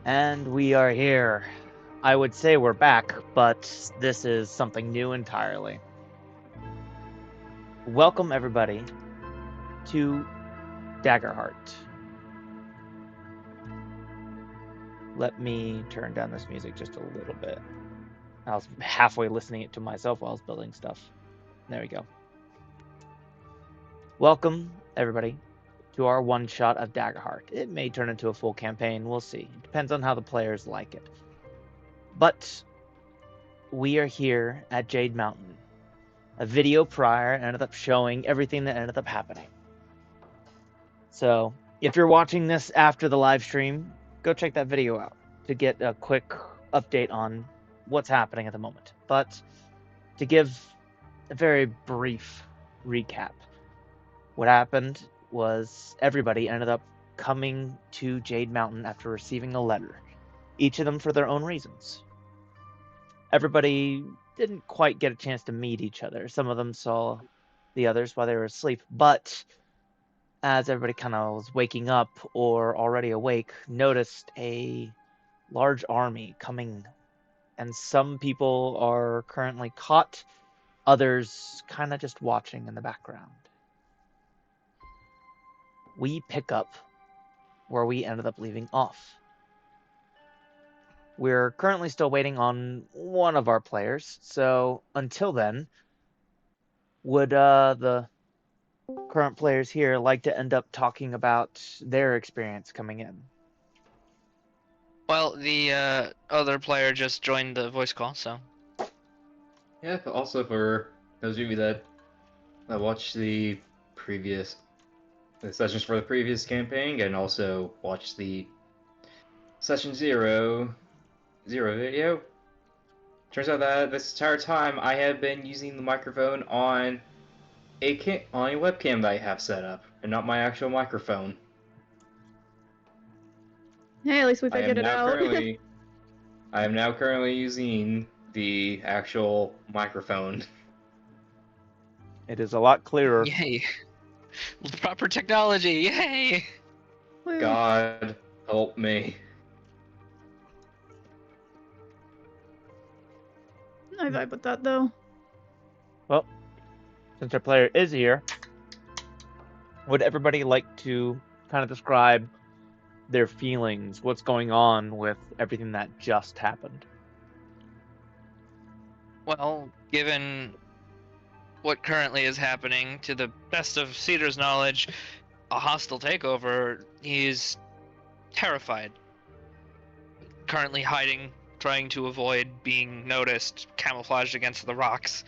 And we are here. I would say we're back, but this is something new entirely. Welcome, everybody, to Daggerheart. Let me turn down this music just a little bit. I was halfway listening it to myself while I was building stuff. There we go. Welcome, everybody, to our one-shot of Daggerheart. It may turn into a full campaign, we'll see. It depends on how the players like it. But we are here at Jade Mountain. A video prior ended up showing everything that ended up happening. So if you're watching this after the live stream, go check that video out to get a quick update on what's happening at the moment. But to give a very brief recap, what happened was everybody ended up coming to Jade Mountain after receiving a letter, each of them for their own reasons. Everybody didn't quite get a chance to meet each other. Some of them saw the others while they were asleep, but as everybody kind of was waking up or already awake, noticed a large army coming, and some people are currently caught, others kind of just watching in the background. We pick up where we ended up leaving off. We're currently still waiting on one of our players, so until then, would the current players here like to end up talking about their experience coming in? Well, the other player just joined the voice call, so. Yeah, but also for those of you that watched the sessions for the previous campaign and also watched the session zero video. Turns out that this entire time I have been using the microphone on a webcam that I have set up, and not my actual microphone. Hey, at least we figured it out. I am now currently using the actual microphone. It is a lot clearer. Yay. Proper technology, yay! God help me. I vibe with that though. Well, since our player is here, would everybody like to kind of describe their feelings, what's going on with everything that just happened? Well, given what currently is happening, to the best of Cedar's knowledge, a hostile takeover, he's terrified. Currently hiding, trying to avoid being noticed, camouflaged against the rocks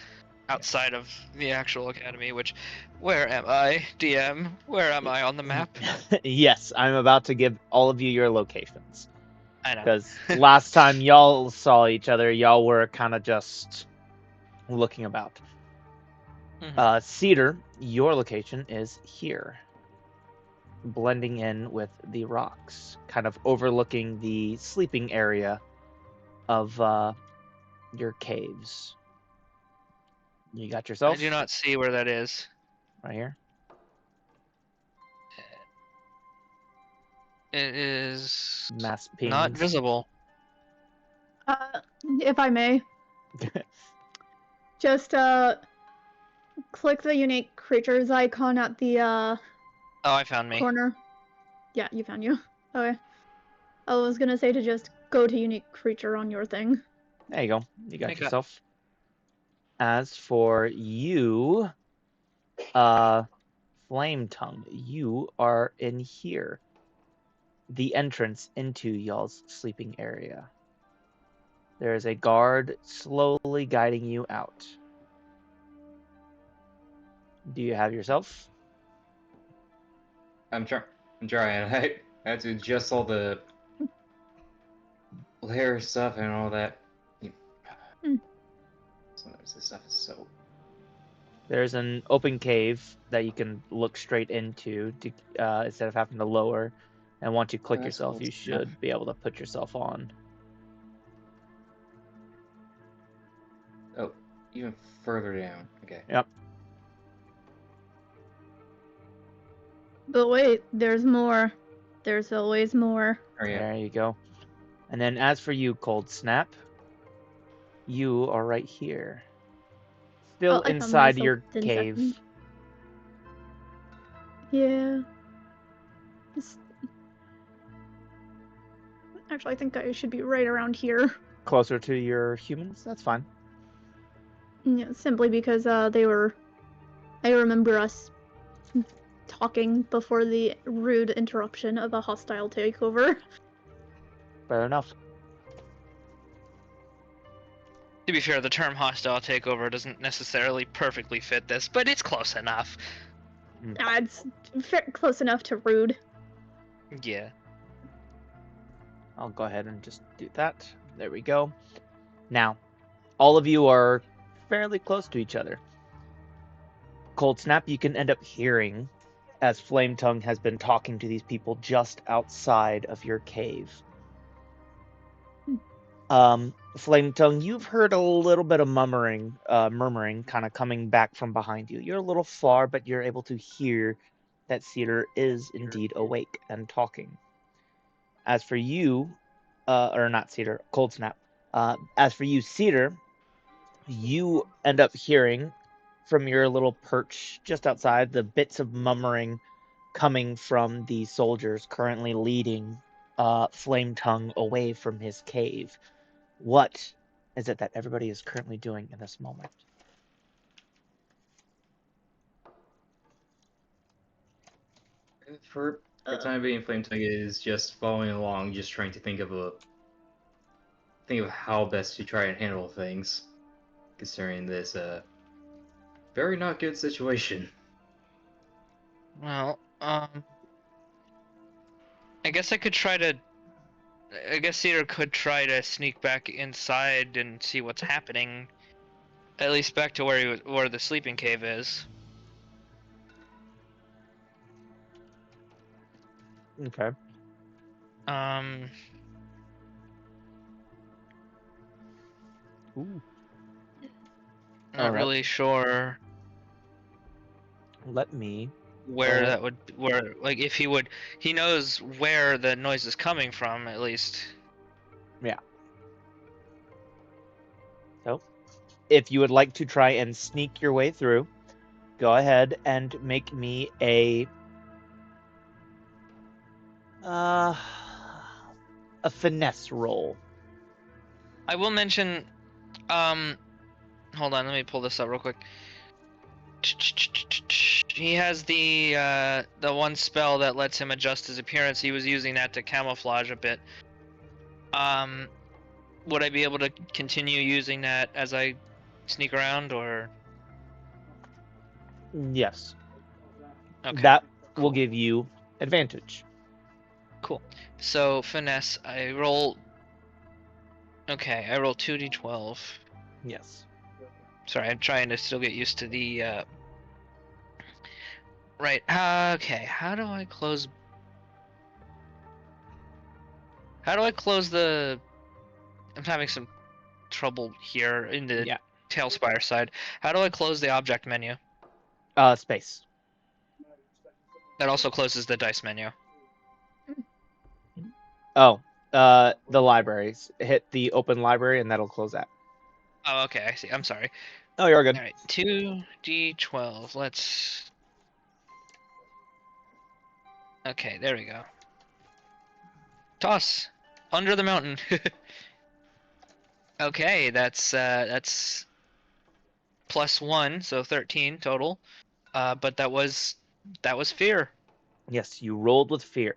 outside of the actual academy, which, where am I, DM? Where am I on the map? Yes, I'm about to give all of you your locations. I know. Because last time y'all saw each other, y'all were kind of just looking about. Cedar, your location is here, blending in with the rocks, kind of overlooking the sleeping area of your caves. You got yourself? I do not see where that is. Right here? It is Mass pings. not visible. If I may, just click the unique creatures icon at the Oh, I found me. corner. Yeah, you found you. Okay. I was gonna say to just go to unique creature on your thing. There you go. You got I got- yourself. As for you, Flame Tongue, you are in here. The entrance into y'all's sleeping area. There is a guard slowly guiding you out. Do you have yourself? I'm trying. I had to adjust all the layer stuff and all that. Sometimes this stuff is so. There's an open cave that you can look straight into to, instead of having to lower. And once you click That's yourself, cool you stuff. should be able to put yourself on. Oh, even further down. Okay. Yep. But wait, there's more. There's always more. Oh, yeah. There you go. And then as for you, Cold Snap, you are right here. Still I found inside myself your 10 cave. seconds. Yeah. Actually, I think I should be right around here. Closer to your humans? That's fine. Yeah, simply because they were. I remember us talking before the rude interruption of a hostile takeover. Fair enough. To be fair, the term hostile takeover doesn't necessarily perfectly fit this, but it's close enough. It's close enough to rude. Yeah. I'll go ahead and just do that. There we go. Now, all of you are fairly close to each other. Cold Snap, you can end up hearing as Flame Tongue has been talking to these people just outside of your cave. Flame Tongue, you've heard a little bit of murmuring kind of coming back from behind you. You're a little far, but you're able to hear that Cedar is indeed awake and talking. As for you, or not Cedar, Cold Snap. As for you, Cedar, you end up hearing from your little perch just outside the bits of murmuring coming from the soldiers currently leading Flame Tongue away from his cave. What is it that everybody is currently doing in this moment? For the time being, Flame Tongue is just following along, just trying to think of how best to try and handle things concerning this very not good situation. Well, I guess Cedar could try to sneak back inside and see what's happening. At least back to where the sleeping cave is. Okay. Ooh. Not really sure Let me. where that would, like, if he knows where the noise is coming from, at least. Yeah. So, if you would like to try and sneak your way through, go ahead and make me a finesse roll. I will mention, hold on, let me pull this up real quick. He has the one spell that lets him adjust his appearance. He was using that to camouflage a bit. Would I be able to continue using that as I sneak around, or? Yes. Okay. That cool. will give you advantage. Cool. So finesse, I roll. Okay, I roll 2d12. Yes. Sorry, I'm trying to still get used to the. Right. Okay. How do I close the? I'm having some trouble here in the Tailspire side. How do I close the object menu? Space. That also closes the dice menu. Oh, the libraries. Hit the open library and that'll close that. Oh, okay. I see. I'm sorry. Oh, you're good. All right. 2d12. Let's. Okay, there we go. Toss under the mountain. Okay, that's +1, so 13 total. But that was fear. Yes, you rolled with fear.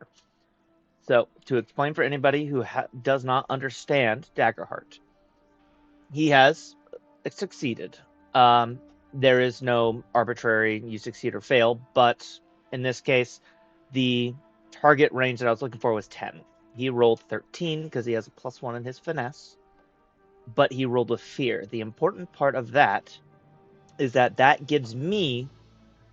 So, to explain for anybody who does not understand Daggerheart, he has succeeded. There is no arbitrary you succeed or fail, but in this case, the target range that I was looking for was 10. He rolled 13 because he has a +1 in his finesse, but he rolled with fear. The important part of that is that gives me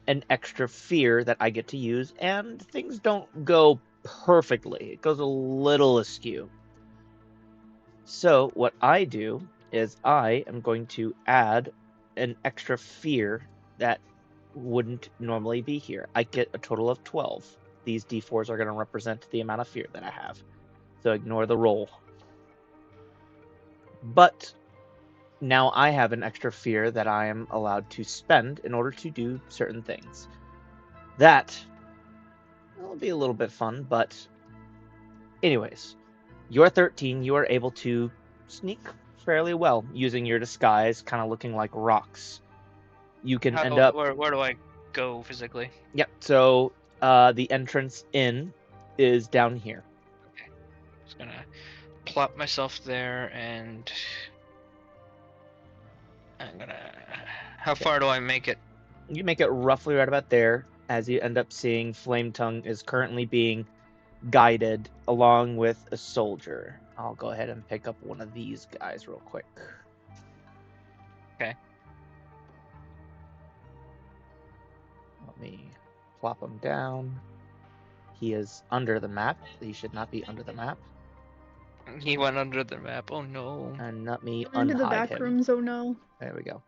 an extra fear that I get to use, and things don't go perfectly. It goes a little askew. So what I do is I am going to add an extra fear that wouldn't normally be here. I get a total of 12. These d4s are going to represent the amount of fear that I have. So ignore the roll. But now I have an extra fear that I am allowed to spend in order to do certain things. That will be a little bit fun, but anyways, you're 13, you are able to sneak fairly well using your disguise, kind of looking like rocks. You can end up... Where do I go physically? Yep, so the entrance in is down here. Okay. Just gonna plop myself there, and I'm gonna... How far do I make it? You make it roughly right about there, as you end up seeing Flame Tongue is currently being guided along with a soldier. I'll go ahead and pick up one of these guys real quick. Okay. Let me plop him down. He is under the map. He should not be under the map. He went under the map. Oh no. And let me Into the unhide back him. rooms, oh no. There we go.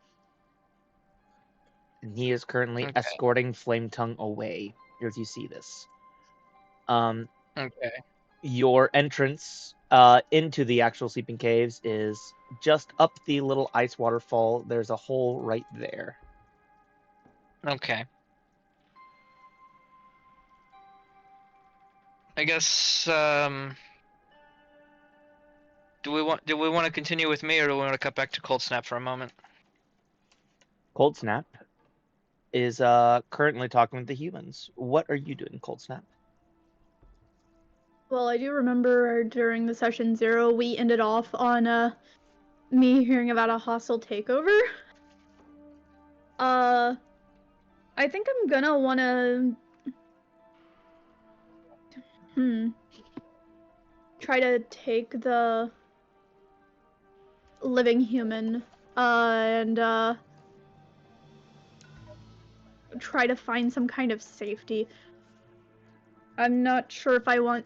And he is currently Okay. escorting Flame Tongue away, as you see this. Okay. Your entrance into the actual sleeping caves is just up the little ice waterfall. There's a hole right there. Okay. I guess do we want to continue with me, or do we want to cut back to Cold Snap for a moment? Cold Snap is currently talking with the humans. What are you doing, Cold Snap? Well, I do remember during the session 0, we ended off on me hearing about a hostile takeover. I think I'm gonna wanna try to take the living human and try to find some kind of safety. I'm not sure if I want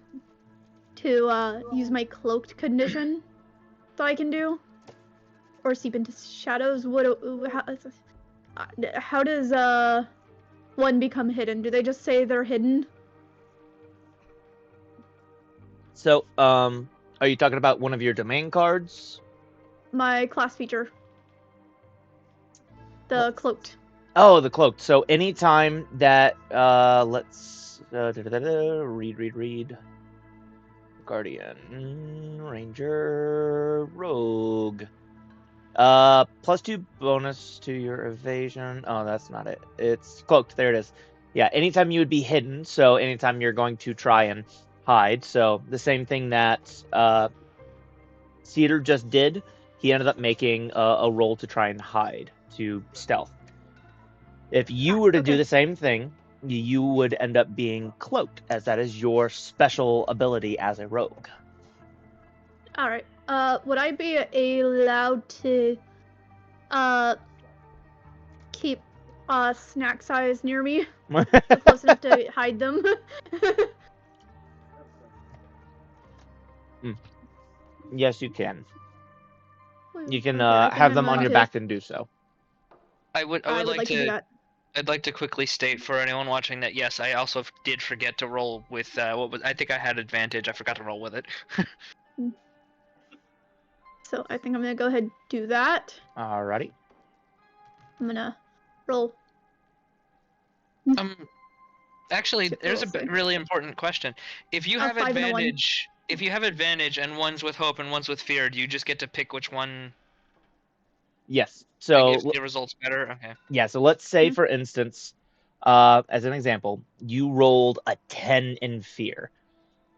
to use my cloaked condition that I can do, or seep into shadows. How does one become hidden? Do they just say they're hidden? So, are you talking about one of your domain cards? My class feature. The cloaked. Oh, the cloaked. So anytime that let's read. Guardian, Ranger, Rogue. +2 bonus to your evasion. Oh, that's not it. It's cloaked. There it is. Yeah, anytime you would be hidden. So anytime you're going to try and hide. So the same thing that Cedar just did. He ended up making a roll to try and hide, to stealth. If you were to do the same thing, you would end up being cloaked, as that is your special ability as a rogue. Alright. Would I be allowed to keep snack size near me? Close enough to hide them? Yes, you can. You can Okay, I think have I'm them on going your to- back and do so. I would I would like to do to. that. I'd like to quickly state for anyone watching that yes, I also did forget to roll with what was. I think I had advantage. I forgot to roll with it. So I think I'm gonna go ahead and do that. Alrighty. I'm gonna roll. Actually, there's a Roll, sorry. really important question. If you have 5 and a 1. advantage, and one's with hope and one's with fear, do you just get to pick which one? Yes. So If the result's better, okay. yeah. So let's say, Mhm. for instance, as an example, you rolled a 10 in fear,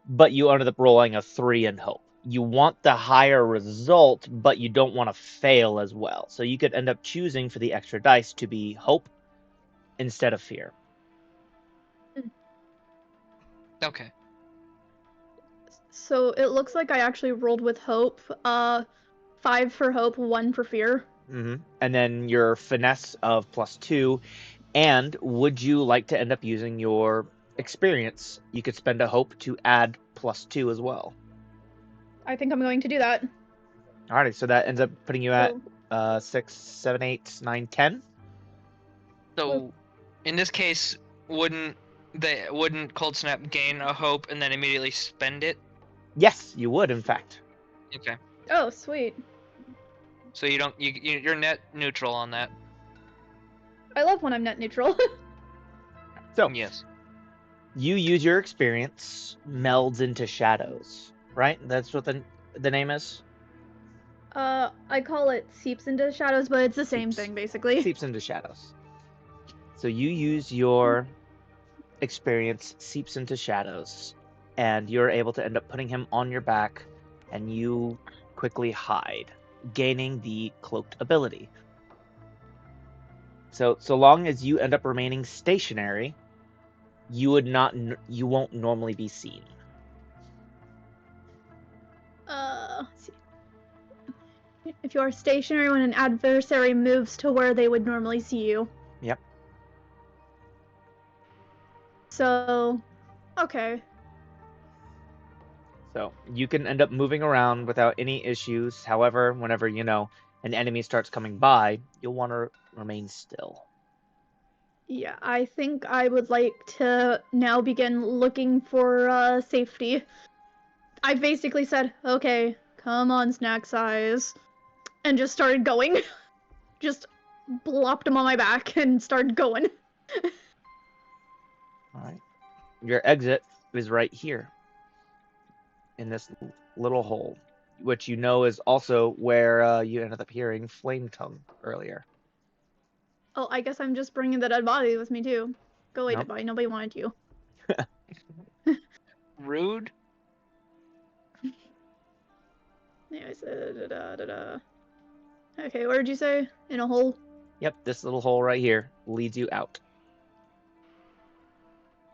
but you ended up rolling a 3 in hope. You want the higher result, but you don't want to fail as well. So you could end up choosing for the extra dice to be hope instead of fear. Okay. So it looks like I actually rolled with hope. 5 for hope, 1 for fear. And then your finesse of +2. And would you like to end up using your experience? You could spend a hope to add +2 as well. I think I'm going to do that. Alrighty, so that ends up putting you at 6, 7, 8, 9, 10. So, in this case, wouldn't Cold Snap gain a hope and then immediately spend it? Yes, you would, in fact. Okay. Oh, sweet. So you don't you're net neutral on that. I love when I'm net neutral. So Yes. you use your experience, melds into shadows, right? That's what the name is? I call it seeps into shadows, but it's the same Seeps. thing, basically. Seeps into shadows. So you use your experience, seeps into shadows, and you're able to end up putting him on your back, and you quickly hide, gaining the cloaked ability. So long as you end up remaining stationary, you won't normally be seen. Let's see. If you are stationary when an adversary moves to where they would normally see you. Yep. So, okay. So you can end up moving around without any issues. However, whenever an enemy starts coming by, you'll want to remain still. Yeah, I think I would like to now begin looking for safety. I basically said, okay, come on, snack size, and just started going. Just blopped him on my back and started going. All right. Your exit is right here in this little hole, which you know is also where you ended up hearing Flame Tongue earlier. Oh, I guess I'm just bringing the dead body with me too. Go away, Nope. dead body. Nobody wanted you. Rude. Anyways, okay, where did you say? In a hole? Yep, this little hole right here leads you out.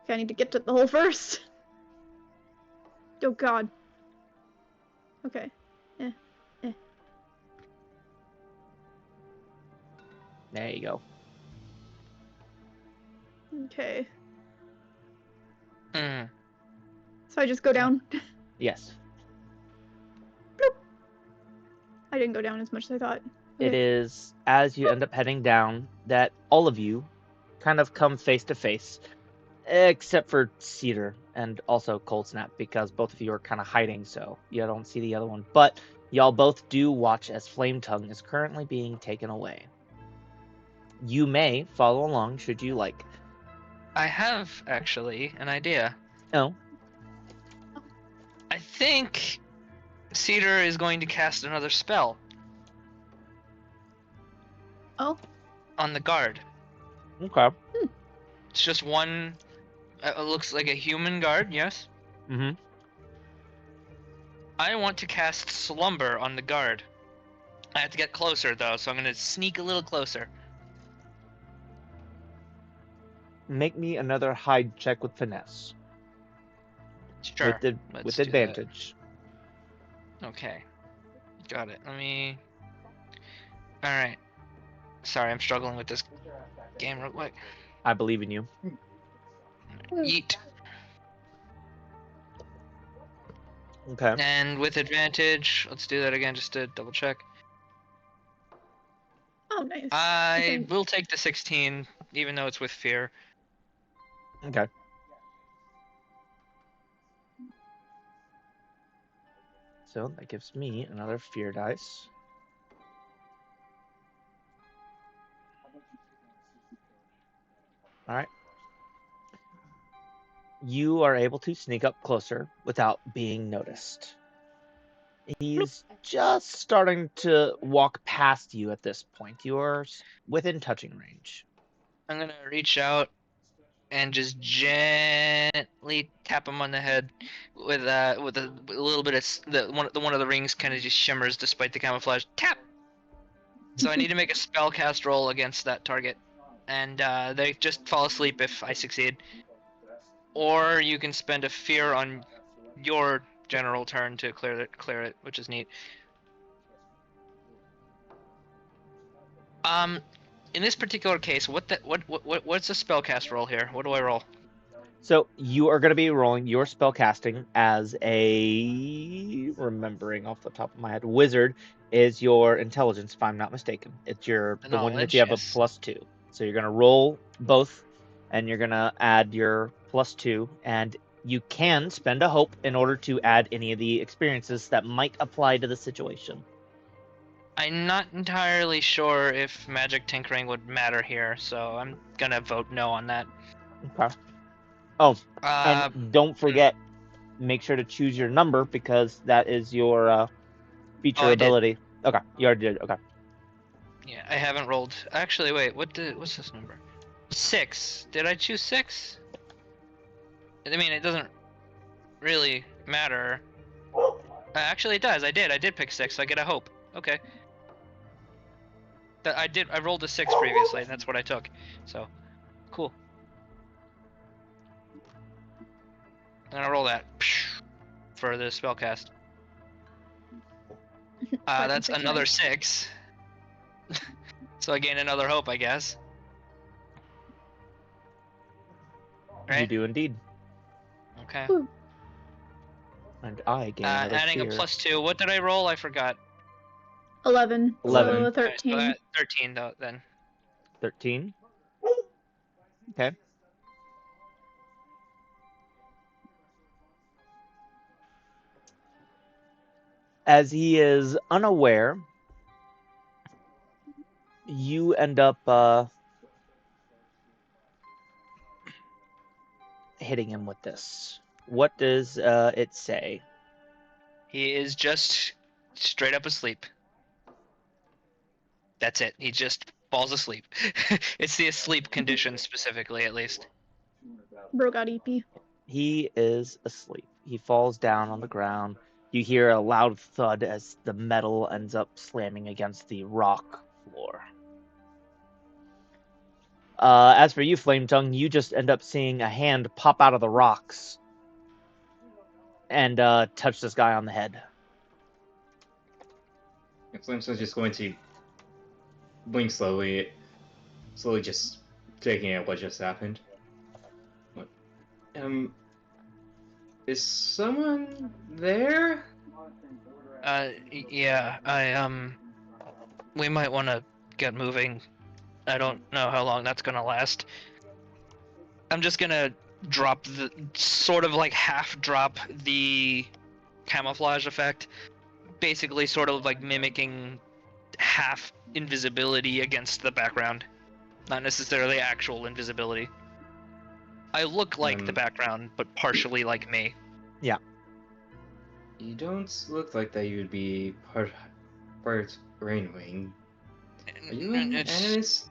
Okay, I need to get to the hole first. Oh god. Okay. There you go. Okay. Mm. So I just go down. Yes. I didn't go down as much as I thought. It Okay. is as you end up heading down that all of you kind of come face to face, except for Cedar and also Cold Snap, because both of you are kind of hiding, so you don't see the other one. But y'all both do watch as Flame Tongue is currently being taken away. You may follow along should you like. I have actually an idea. Oh, I think Cedar is going to cast another spell Oh. on the guard. okay. It's just one. It looks like a human guard. Yes. Mm-hmm. I want to cast Slumber on the guard. I have to get closer though, so I'm gonna sneak a little closer. Make me another hide check with finesse. Sure. With Let's do that. advantage. Okay. Got it. Let me. Alright. Sorry, I'm struggling with this game real quick. I believe in you. Yeet. Okay. And with advantage, let's do that again just to double check. Oh, nice. I Okay. will take the 16, even though it's with fear. Okay. So that gives me another fear dice. All right. You are able to sneak up closer without being noticed. He's just starting to walk past you at this point. You're within touching range. I'm gonna reach out and just gently tap him on the head with a little bit of one of the rings kind of just shimmers despite the camouflage. Tap. So I need to make a spellcast roll against that target, and they just fall asleep if I succeed. Or you can spend a fear on your general turn to clear it, which is neat. In this particular case, what's the spellcast roll here? What do I roll? So you are going to be rolling your spell casting as a, remembering off the top of my head, wizard is your intelligence, if I'm not mistaken. It's the one that you have Yes. a +2. So you're going to roll both, and you're going to add your +2, and you can spend a hope in order to add any of the experiences that might apply to the situation. I'm not entirely sure if magic tinkering would matter here, so I'm gonna vote no on that. Okay. Oh, Uh, and don't forget, make sure to choose your number because that is your feature I did. ability. Okay, you already did. Okay. Yeah, I haven't rolled. Actually, wait. What's this number? 6. Did I choose 6? I mean, it doesn't really matter. Actually, it does. I did. I did pick 6. So I get a hope. Okay. I did. I rolled a 6 previously, and that's what I took. So, cool. And I roll that for the spellcast. That's another 6. So I gain another hope, I guess. Right? You do indeed. Okay. Ooh. And I gain another Adding fear. a +2. What did I roll? I forgot. 11. 11. So Alright, so 13. 13 though. Then. 13. Okay. As he is unaware, you end up hitting him with this. What does it say? He is just straight up asleep. That's it. He just falls asleep. It's the asleep condition specifically, at least. Bro got EP. He is asleep. He falls down on the ground. You hear a loud thud as the metal ends up slamming against the rock floor. As for you, Flame Tongue, you just end up seeing a hand pop out of the rocks and touch this guy on the head. Flamestone's just going to blink slowly, just taking in what just happened. What? Is someone there? Yeah, we might want to get moving. I don't know how long that's gonna last. I'm just gonna sort of like half drop the camouflage effect, basically sort of like mimicking half invisibility against the background, not necessarily actual invisibility. I look like the background, but partially like me. Yeah. You don't look like that you would be part Rainwing. Are you an Animus?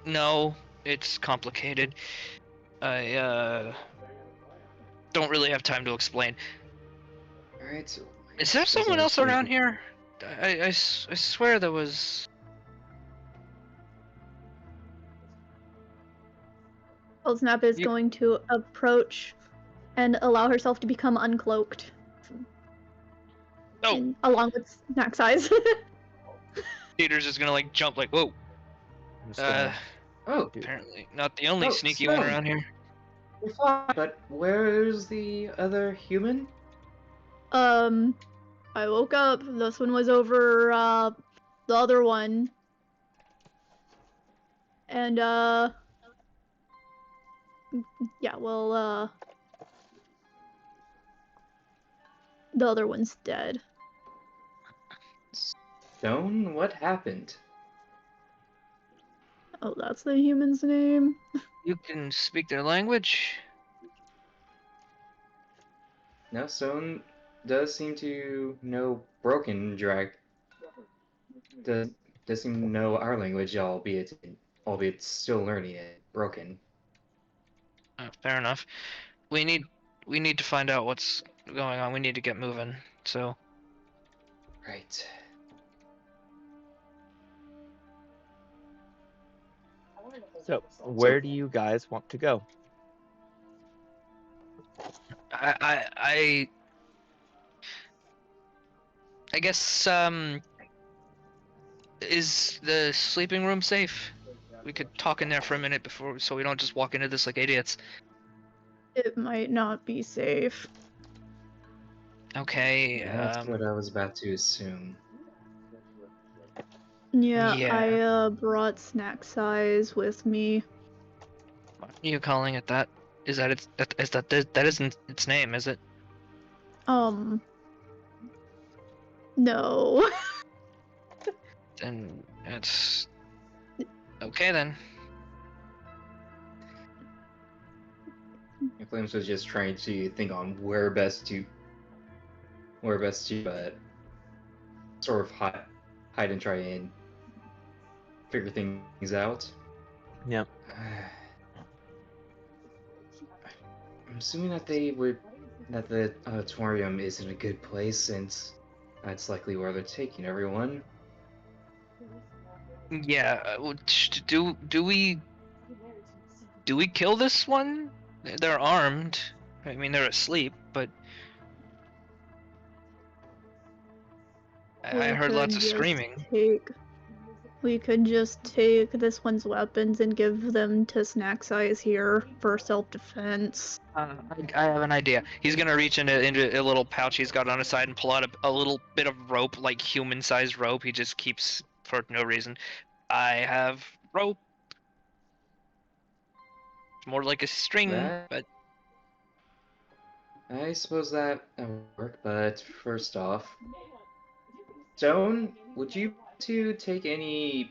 No, it's complicated. I don't really have time to explain. Alright, so Is there someone else around here? I swear there was. Snap is going to approach and allow herself to become uncloaked. Oh! Along with Snack's eyes. Peter's just gonna like jump like, whoa. Oh, Apparently not the only sneaky Snow. one around here. You're fine, but where's the other human? I woke up. This one was over the other one. And yeah, well the other one's dead. Stone, what happened? Oh, that's the human's name? You can speak their language? No, Stone does seem to know Broken Drag. Does seem to know our language, albeit still learning it. Broken. Fair enough. We need to find out what's going on. We need to get moving. So. Right. So, where do you guys want to go? I guess is the sleeping room safe? We could talk in there for a minute before, so we don't just walk into this like idiots. It might not be safe. Okay. That's what I was about to assume. Yeah, Yeah. I brought Snack Size with me. What are you calling it that? Is that its that isn't its name, is it? No. Then that's okay then. Flames was just trying to think on where best to sort of hide and try and figure things out. Yep. I'm assuming that the auditorium is in a good place since that's likely where they're taking everyone. Yeah. Do we kill this one? They're armed. I mean, they're asleep, but I heard lots of screaming. We could just take this one's weapons and give them to Snack Size here for self-defense. I have an idea. He's gonna reach into a little pouch he's got on his side and pull out a little bit of rope, like human-sized rope. He just keeps for no reason. I have rope. It's more like a string, but I suppose that would work, but first off, Stone, would you to take anything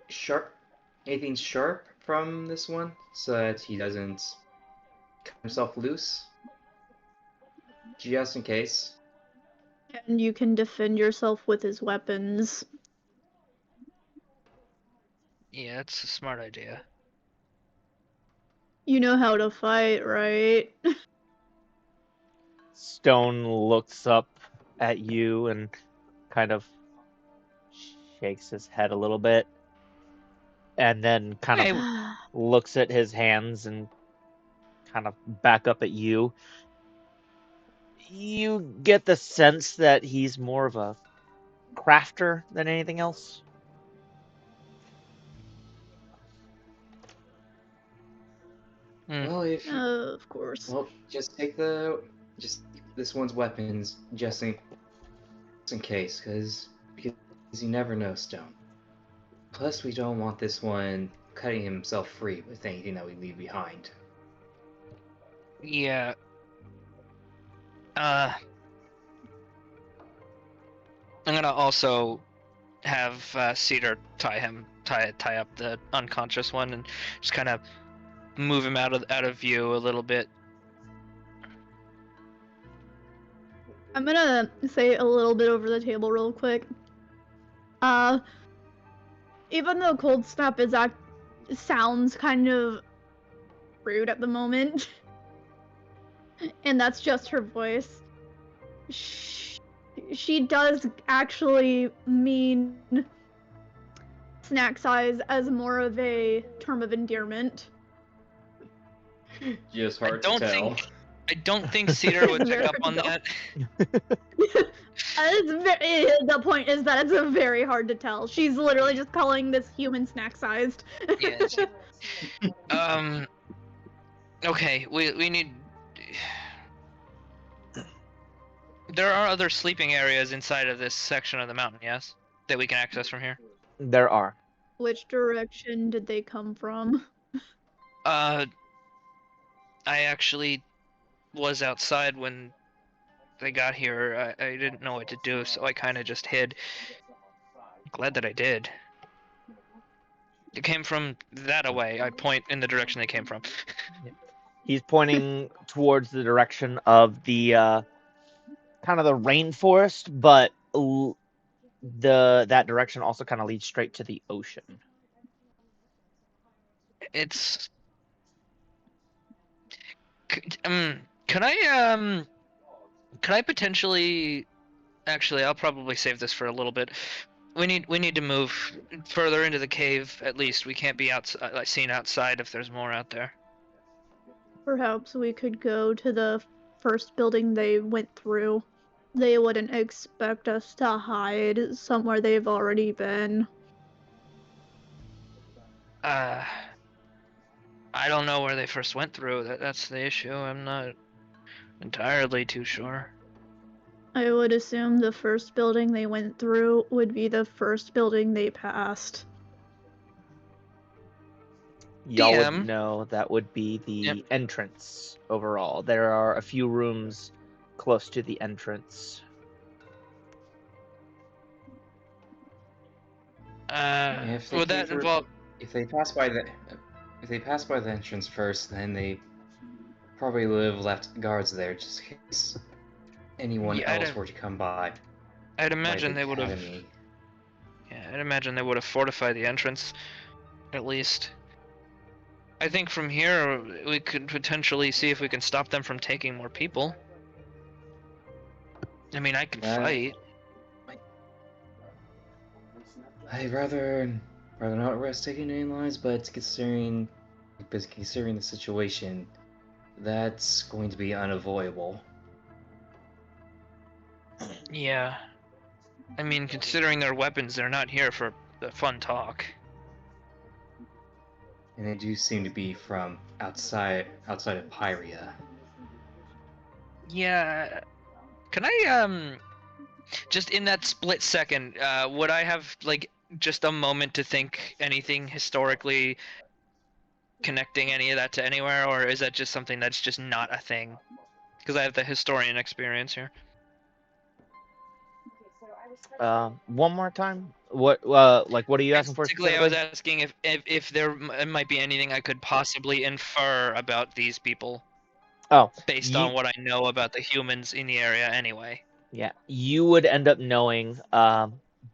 sharp from this one, so that he doesn't cut himself loose? Just in case. And you can defend yourself with his weapons. yeah, it's a smart idea. You know how to fight, right? Stone looks up at you and kind of shakes his head a little bit, and then kind of looks at his hands and kind of back up at you. You get the sense that he's more of a crafter than anything else. Well, of course. Well, just take this one's weapons just in case, because you never know, Stone. Plus, we don't want this one cutting himself free with anything that we leave behind. Yeah. I'm gonna also have Cedar tie up the unconscious one and just kind of move him out of view a little bit. I'm gonna say a little bit over the table real quick. Even though Cold Snap sounds kind of rude at the moment, and that's just her voice, she does actually mean Snack Size as more of a term of endearment. Just hard to tell. I don't think Cedar would pick up on that. The point is that it's very hard to tell. She's literally just calling this human snack-sized. Yeah. Okay, we need... There are other sleeping areas inside of this section of the mountain, yes? That we can access from here? There are. Which direction did they come from? I actually was outside when they got here. I didn't know what to do, so I kind of just hid. I'm glad that I did. It came from that away. I point in the direction they came from. He's pointing towards the direction of the kind of the rainforest, but that direction also kind of leads straight to the ocean. It's... Can I potentially... Actually, I'll probably save this for a little bit. We need to move further into the cave, at least. We can't be seen outside if there's more out there. Perhaps we could go to the first building they went through. They wouldn't expect us to hide somewhere they've already been. I don't know where they first went through. That's the issue. I'm not entirely too sure. I would assume the first building they went through would be the first building they passed. Y'all would know that would be the entrance overall. There are a few rooms close to the entrance. If they Would came that through, involve? if they pass by the, if they pass by the entrance first, then they probably would have left guards there just in case anyone Yeah, else were to come by I'd the imagine they would have. academy. Yeah, I'd imagine they would have fortified the entrance, at least. I think from here we could potentially see if we can stop them from taking more people. I mean, I can That fight. I'd rather not risk taking any lives, but considering the situation, that's going to be unavoidable. Yeah. I mean, considering their weapons, they're not here for the fun talk. And they do seem to be from outside of Pyria. Yeah. Can I just in that split second, would I have like just a moment to think anything historically connecting any of that to anywhere, or is that just something that's just not a thing? Because I have the historian experience here. One more time. What what are you asking for Basically, I was specifically? asking if there might be anything I could possibly infer about these people Oh, based you on what I know about the humans in the area anyway. yeah, you would end up knowing,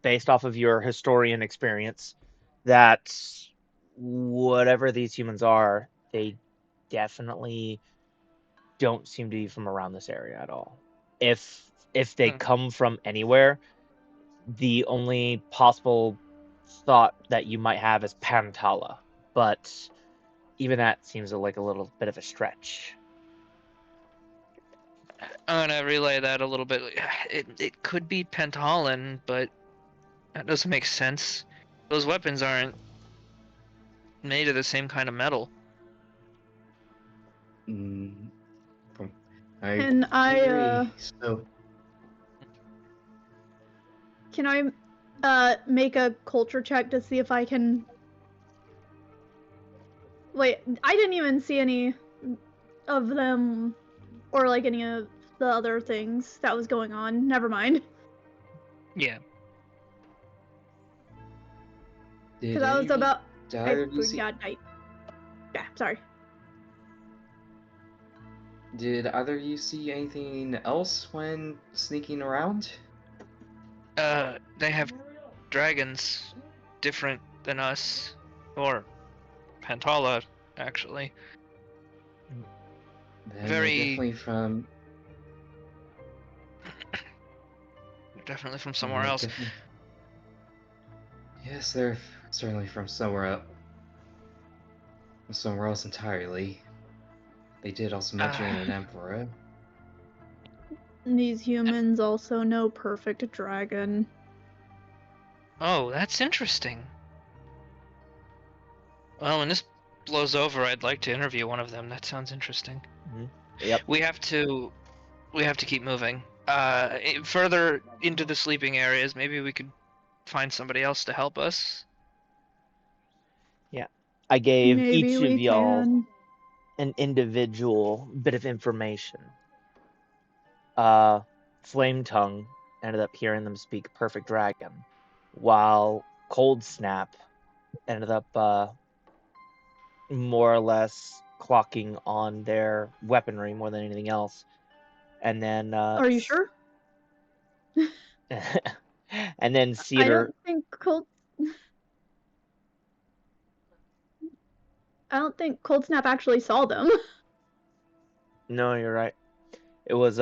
based off of your historian experience, that whatever these humans are, they definitely don't seem to be from around this area at all. If they Hmm. come from anywhere, the only possible thought that you might have is Pantala, but even that seems like a little bit of a stretch. I'm gonna relay that a little bit. It could be Pentalin, but that doesn't make sense. Those weapons aren't made of the same kind of metal. Mm, from, I And agree. So can I make a culture check to see if I can. Wait, I didn't even see any of them or like any of the other things that was going on. Never mind. Yeah. did Because I was any- about. did I either of you see- forgot. Yeah, sorry. Did either of you see anything else when sneaking around? They have dragons different than us, or Pantala, actually. Then Very- they're definitely from somewhere else. Yes, they're certainly from somewhere else entirely. They did also mention an emperor. These humans also know perfect dragon. Oh, that's interesting. Well, when this blows over, I'd like to interview one of them. That sounds interesting. Yep. We have to keep moving. Further into the sleeping areas, maybe we could find somebody else to help us. I gave Maybe each we of y'all can. an individual bit of information. Flame Tongue ended up hearing them speak perfect dragon, while Cold Snap ended up more or less clocking on their weaponry more than anything else. And then Are you sure? and then I Cedar don't think Cold Snap actually saw them. No, you're right. It was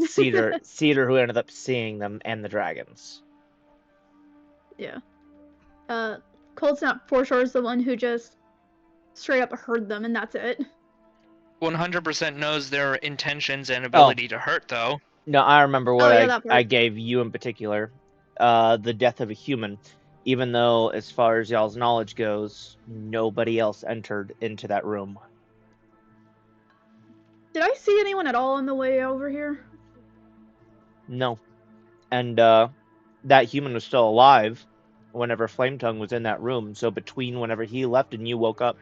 Cedar who ended up seeing them and the dragons. Yeah. Cold Snap for sure is the one who just straight up heard them, and that's it. 100% knows their intentions and ability to hurt, though. No, I remember what that part. I gave you in particular. The death of a human. Even though, as far as y'all's knowledge goes, nobody else entered into that room. Did I see anyone at all on the way over here? No. And that human was still alive whenever Flametongue was in that room, so between whenever he left and you woke up.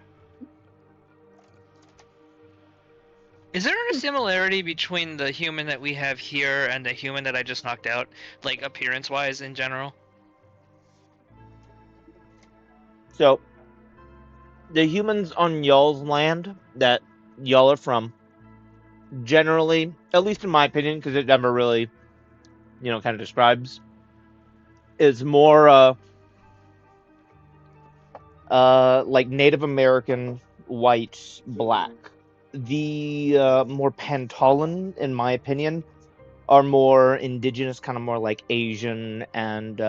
Is there a similarity between the human that we have here and the human that I just knocked out, like appearance-wise in general? So, the humans on y'all's land that y'all are from, generally, at least in my opinion, because it never really, kind of describes, is more like Native American, white, black. The more Pantalan, in my opinion, are more indigenous, kind of more like Asian and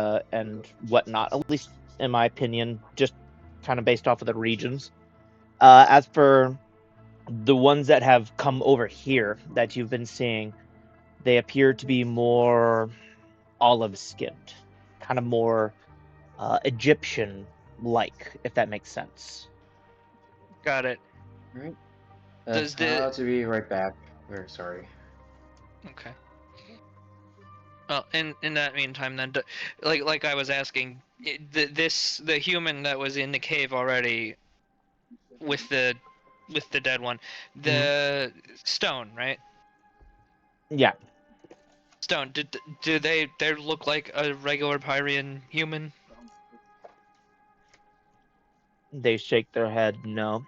whatnot. At least in my opinion, just kind of based off of the regions. As for the ones that have come over here that you've been seeing, they appear to be more olive-skinned, kind of more Egyptian-like, if that makes sense. Got it. Alright. Does the- I'll have to be right back. Very sorry. Okay. Well, in that meantime, then, like I was asking, the human that was in the cave already with the dead one, the stone, right? Yeah, Stone. Do they look like a regular Pyrian human? they shake their head. No,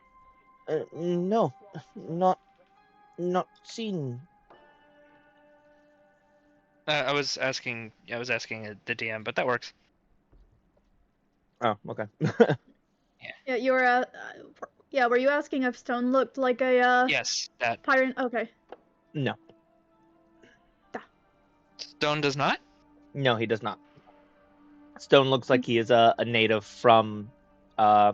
no, not seen. I was asking the DM, but that works. Oh, okay. Yeah, you were. Yeah, were you asking if Stone looked like a Yes, that pirate? Okay. No, Stone does not. no, he does not. Stone looks like he is a native from uh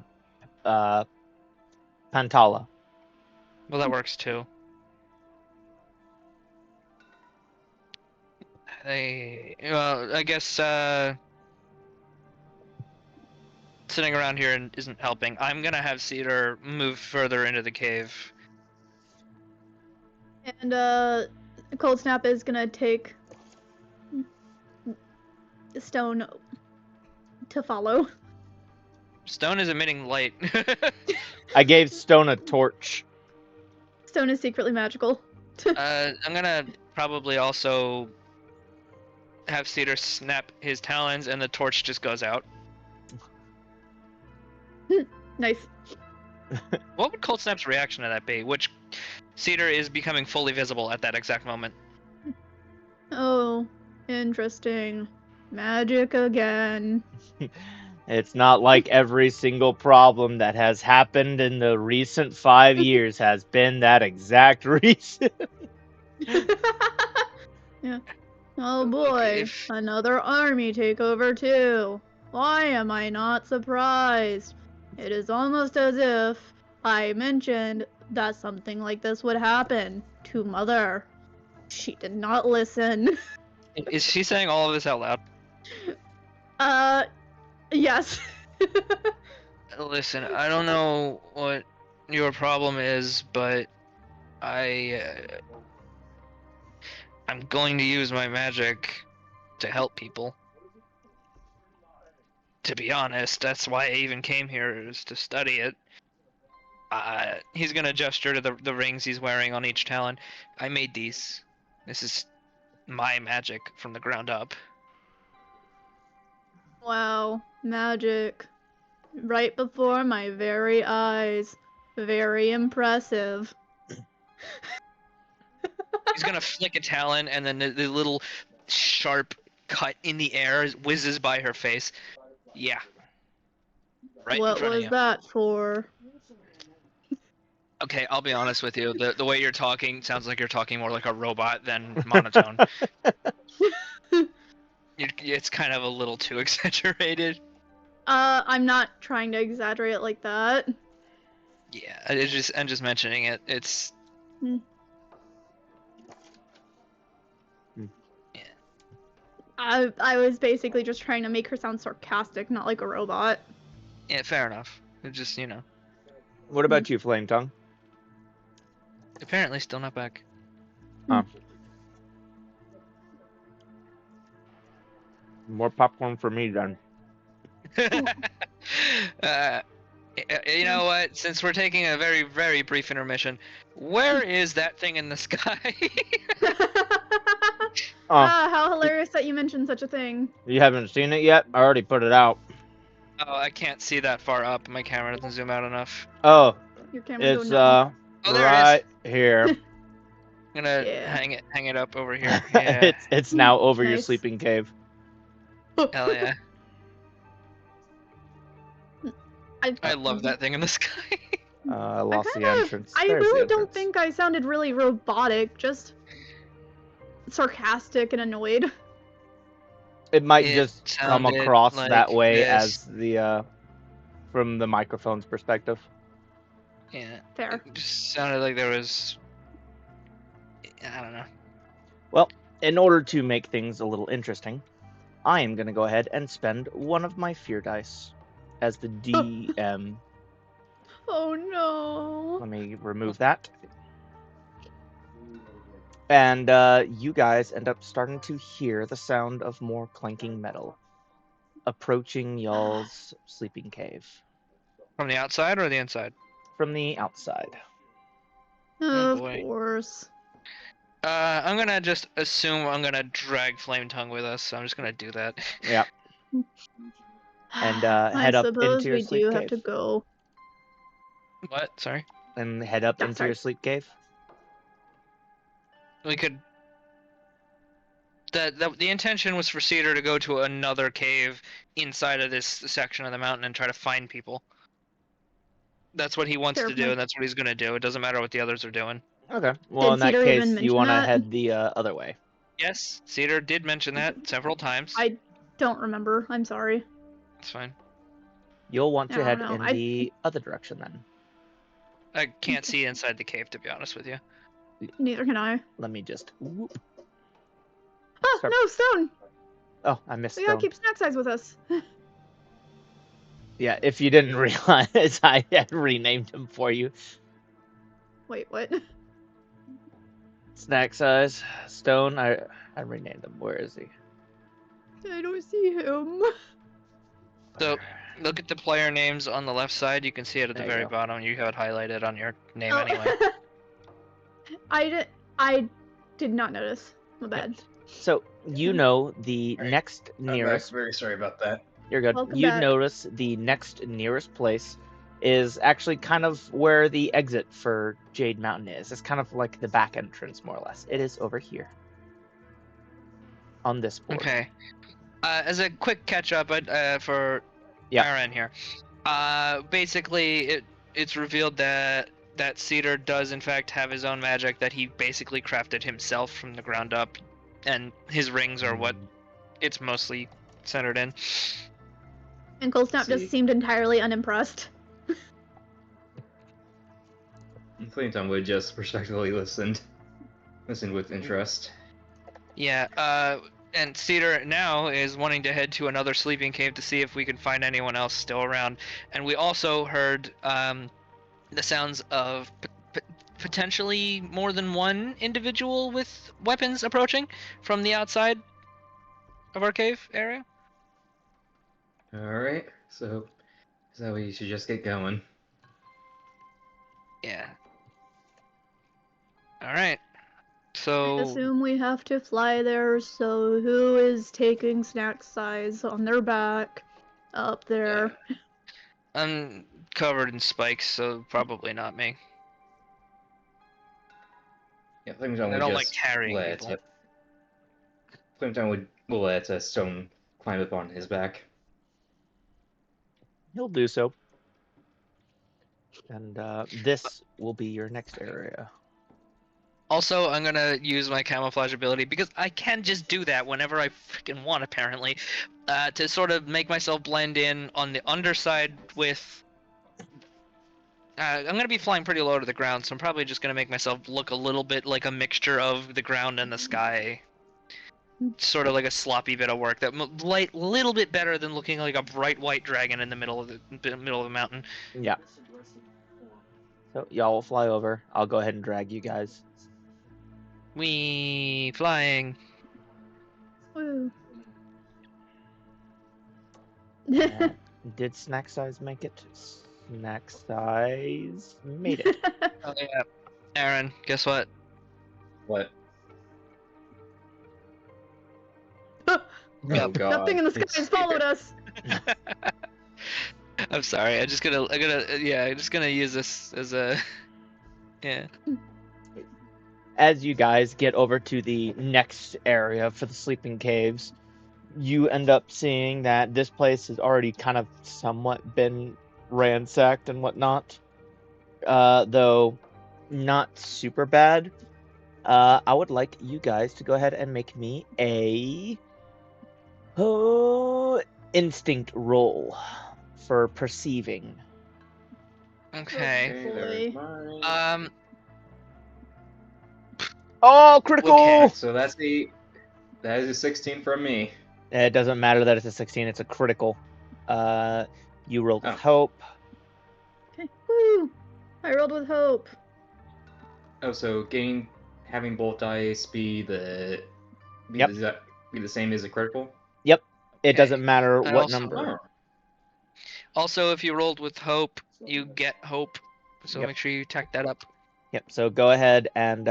Pantala. Well, that works too. Well, I guess sitting around here isn't helping. I'm gonna have Cedar move further into the cave. And Cold Snap is gonna take Stone to follow. Stone is emitting light. I gave Stone a torch. Stone is secretly magical. I'm gonna probably also have Cedar snap his talons, and the torch just goes out. Nice. What would Cold Snap's reaction to that be? Which Cedar is becoming fully visible at that exact moment. Oh, interesting. Magic again. It's not like every single problem that has happened in the recent 5 years has been that exact reason. Yeah. Oh boy, Okay, another army takeover too. Why am I not surprised? It is almost as if I mentioned that something like this would happen to Mother. She did not listen. Is she saying all of this out loud? Yes. Listen, I don't know what your problem is, but I'm going to use my magic to help people. To be honest, that's why I even came here, is to study it. He's gonna gesture to the rings he's wearing on each talon. I made these. This is my magic from the ground up. Wow, magic. Right before my very eyes. Very impressive. He's gonna flick a talon, and then the little sharp cut in the air whizzes by her face. Yeah. Right What in front was of you. that for? Okay, I'll be honest with you. The way you're talking sounds like you're talking more like a robot than monotone. It's kind of a little too exaggerated. I'm not trying to exaggerate it like that. Yeah, I'm just mentioning it. It's I was basically just trying to make her sound sarcastic, not like a robot. yeah, fair enough. It just What about you, Flame Tongue? apparently still not back. Oh. More popcorn for me then. You know what? Since we're taking a very, very brief intermission, where is that thing in the sky? Oh, How hilarious that you mentioned such a thing. you haven't seen it yet? I already put it out. Oh, I can't see that far up. My camera doesn't zoom out enough. Oh, Your camera it's go Oh, there it is. right here. I'm gonna Yeah. hang it up over here. Yeah. It's now over your Nice. sleeping cave. Hell yeah. I I love that thing in the sky. I lost the kind of- entrance. I There's the really don't entrance. think I sounded really robotic, just sarcastic and annoyed. It might It just come sounded across like that way this. as the from the microphone's perspective. Yeah. Fair. It just sounded like there was. I don't know. Well, in order to make things a little interesting, I am gonna go ahead and spend one of my fear dice as the DM. Oh no. Let me remove that. And you guys end up starting to hear the sound of more clanking metal approaching y'all's sleeping cave From the outside or the inside? from the outside. Oh, Of boy. course. I'm gonna just assume I'm gonna drag Flame Tongue with us. So I'm just gonna do that. Yeah. And I head up suppose into your we sleep do cave. have to go. What? Sorry. And head up Yeah, into sorry. your sleep cave. We could. The intention was for Cedar to go to another cave inside of this section of the mountain and try to find people. That's what he wants Fair to do, point. and that's what he's gonna do. It doesn't matter what the others are doing. Okay. Well, Did in that Cedar even case, you mention want to that? head the other way. Yes, Cedar did mention that several times. I don't remember. I'm sorry. It's fine. You'll want to I head don't know. in the other direction then. I can't see inside the cave, to be honest with you. Neither can I. Let me just. Whoop. Ah, Start- no, Stone! Oh, I missed We gotta Stone. keep snack size with us. Yeah, if you didn't realize, I had renamed him for you. Wait, what? Snack size, Stone. I renamed him. Where is he? I don't see him. So, look at the player names on the left side. You can see it at the There you very go. bottom. You have it highlighted on your name Oh. anyway. I did not notice. My bad. So you know the Alright, next I'm back. nearest. Very sorry about that. You're good. Welcome You back. notice the next nearest place is actually kind of where the exit for Jade Mountain is. It's kind of like the back entrance, more or less. It is over here. On this board. Okay. As a quick catch up for Yeah. Aaron here. Basically, it's revealed that Cedar does in fact have his own magic that he basically crafted himself from the ground up, and his rings are what it's mostly centered in. And Cold Snap See. just seemed entirely unimpressed. Clinton would just respectfully listened with interest. Yeah, and Cedar now is wanting to head to another sleeping cave to see if we can find anyone else still around. And we also heard the sounds of potentially more than one individual with weapons approaching from the outside of our cave area. Alright, so we should just get going. Yeah. All right. I So assume we have to fly there, so who is taking snack size on their back up there? I'm covered in spikes, so probably not me. Yeah, Clinton I would don't like just carrying let people. Clinton will let Stone climb up on his back. He'll do so. And this will be your next area. Also, I'm gonna use my camouflage ability because I can just do that whenever I freaking want, apparently, to sort of make myself blend in on the underside with. I'm gonna be flying pretty low to the ground, so I'm probably just gonna make myself look a little bit like a mixture of the ground and the sky. Sort of like a sloppy bit of work that little bit better than looking like a bright white dragon in the middle of the mountain. Yeah. So y'all will fly over. I'll go ahead and drag you guys. We flying. Woo. Did Snack Size make it? Snack Size made it. Oh yeah, Aaron. Guess what? What? Yep. Oh god. That thing in the sky It's has followed us. I'm sorry. I'm just gonna use this as a, yeah. As you guys get over to the next area for the sleeping caves, you end up seeing that this place has already kind of somewhat been ransacked and whatnot, though not super bad. I would like you guys to go ahead and make me a instinct roll for perceiving. Okay. there's Boy. mine. Oh, critical! Okay. So that is a 16 from me. It doesn't matter that it's a 16; it's a critical. You rolled with Oh. hope. Okay. Woo! I rolled with hope. Oh, so having both dice be the same as a critical. Yep. It Okay. doesn't matter And what also- number. Also, if you rolled with hope, you get hope. So Yep. make sure you tack that up. Yep. So go ahead and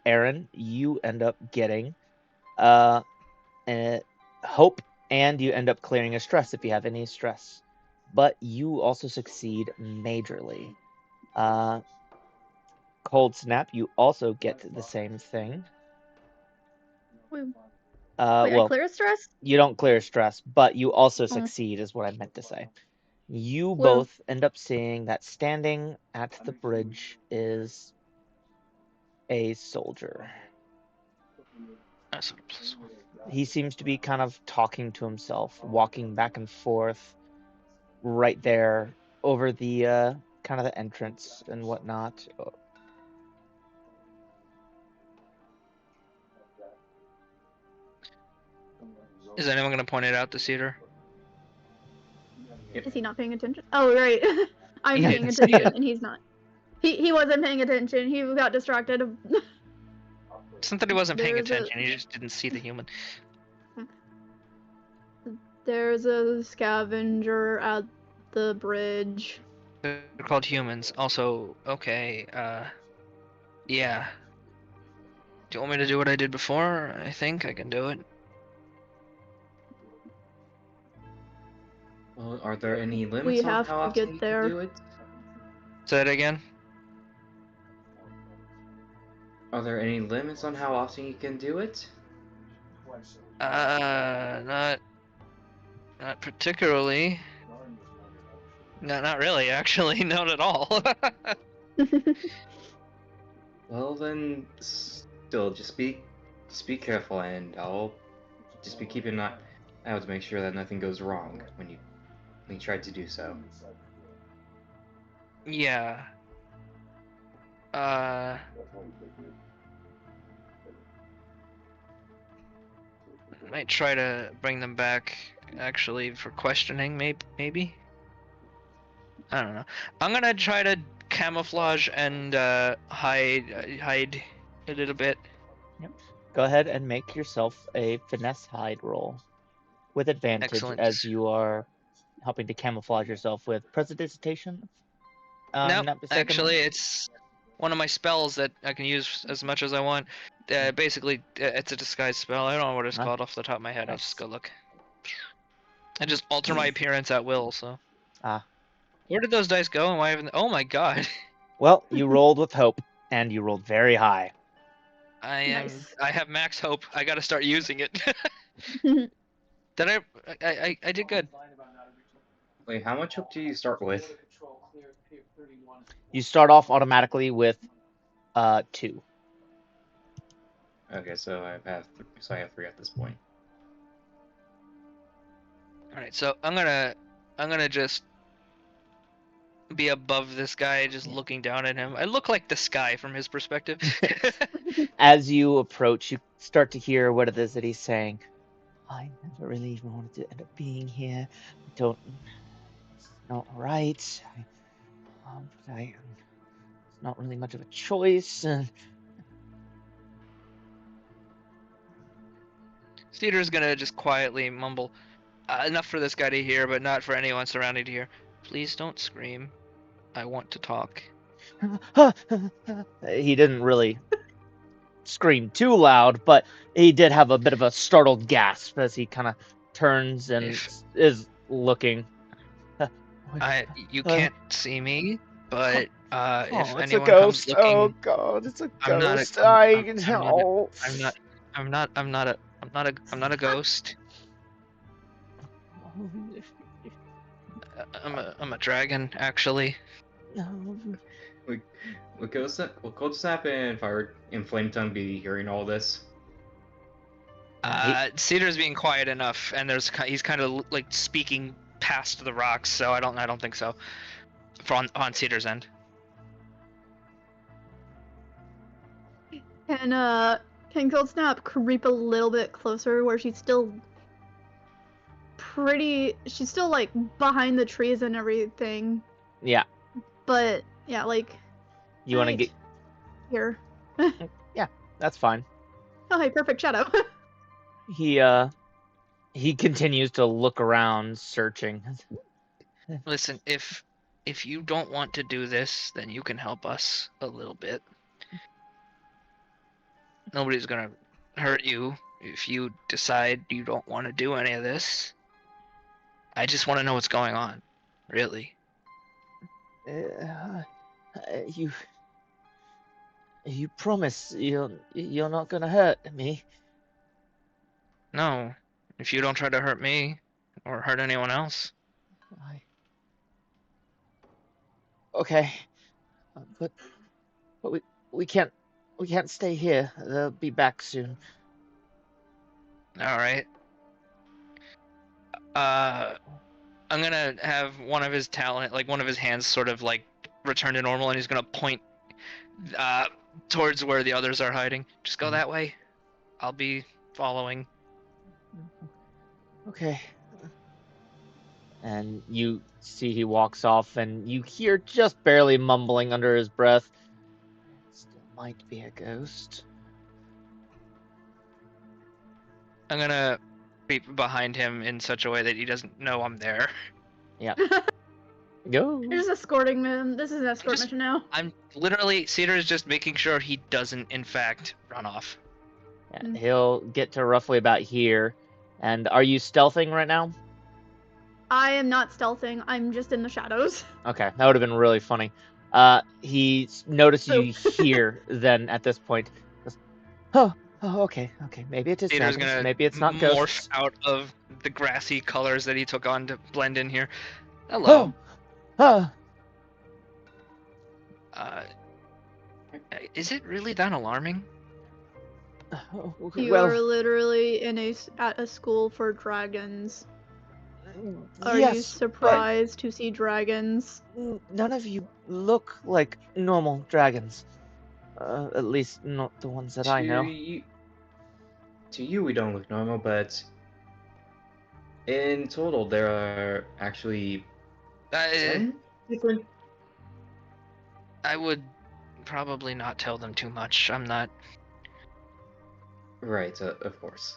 Aaron, you end up getting hope, and you end up clearing a stress if you have any stress. But you also succeed majorly. Cold snap, you also get the same thing. Wait, I Well, clear stress? you don't clear stress, but you also Oh. succeed, is what I meant to say. You Well- both end up seeing that standing at the bridge is a soldier. That's what a +1. He seems to be kind of talking to himself, walking back and forth right there over the kind of the entrance and whatnot. Is anyone gonna point it out to Cedar? Is he not paying attention? Oh, right. I'm Yeah, paying I see it. attention and he's not. He wasn't paying attention. He got distracted. It's not that he wasn't paying There's a- attention. He just didn't see the human. There's a scavenger at the bridge. They're called humans. Also, okay. Yeah. Do you want me to do what I did before? I think I can do it. Well, are there any limits We on have how to often get you there. can do it? Say that again. Are there any limits on how often you can do it? Not particularly. No, not really. Actually, not at all. Well then, still just be careful, and I'll just be keeping an eye out to make sure that nothing goes wrong when you try to do so. Yeah. Might try to bring them back actually for questioning, maybe. I don't know. I'm gonna try to camouflage and hide a little bit. Go ahead and make yourself a finesse hide roll with advantage Excellent. as you are helping to camouflage yourself with prestidigitation. No, not mistaken. actually, it's one of my spells that I can use as much as I want. Basically, it's a disguise spell. I don't know what it's Huh? called off the top of my head. I'll Nice. just go look. I just alter my appearance at will. So. Ah. Where did those dice go? And why haven't? Oh my god. Well, you rolled with hope, and you rolled very high. Nice. I have max hope. I gotta start using it. Did I did good. Wait, how much hope do you start with? You start off automatically with 2. Okay, so I have 3 at this point. All right, so I'm gonna just be above this guy, just looking down at him. I look like the sky from his perspective. As you approach, you start to hear what it is that he's saying. I never really even wanted to end up being here. It's not right. It's not really much of a choice. Cedar's gonna just quietly mumble, enough for this guy to hear, but not for anyone surrounding to hear. Please don't scream. I want to talk. He didn't really scream too loud, but he did have a bit of a startled gasp as he kind of turns and is looking. You can't see me, but if it's a anyone comes ghost. looking, Oh God, it's a I'm not a. ghost. I'm not a ghost. I'm a dragon, actually. Would Cold Snap and Fire and Flame Tongue be hearing all this? Cedar's being quiet enough, and he's kind of like speaking past the rocks, so I don't think so. On Cedar's end. Can Cold Snap creep a little bit closer where she's still like behind the trees and everything, Yeah. but yeah, like You want to get here. Yeah, that's fine. Oh, hey, perfect shadow. He continues to look around, searching. Listen, if you don't want to do this, then you can help us a little bit. Nobody's gonna hurt you if you decide you don't want to do any of this. I just want to know what's going on, really. You promise you're not gonna hurt me? No, if you don't try to hurt me or hurt anyone else. Okay, but we can't stay here. They'll be back soon. All right. I'm gonna have one of his hands sort of like return to normal, and he's gonna point towards where the others are hiding. Just go that way. I'll be following. Okay. And you see he walks off, and you hear just barely mumbling under his breath, "Still might be a ghost." I'm gonna creep behind him in such a way that he doesn't know I'm there. Yeah. Go. You're just escorting him. This is an escort mission now. I'm literally, Cedar is just making sure he doesn't, in fact, run off. Yeah, he'll get to roughly about here. And are you stealthing right now? I am not stealthing. I'm just in the shadows. Okay, that would have been really funny. He noticed you here then at this point. Goes, oh, okay. Maybe it is Cedar's dragons. gonna Maybe it's not morph ghosts. out of the grassy colors that he took on to blend in here. Hello. Oh. Is it really that alarming? You are literally at a school for dragons. Are you surprised to see dragons? None of you look like normal dragons. At least not the ones that I know. To you, we don't look normal, but in total, there are actually 10 different. I would probably not tell them too much. I'm not. Right, of course.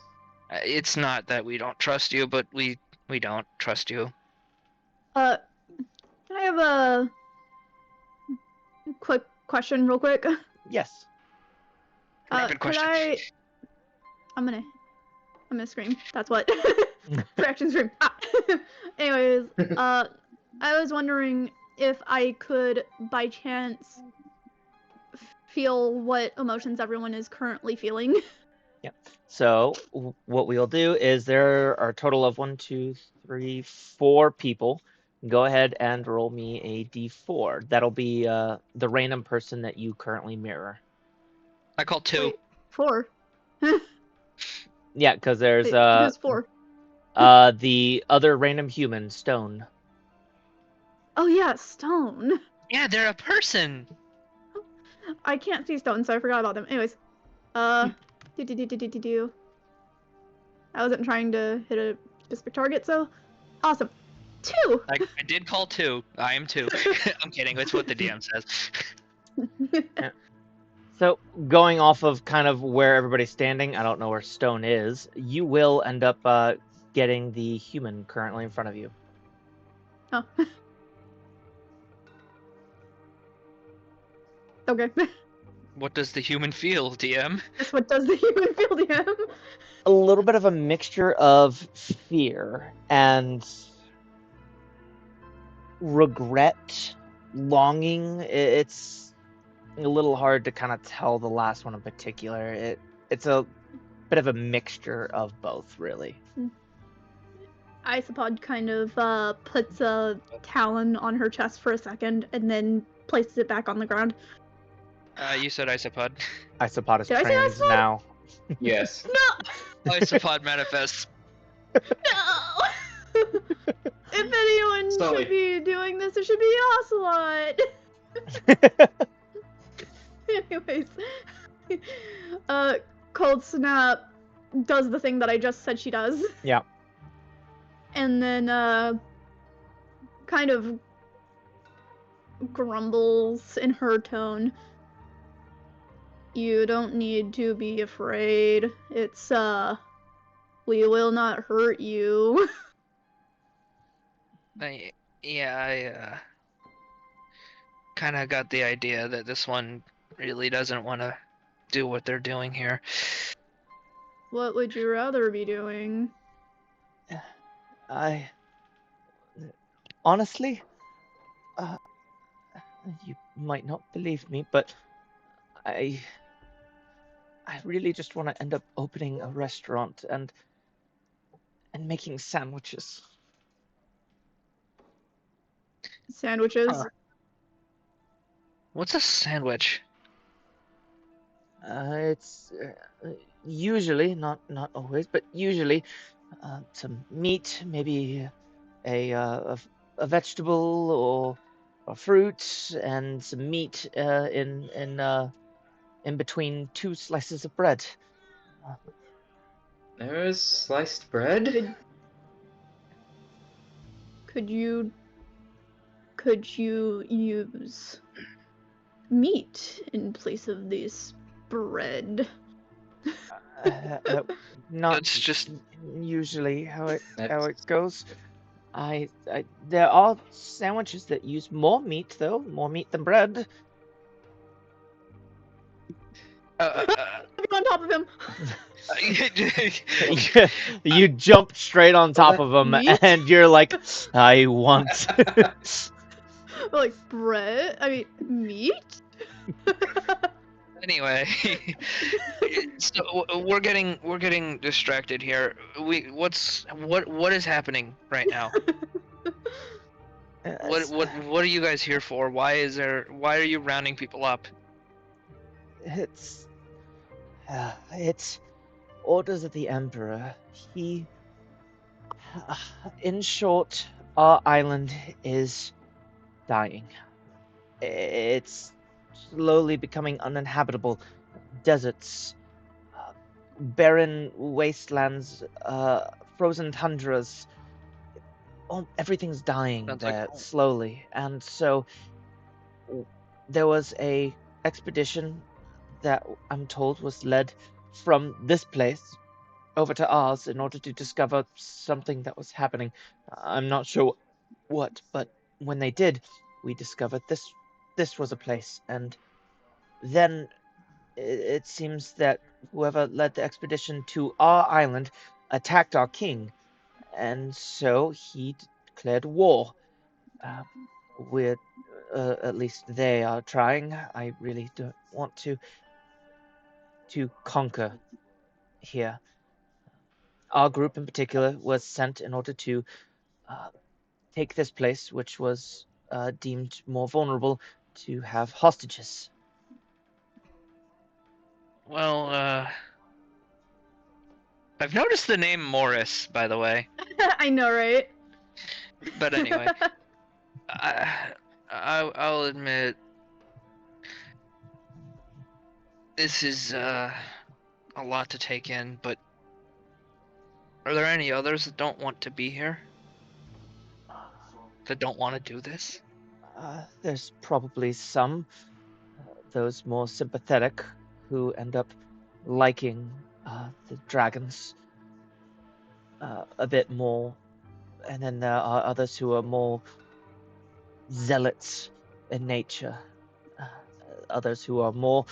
It's not that we don't trust you, but we don't trust you. Can I have a quick question, real quick? Yes. Rapid question. I'm gonna scream. That's what. Reaction scream. Anyways, I was wondering if I could, by chance, feel what emotions everyone is currently feeling. Yep. So what we'll do is there are a total of 1, 2, 3, 4 people. Go ahead and roll me a d4. That'll be the random person that you currently mirror. I call 2. Wait, 4. Yeah, because there's who's 4? the other random human, Stone. Oh yeah, Stone. Yeah, they're a person. I can't see Stone, so I forgot about them. Anyways, I wasn't trying to hit a specific target, so awesome. 2. I did call 2. I am 2. I'm kidding. That's what the DM says. Yeah. So going off of kind of where everybody's standing, I don't know where Stone is. You will end up getting the human currently in front of you. Oh. Okay. What does the human feel, DM? That's what does the human feel, DM? A little bit of a mixture of fear and regret, longing. It's a little hard to kind of tell the last one in particular. It's a bit of a mixture of both, really. Isopod kind of puts a talon on her chest for a second and then places it back on the ground. You said isopod. Isopod is Did I say trained isopod? now. Yes. No! Isopod manifests. No! If anyone Sully. should be doing this, it should be Ocelot! Anyways. Cold Snap does the thing that I just said she does. Yeah. And then, kind of grumbles in her tone. You don't need to be afraid. It's, we will not hurt you. I kind of got the idea that this one really doesn't want to do what they're doing here. What would you rather be doing? Honestly, you might not believe me, but I really just want to end up opening a restaurant and making sandwiches. Sandwiches? What's a sandwich? It's usually, not always, but usually some meat, maybe a vegetable or fruit, and some meat in between two slices of bread. There's sliced bread? Could you use meat in place of this bread? Not That's just usually how it That's- goes. There are sandwiches that use more meat, though, more meat than bread. On top of him. You jump straight on top of them, Meat? and you're like, I want. Like bread? I mean, meat? Anyway, so we're getting distracted here. What is happening right now? What are you guys here for? Why are you rounding people up? It's orders of the Emperor. He, in short, our island is dying. It's slowly becoming uninhabitable. Deserts, barren wastelands, frozen tundras. Everything's dying Sounds like there home. slowly. And so there was a expedition that I'm told was led from this place over to ours in order to discover something that was happening. I'm not sure what, but when they did, we discovered this was a place, and then it seems that whoever led the expedition to our island attacked our king, and so he declared war. We're at least they are trying. I really don't want to conquer here. Our group in particular was sent in order to take this place, which was deemed more vulnerable, to have hostages. Well, I've noticed the name Morris, by the way. I know, right? But anyway, I'll admit this is a lot to take in. But are there any others that don't want to be here? That don't want to do this? There's probably some, those more sympathetic, who end up liking the dragons a bit more, and then there are others who are more zealots in nature, others who are more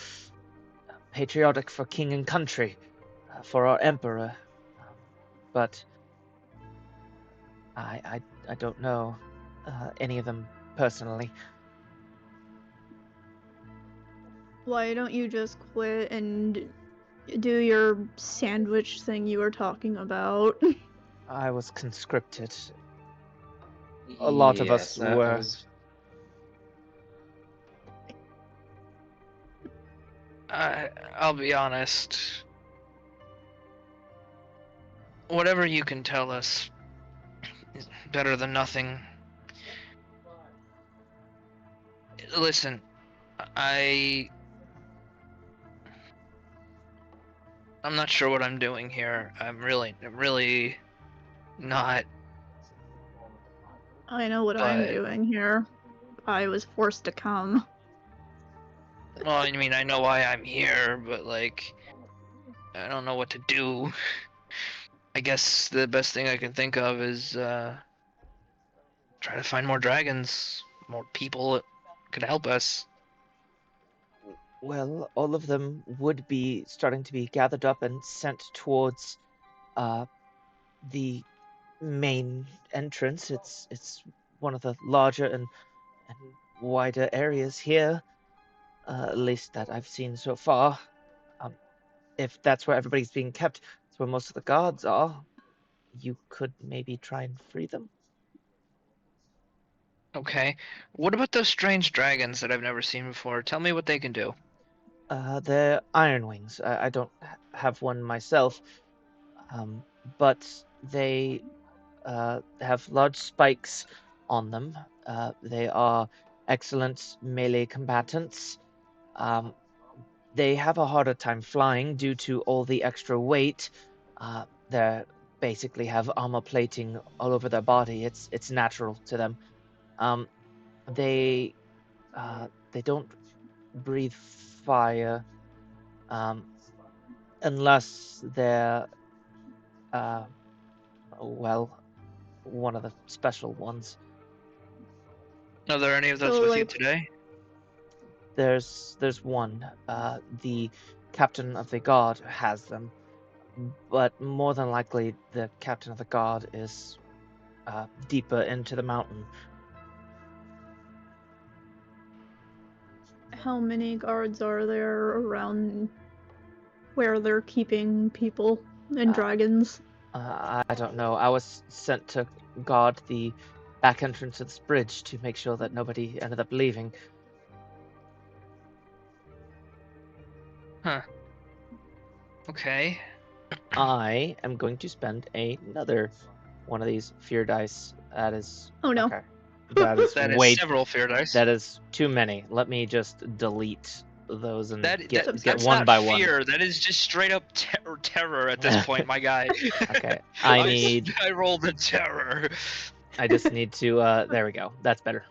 patriotic for king and country, for our emperor, but I don't know. any of them personally. Why don't you just quit and do your sandwich thing you were talking about? I was conscripted. A lot of us Yes, that were. was. I'll be honest. Whatever you can tell us is better than nothing. Listen, I'm not sure what I'm doing here. I'm really not. I know what I'm But doing here. I was forced to come. well, I mean, I know why I'm here, but like, I don't know what to do. I guess the best thing I can think of is try to find more dragons, more people that could help us. Well, all of them would be starting to be gathered up and sent towards the main entrance. It's one of the larger and wider areas here, at least that I've seen so far. If that's where everybody's being kept, it's where most of the guards are. You could maybe try and free them. Okay. What about those strange dragons that I've never seen before? Tell me what they can do. They're iron wings. I don't have one myself, but they have large spikes on them. They are excellent melee combatants. They have a harder time flying due to all the extra weight. They basically have armor plating all over their body. It's natural to them. They don't breathe fire unless they're well, one of the special ones. Are there any of those So, with you like- today? There's one. The captain of the guard has them, but more than likely the captain of the guard is deeper into the mountain. How many guards are there around where they're keeping people and dragons? I don't know. I was sent to guard the back entrance of this bridge to make sure that nobody ended up leaving. Huh. Okay. I am going to spend another one of these fear dice. That is. Oh no. Okay. That is That way. is several fear dice. That is too many. Let me just delete those and get that's one not by one. fear. That is just straight up terror at this point, my guy. Okay. I rolled a terror. I just need to. There we go. That's better.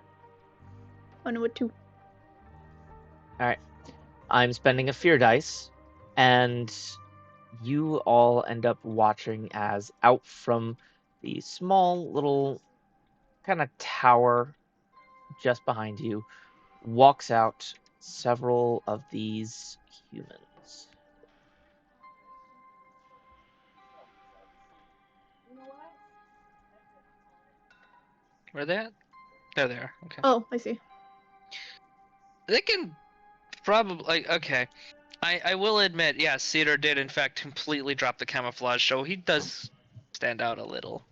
Oh no, what two? All right. I'm spending a fear dice, and you all end up watching as out from the small little kind of tower just behind you walks out several of these humans. Where they at? They're there. Okay. Oh, I see. They can probably okay. I will admit, yeah, Cedar did in fact completely drop the camouflage, so he does stand out a little.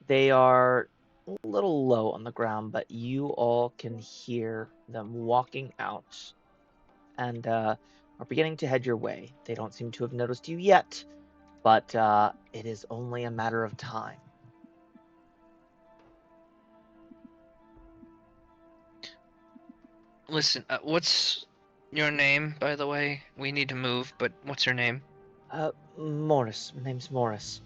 They are a little low on the ground, but you all can hear them walking out and are beginning to head your way. They don't seem to have noticed you yet, but it is only a matter of time. Listen, what's your name, by the way? We need to move, but what's your name? Morris. My name's Morris.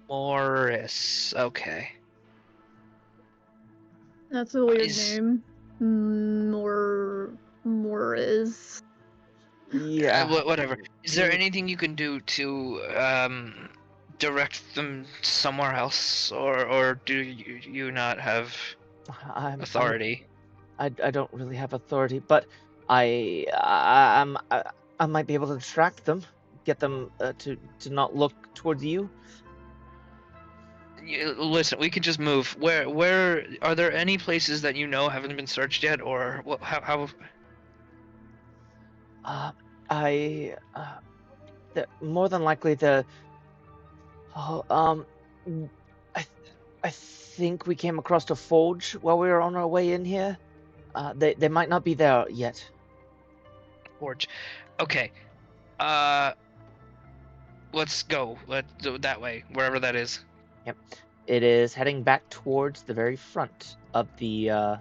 Morris. Okay. That's a weird Is- name. Morris. Yeah. Whatever. Is there anything you can do to direct them somewhere else, or do you not have authority? I don't really have authority, but I might be able to distract them, get them to not look towards you. Listen, we could just move. Where are there any places that you know haven't been searched yet, or what? How? I more than likely the. Oh, I I think we came across a forge while we were on our way in here. They might not be there yet. Forge. Okay. Let's go. Let's do it that way, wherever that is. Yep. It is heading back towards the very front of the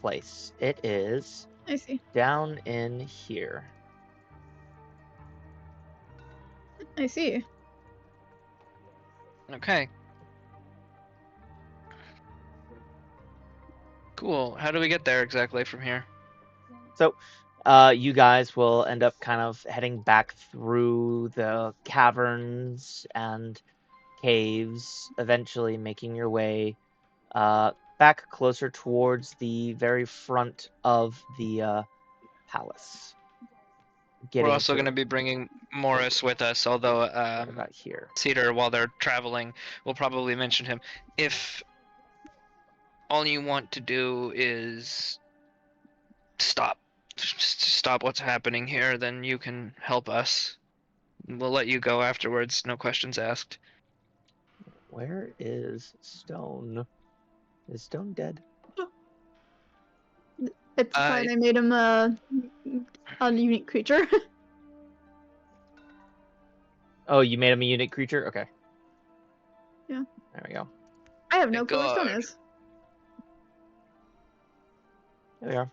place. It is I see. down in here. I see. Okay. Cool. How do we get there exactly from here? So, you guys will end up kind of heading back through the caverns and caves, eventually making your way back closer towards the very front of the palace. We're also going to be bringing Morris with us, although about here. Cedar, while they're traveling, will probably mention him. If all you want to do is stop what's happening here, then you can help us. We'll let you go afterwards, no questions asked. Where is Stone? Is Stone dead? It's fine. I made him a unique creature. Oh, you made him a unique creature? Okay. Yeah. There we go. I have no clue where Stone is. There we are.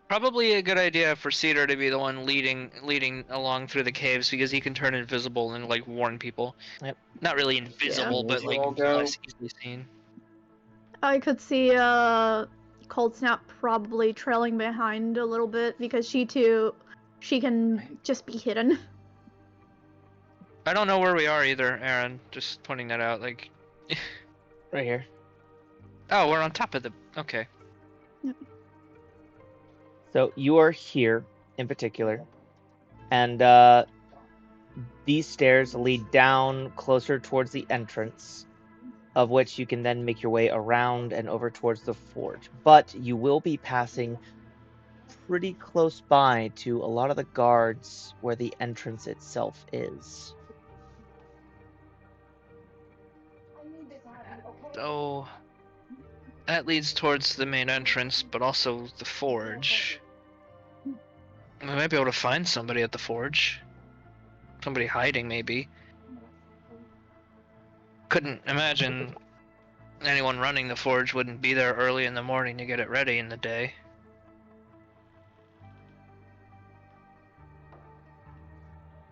Probably a good idea for Cedar to be the one leading along through the caves, because he can turn invisible and like warn people. Yep. Not really invisible, but like less easily seen. I could see Cold Snap probably trailing behind a little bit, because she can just be hidden. I don't know where we are either, Aaron. Just pointing that out, like. Right here. Oh, we're on top of the. Okay. Yep. So you are here in particular, and these stairs lead down closer towards the entrance, of which you can then make your way around and over towards the forge. But you will be passing pretty close by to a lot of the guards where the entrance itself is. So that leads towards the main entrance, but also the forge. We might be able to find somebody at the forge. Somebody hiding, maybe. Couldn't imagine anyone running the forge wouldn't be there early in the morning to get it ready in the day.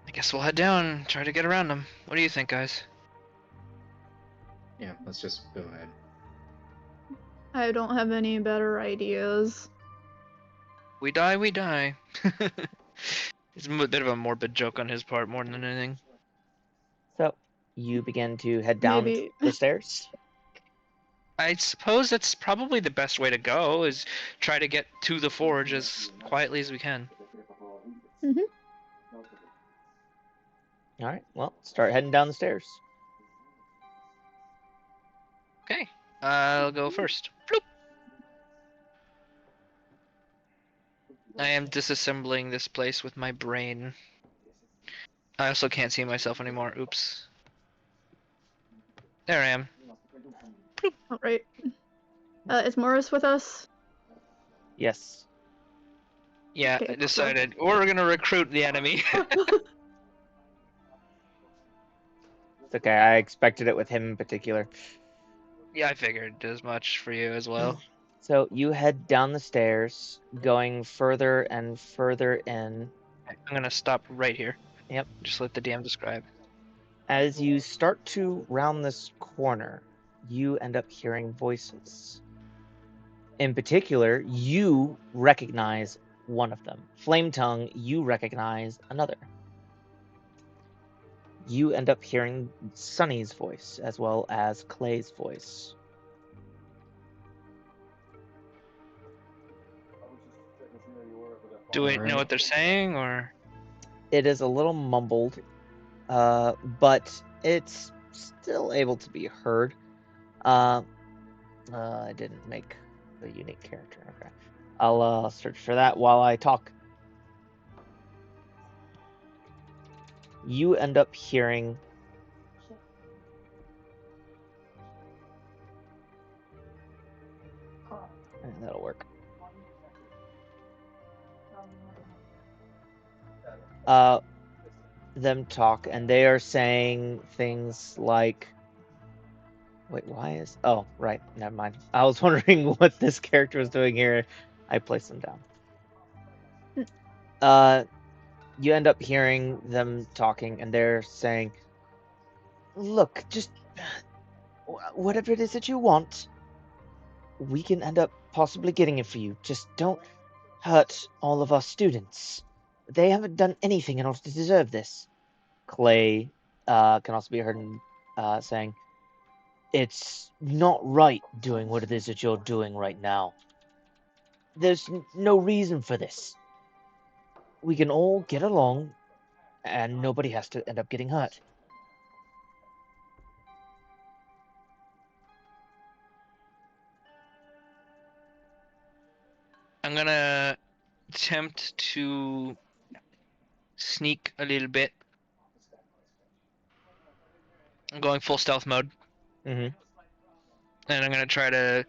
I guess we'll head down and try to get around them. What do you think, guys? Yeah, let's just go ahead. I don't have any better ideas. We die, we die. It's a bit of a morbid joke on his part more than anything. So you begin to head down the stairs. I suppose that's probably the best way to go, is try to get to the forge as quietly as we can. Mm-hmm. Alright, well, start heading down the stairs. Okay, I'll go first. Bloop. I am disassembling this place with my brain. I also can't see myself anymore. Oops. There I am. Bloop. Alright. Is Morris with us? Yes. Yeah, Okay, I decided we're gonna recruit the enemy. It's okay, I expected it with him in particular. Yeah, I figured as much for you as well. So you head down the stairs, going further and further in. I'm gonna stop right here. Yep. Just let the DM describe. As you start to round this corner, you end up hearing voices. In particular, you recognize one of them. Flame Tongue, you recognize another. You end up hearing Sunny's voice as well as Clay's voice. Do we know what they're saying, or? It is a little mumbled, but it's still able to be heard. I didn't make a unique character. Okay. I'll search for that while I talk. You end up hearing that'll work. Them talk, and they are saying things like, wait, why is... Oh, right, never mind. I was wondering what this character was doing here. I placed them down. You end up hearing them talking, and they're saying, look, just whatever it is that you want, we can end up possibly getting it for you. Just don't hurt all of our students. They haven't done anything in order to deserve this. Clay can also be heard saying, it's not right doing what it is that you're doing right now. There's no reason for this. We can all get along, and nobody has to end up getting hurt. I'm gonna attempt to sneak a little bit. I'm going full stealth mode. Mm-hmm. And I'm gonna try to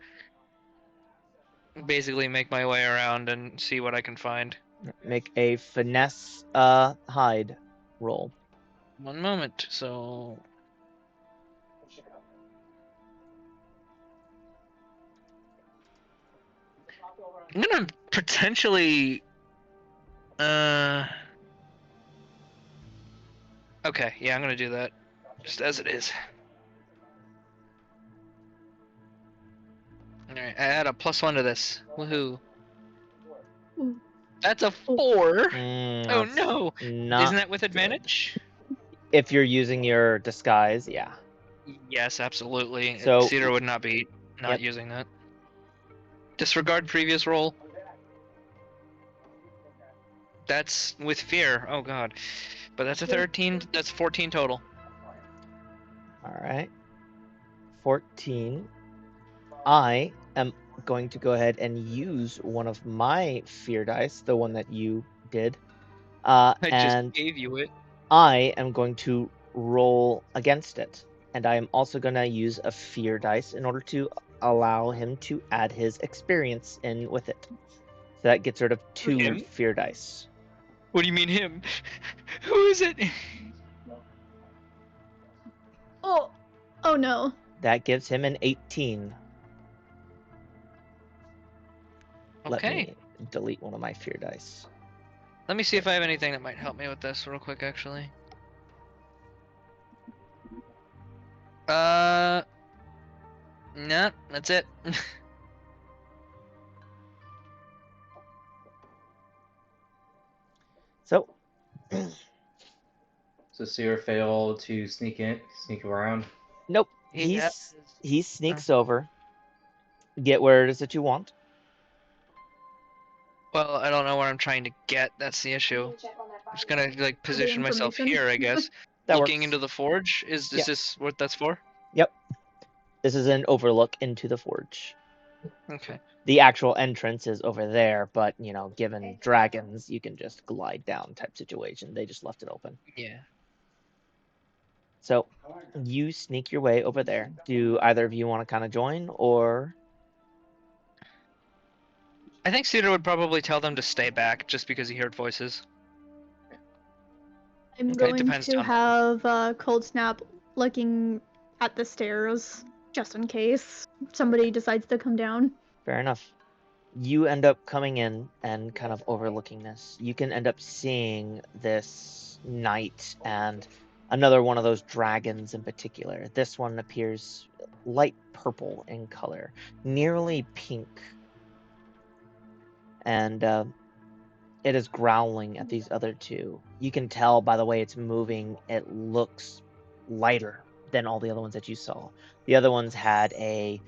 basically make my way around and see what I can find. Make a finesse hide roll. One moment, so... I'm gonna potentially... Okay, yeah, I'm gonna do that. Just as it is. Alright, I add a +1 to this. Woohoo. Ooh. That's a 4! Oh That's no! not Isn't that with advantage? if you're using your disguise, yeah. Yes, absolutely. So- Cedar would not be Yep. using that. Disregard previous roll. That's with fear. Oh god. But that's a 13. That's 14 total. All right. 14. I am going to go ahead and use one of my fear dice, the one that you did. I And just gave you it. I am going to roll against it. And I am also going to use a fear dice in order to allow him to add his experience in with it. So that gets rid of 2 Him? fear dice. What do you mean him? Who is it? Oh no. That gives him an 18. Let Okay. me delete one of my fear dice. Let me see if I have anything that might help me with this real quick, actually. No, that's it. So, So Seer failed to sneak around. nope. Yeah. He sneaks over. Get where it is that you want. Well, I don't know where I'm trying to get. That's the issue. I'm just gonna like position myself information. here, I guess. That Looking works. into the forge. Is Yeah. this what that's for? Yep. This is an overlook into the forge. Okay. The actual entrance is over there, but, you know, given dragons, you can just glide down type situation. They just left it open. Yeah. So, you sneak your way over there. Do either of you want to kind of join, or... I think Cedar would probably tell them to stay back just because he heard voices. I'm Okay, going depends to on- have Cold Snap looking at the stairs just in case somebody decides to come down. Fair enough. You end up coming in and kind of overlooking this. You can end up seeing this knight and another one of those dragons in particular. This one appears light purple in color, nearly pink. And it is growling at these other two. You can tell by the way it's moving, it looks lighter than all the other ones that you saw. The other ones had a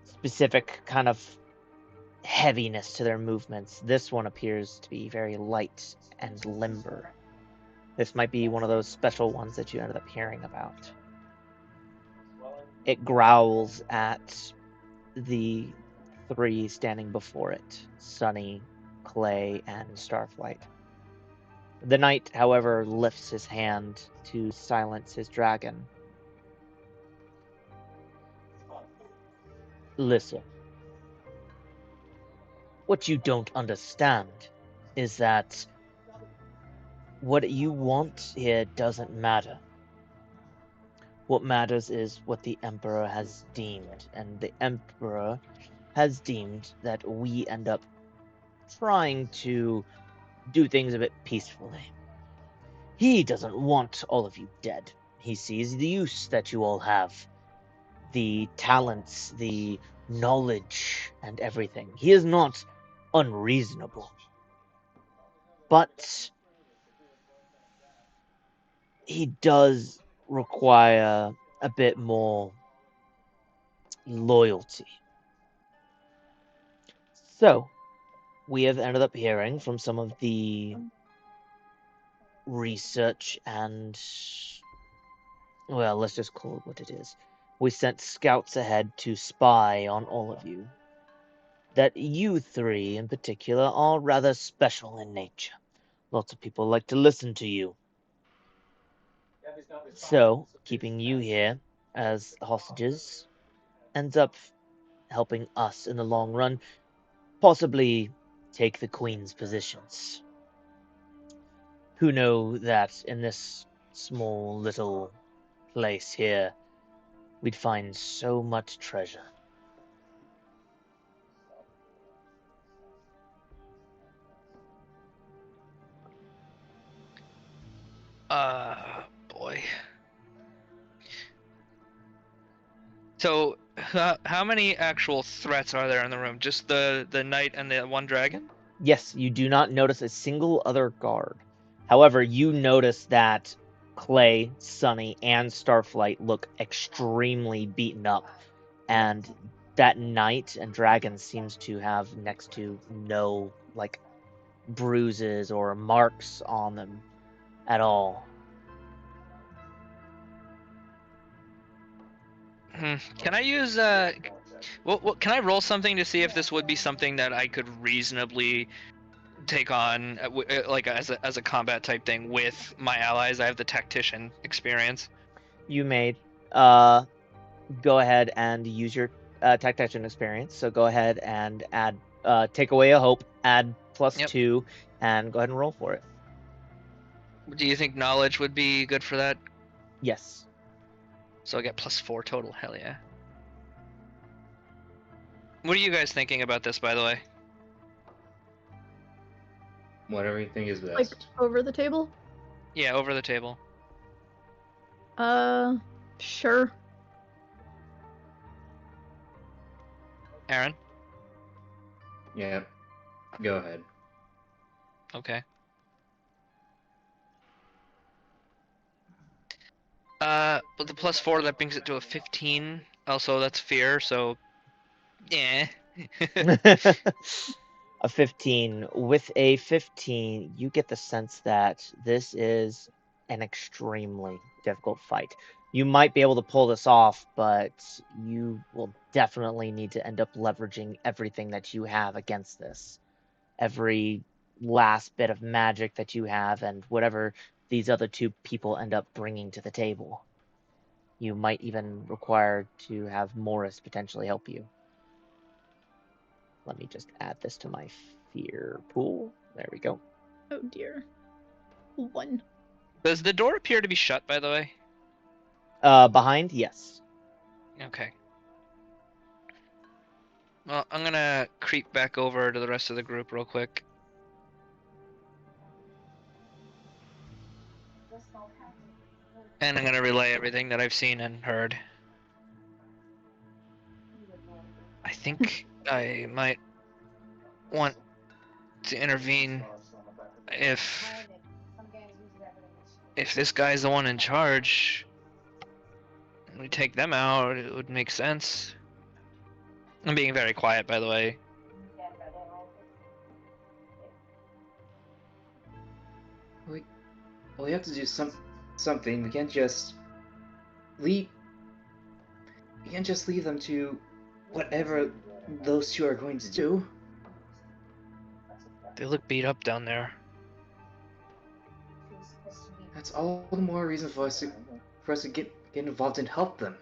specific kind of heaviness to their movements. This one appears to be very light and limber. This might be one of those special ones that you ended up hearing about. It growls at the three standing before it, Sunny, Clay, and Starflight. The knight, however, lifts his hand to silence his dragon. Listen. What you don't understand is that what you want here doesn't matter. What matters is what the Emperor has deemed, and the Emperor has deemed that we end up trying to do things a bit peacefully. He doesn't want all of you dead. He sees the use that you all have, the talents, the knowledge, and everything. He is not unreasonable. But he does require a bit more loyalty. So, we have ended up hearing from some of the research and, well, let's just call it what it is. We sent scouts ahead to spy on all of you. That you three in particular are rather special in nature. Lots of people like to listen to you. So, keeping you here as hostages ends up helping us in the long run, possibly take the Queen's positions. Who know that in this small little place here, we'd find so much treasure. Boy. So, how many actual threats are there in the room? Just the knight and the one dragon? Yes, you do not notice a single other guard. However, you notice that Clay, Sunny, and Starflight look extremely beaten up, and that knight and dragon seems to have next to no, like, bruises or marks on them at all. Can I use can I roll something to see if this would be something that I could reasonably take on, like as a combat type thing with my allies? I have the tactician experience. You may go ahead and use your tactician experience. So go ahead and add, take away a hope, add +2, and go ahead and roll for it. Do you think knowledge would be good for that? Yes. So I get +4 total. Hell yeah. What are you guys thinking about this, by the way? Whatever you think is best. Like over the table? Yeah, over the table. Sure. Aaron? Yeah. Go ahead. Okay. With the +4, that brings it to a 15. Also, that's fear, so yeah. A 15. With a 15, you get the sense that this is an extremely difficult fight. You might be able to pull this off, but you will definitely need to end up leveraging everything that you have against this. Every last bit of magic that you have and whatever these other two people end up bringing to the table. You might even require to have Morris potentially help you. Let me just add this to my fear pool. There we go. Oh dear. 1. Does the door appear to be shut, by the way? Behind, yes. Okay. Well, I'm gonna creep back over to the rest of the group real quick. And I'm gonna relay everything that I've seen and heard. I think I might want to intervene if this guy's the one in charge. And we take them out, it would make sense. I'm being very quiet, by the way. We have to do something. We can't just leave. You can't just leave them to whatever those two are going to do. They look beat up down there. That's all the more reason for us to get involved and help them.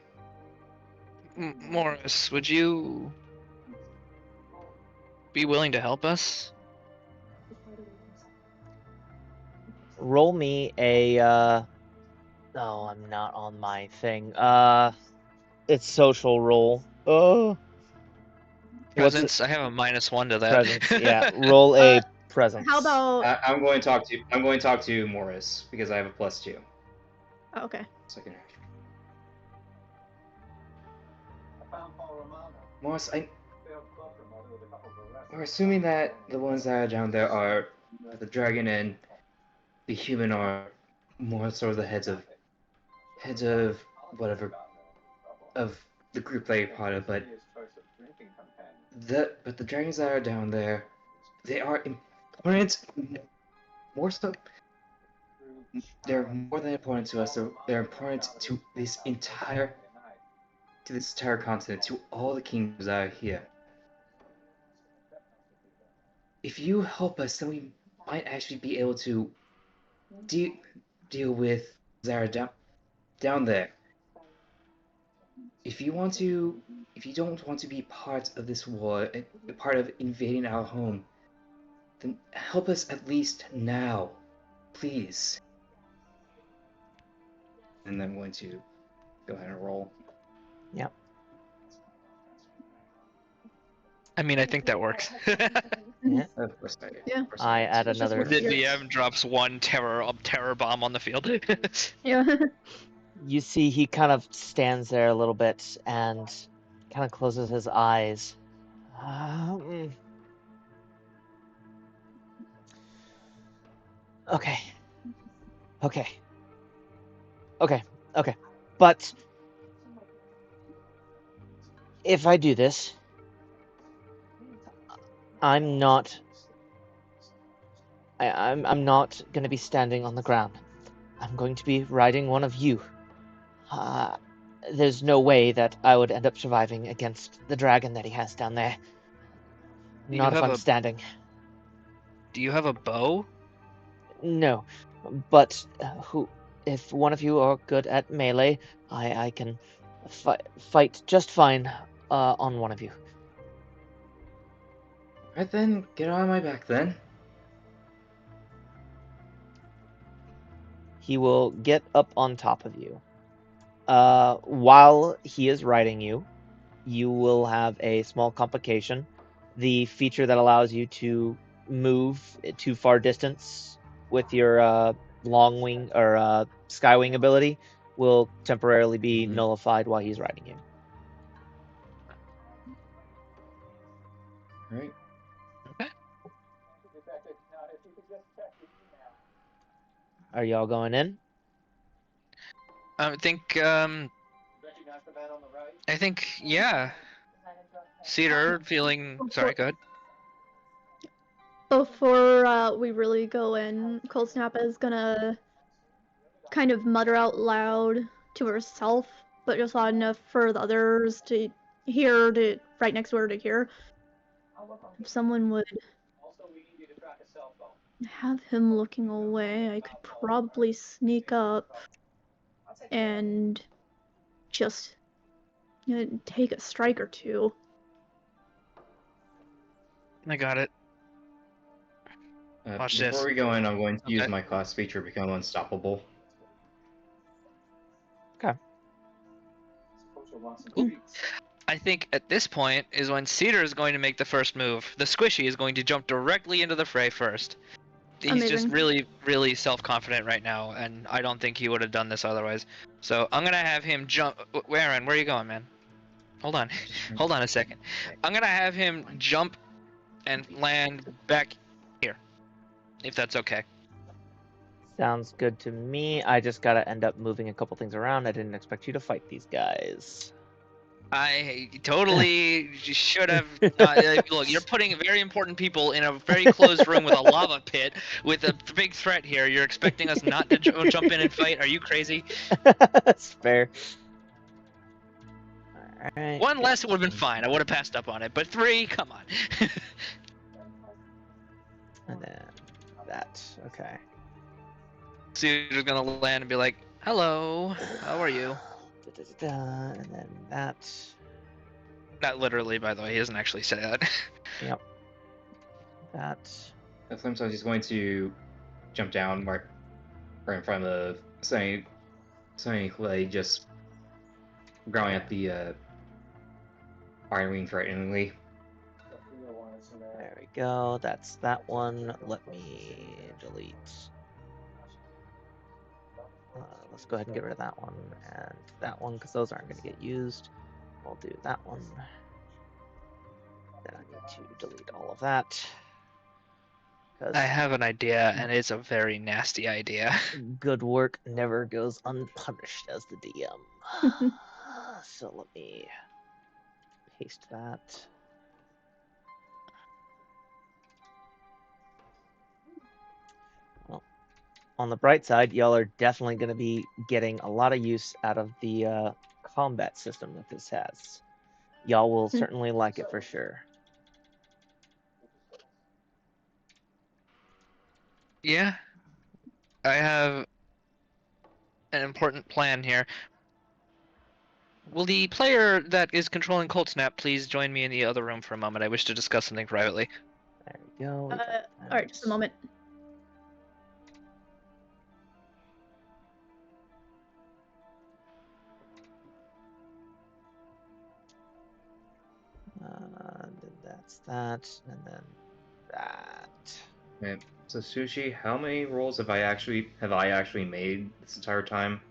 Morris, would you be willing to help us? Roll me a. Oh, I'm not on my thing. It's social roll. Oh. What's it? Presence? I have a -1 to that. Presence. Yeah. Roll a presence. How about? I'm going to talk to Morris because I have a +2. Oh, okay. Second action. Morris, we're assuming that the ones that are down there are the dragon and the human are more sort of the heads of whatever of the group that you're part of, but the dragons that are down there, they are important. More so, they're more than important to us. They're important to this entire continent, to all the kingdoms that are here. If you help us, then we might actually be able to deal with Zara down there. If you don't want to be part of this war, part of invading our home, then help us at least now, please. And I'm going to go ahead and roll. Yep. I mean, I think that works. Yeah. Of course Yeah. I add It's just another. what The it is. DM drops one terror bomb on the field. Yeah. You see, he kind of stands there a little bit and kind of closes his eyes. Okay. Okay. Okay. Okay. But if I do this, I'm not going to be standing on the ground. I'm going to be riding one of you. There's no way that I would end up surviving against the dragon that he has down there. Do you Not if have I'm a- standing. Do you have a bow? No, but if one of you are good at melee, I can fight just fine on one of you. Right then, get on my back then. He will get up on top of you. While he is riding you, you will have a small complication. The feature that allows you to move to far distance with your long wing or skywing ability will temporarily be nullified while he's riding you. Right. Are y'all going in? I think, yeah. Cedar feeling. Sorry, go ahead. Before we really go in, Cold Snap is gonna kind of mutter out loud to herself, but just loud enough for the others to hear, right next to her to hear. If someone would have him looking away, I could probably sneak up and just take a strike or two. I got it. Watch this. Before we go in, I'm going to use Okay. my class feature, Become Unstoppable. Ooh. I think at this point is when Cedar is going to make the first move. The squishy is going to jump directly into the fray first. He's just Amazing. really, really self-confident right now, and I don't think he would have done this otherwise. So I'm gonna have him jump. Aaron, where are you going, man? Hold on. Hold on a second. I'm gonna have him jump and land back here, if that's okay. Sounds good to me. I just gotta end up moving a couple things around. I didn't expect you to fight these guys. I totally should have. Look, you're putting very important people in a very closed room with a lava pit with a big threat here. You're expecting us not to jump in and fight? Are you crazy? That's fair. Alright. Alright. One less would have been fine. I would have passed up on it, but 3, come on. And then that. Okay. Cedar's gonna land and be like, "Hello, how are you?" And then that. Not literally, by the way. He doesn't actually say that. Yep. That. Sometimes he's going to jump down right in front of Sunny Clay, just growling at the Iron Wing threateningly. There we go. That's that one. Let me delete. Let's go ahead and get rid of that one and that one because those aren't going to get used. We'll do that one. Then I need to delete all of that. I have an idea, and it's a very nasty idea. Good work never goes unpunished as the DM. So let me paste that. Well, on the bright side, y'all are definitely going to be getting a lot of use out of the combat system that this has. Y'all will certainly like it for sure. Yeah, I have an important plan here. Will the player that is controlling Cold Snap please join me in the other room for a moment? I wish to discuss something privately. There we go. Alright, just a moment. Then that's that, and then that. Okay. So Sushi, how many rolls have I actually made this entire time?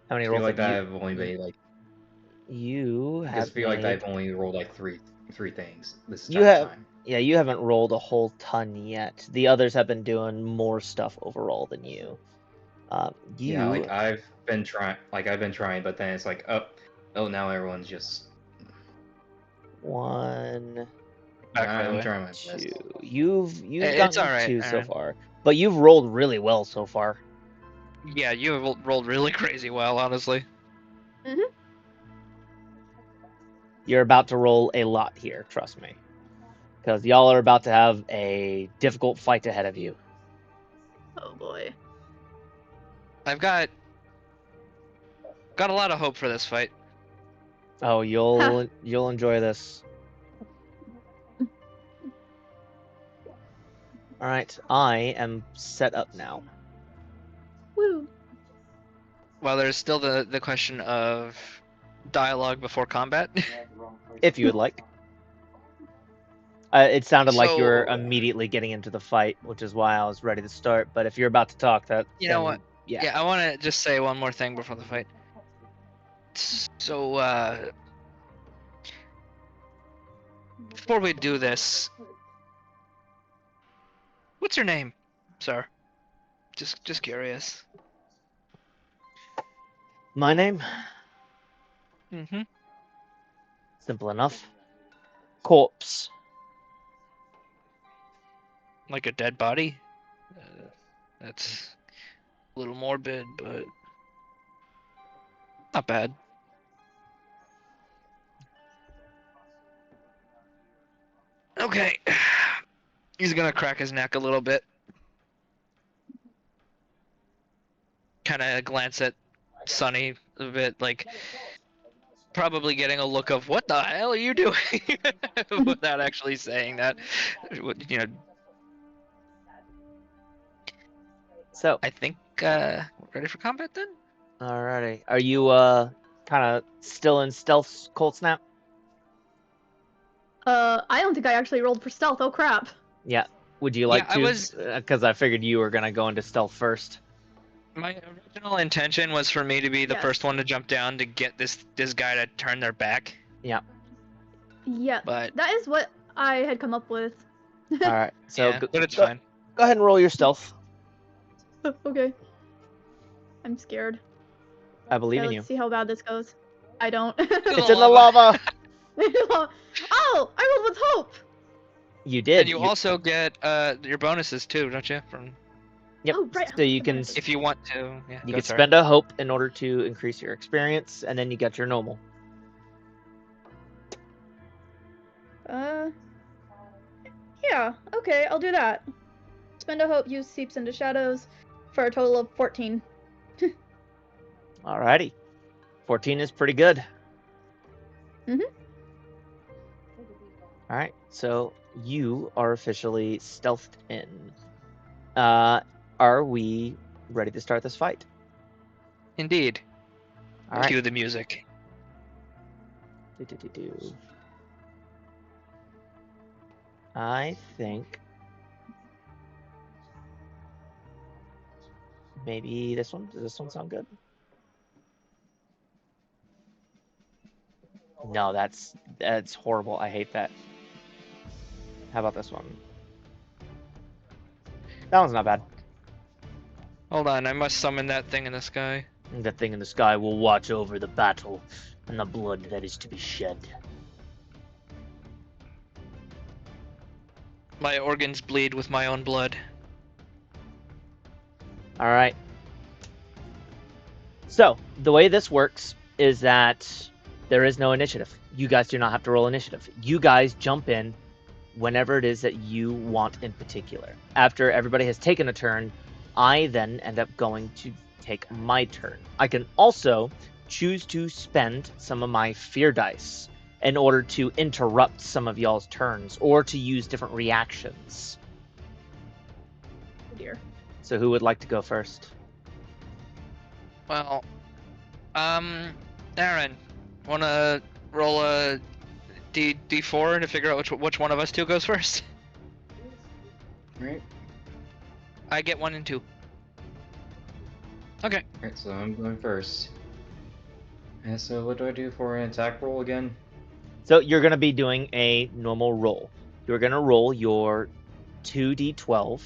How many I feel rolls like have I've only made like you I have just feel like made? I've only rolled like three things this You entire have, time. yeah, you haven't rolled a whole ton yet. The others have been doing more stuff overall than you. Yeah, like I've been trying, but then it's like, oh, now everyone's just. One, Back, by the I'm way. trying my best. two. You've It's gotten all right, two all so right. far, but you've rolled really well so far. Yeah, you have rolled really crazy well, honestly. You're about to roll a lot here, trust me, because y'all are about to have a difficult fight ahead of you. Oh boy. I've got a lot of hope for this fight. Oh, you'll enjoy this. All right, I am set up now. Woo. Well, there's still the question of dialogue before combat. If you would like. It sounded like you were So- immediately getting into the fight, which is why I was ready to start. But if you're about to talk, You know what? Yeah. I want to just say one more thing before the fight. So, before we do this, what's your name, sir? Just curious. My name? Mm-hmm. Simple enough. Corpse. Like a dead body? That's a little morbid, but not bad. Okay. He's gonna crack his neck a little bit. Kind of glance at Sunny a bit, like probably getting a look of what the hell are you doing, without actually saying that. You know, So, I think we're ready for combat then. alrighty. Are you kind of still in stealth, Cold Snap? I don't think I actually rolled for stealth. Oh crap. Yeah. Would you like Yeah, I to? was- Because I figured you were gonna go into stealth first. My original intention was for me to be the Yes. first one to jump down to get this guy to turn their back. Yeah, But that is what I had come up with. All right. So yeah, go, but it's go- fine. Go ahead and roll your stealth. Okay. I'm scared. I believe Okay, in you. let's see how bad this goes. I don't. It's in the lava. Oh, I rolled with hope. You did. And you also get your bonuses too, don't you? From Yep. Oh, right. So you can if you want to. Yeah. you go, can sorry. spend a hope in order to increase your experience, and then you get your normal. Yeah, okay, I'll do that. Spend a hope, use seeps into shadows for a total of 14. Alrighty. 14 is pretty good. Mhm. Alright, so you are officially stealthed in. Are we ready to start this fight? Indeed. Alright. Cue the music. Do. I think maybe this one. Does this one sound good? No, that's horrible. I hate that. How about this one? That one's not bad. Hold on, I must summon that thing in the sky. That thing in the sky will watch over the battle and the blood that is to be shed. My organs bleed with my own blood. All right. So the way this works is that there is no initiative. You guys do not have to roll initiative. You guys jump in whenever it is that you want in particular. After everybody has taken a turn, I then end up going to take my turn. I can also choose to spend some of my fear dice in order to interrupt some of y'all's turns or to use different reactions. Oh dear. So who would like to go first? Well, Aaron, wanna roll a D4 to figure out which one of us two goes first? Right. I get 1 and 2. Okay. Alright, so I'm going first. And so what do I do for an attack roll again? So you're going to be doing a normal roll. You're going to roll your 2d12,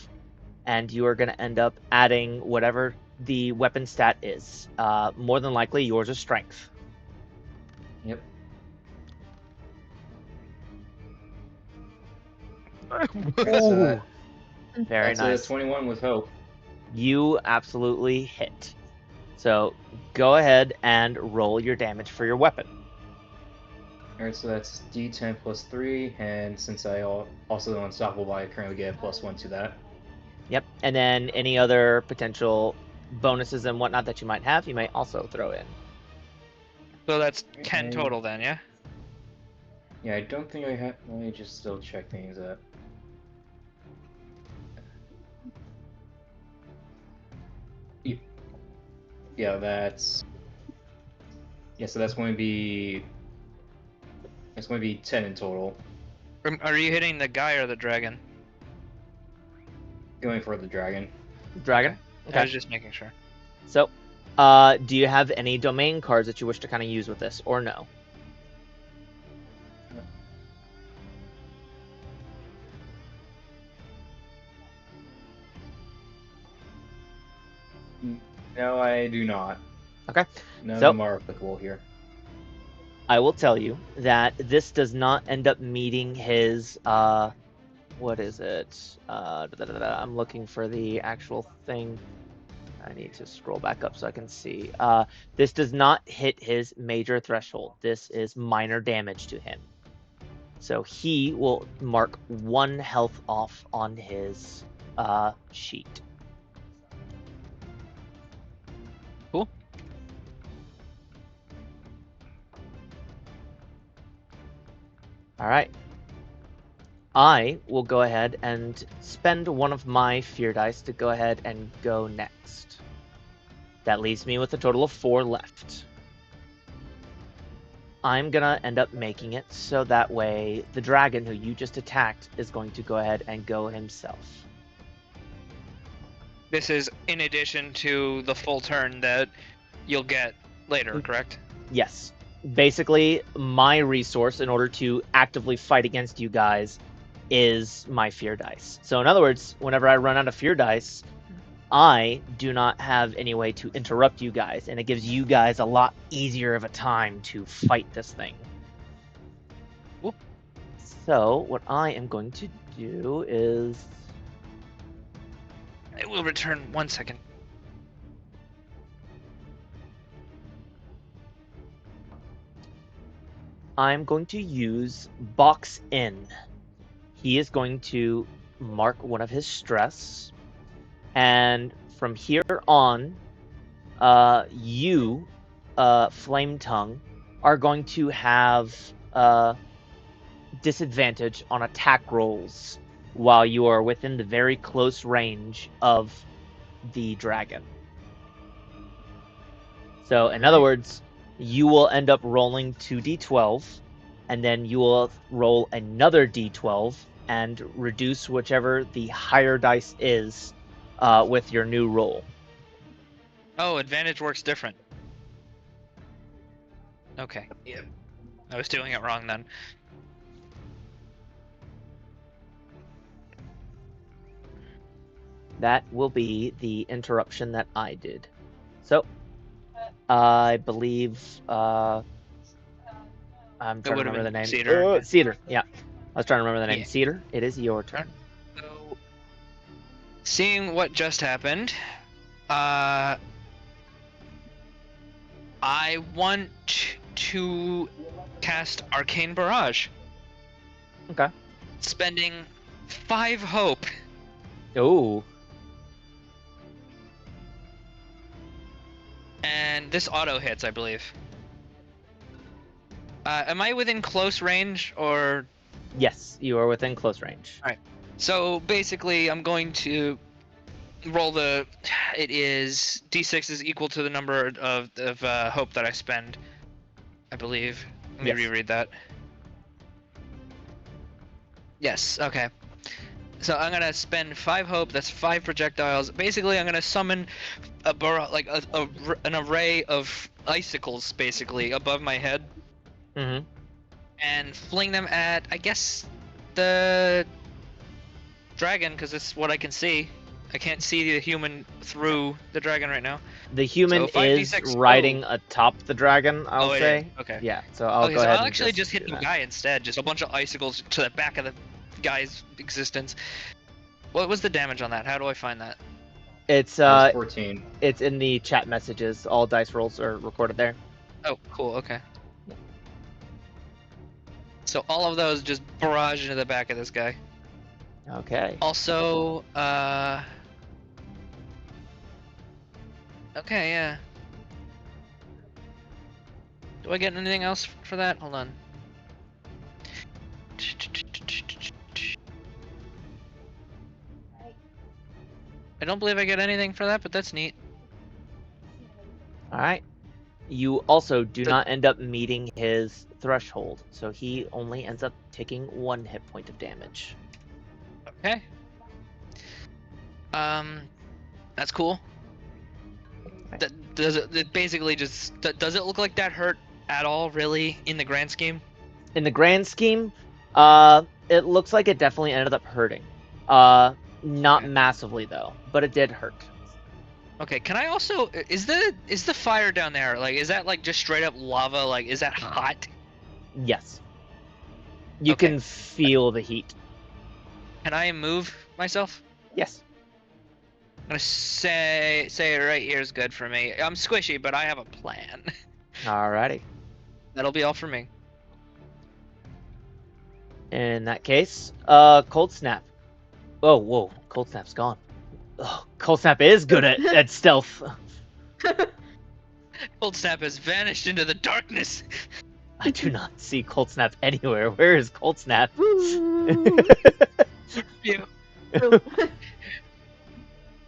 and you are going to end up adding whatever the weapon stat is. More than likely, yours is strength. Yep. Ooh, very That's nice. a 21 with hope. You absolutely hit. So go ahead and roll your damage for your weapon. Alright, so that's D10 plus 3, and since I also unstoppable, I currently get a +1 to that. Yep. And then any other potential bonuses and whatnot that you might have, you may also throw in. So that's 10 Okay. total then, yeah? Yeah, I don't think I have. Let me just still check things up. Yeah, that's. Yeah, so that's going to be. It's going to be 10 in total. Are you hitting the guy or the dragon? Going for the dragon. Dragon? I was just making sure. So, do you have any domain cards that you wish to kind of use with this, or no? No, I do not. Okay. None of So- them are applicable here. I will tell you that this does not end up meeting his, what is it? I'm looking for the actual thing. I need to scroll back up so I can see. This does not hit his major threshold. This is minor damage to him. So he will mark 1 health off on his sheet. Cool. All right. I will go ahead and spend one of my fear dice to go ahead and go next. That leaves me with a total of 4 left. I'm gonna end up making it so that way the dragon who you just attacked is going to go ahead and go himself. This is in addition to the full turn that you'll get later, correct? Yes. Basically, my resource in order to actively fight against you guys is my fear dice. So in other words, whenever I run out of fear dice, I do not have any way to interrupt you guys, and it gives you guys a lot easier of a time to fight this thing. Cool. So what I am going to do is... I will return 1 second. I'm going to use Box In. he is going to mark one of his stress, and from here on, you, Flame Tongue, are going to have disadvantage on attack rolls while you are within the very close range of the dragon. So, in other words, you will end up rolling 2d12, and then you will roll another d12 and reduce whichever the higher dice is with your new roll. Oh, advantage works different. Okay. Yep. I was doing it wrong then. That will be the interruption that I did. So, I believe I'm trying to remember the name. Cedar. Cedar. Yeah, I was trying to remember the name. Yeah. Cedar. It is your turn. So, seeing what just happened, I want to cast Arcane Barrage. Okay. Spending 5 hope. Oh. And this auto hits, I believe. Am I within close range, or...? Yes, you are within close range. Alright. So, basically, I'm going to roll the... It is... D6 is equal to the number of hope that I spend, I believe. Let me reread that. Yes, okay. So I'm gonna spend 5 hope. That's 5 projectiles. Basically, I'm gonna summon an array of icicles, basically, above my head, Mm-hmm. and fling them at, I guess, the dragon, because it's what I can see. I can't see the human through the dragon right now. The human So is 5d6 riding atop the dragon, I'll it say. is. Okay. Yeah, so I'll Okay, go so ahead I'll and actually just hit do the that. guy instead. Just a bunch of icicles to the back of the guy's existence. What was the damage on that? How do I find that? It's That was 14. it's in the chat messages. All dice rolls are recorded there. Oh, cool. Okay. So all of those just barrage into the back of this guy. Okay. Also, okay, yeah. Do I get anything else for that? Hold on. I don't believe I get anything for that, but that's neat. All right. You also do So- not end up meeting his threshold, so he only ends up taking 1 hit point of damage. Okay. That's cool. Does it basically just does it look like that hurt at all, really, in the grand scheme? In the grand scheme, it looks like it definitely ended up hurting. Not Okay. massively though, but it did hurt. Okay, can I also is the fire down there, like, is that like just straight up lava? Like, is that hot? Yes. You Okay. can feel the heat. Can I move myself? Yes. I'm gonna say right here is good for me. I'm squishy, but I have a plan. Alrighty. That'll be all for me. In that case, Cold Snap. Oh, whoa, Cold Snap's gone. Oh, Cold Snap is good at stealth. Cold Snap has vanished into the darkness. I do not see Cold Snap anywhere. Where is Cold Snap? Woo! You,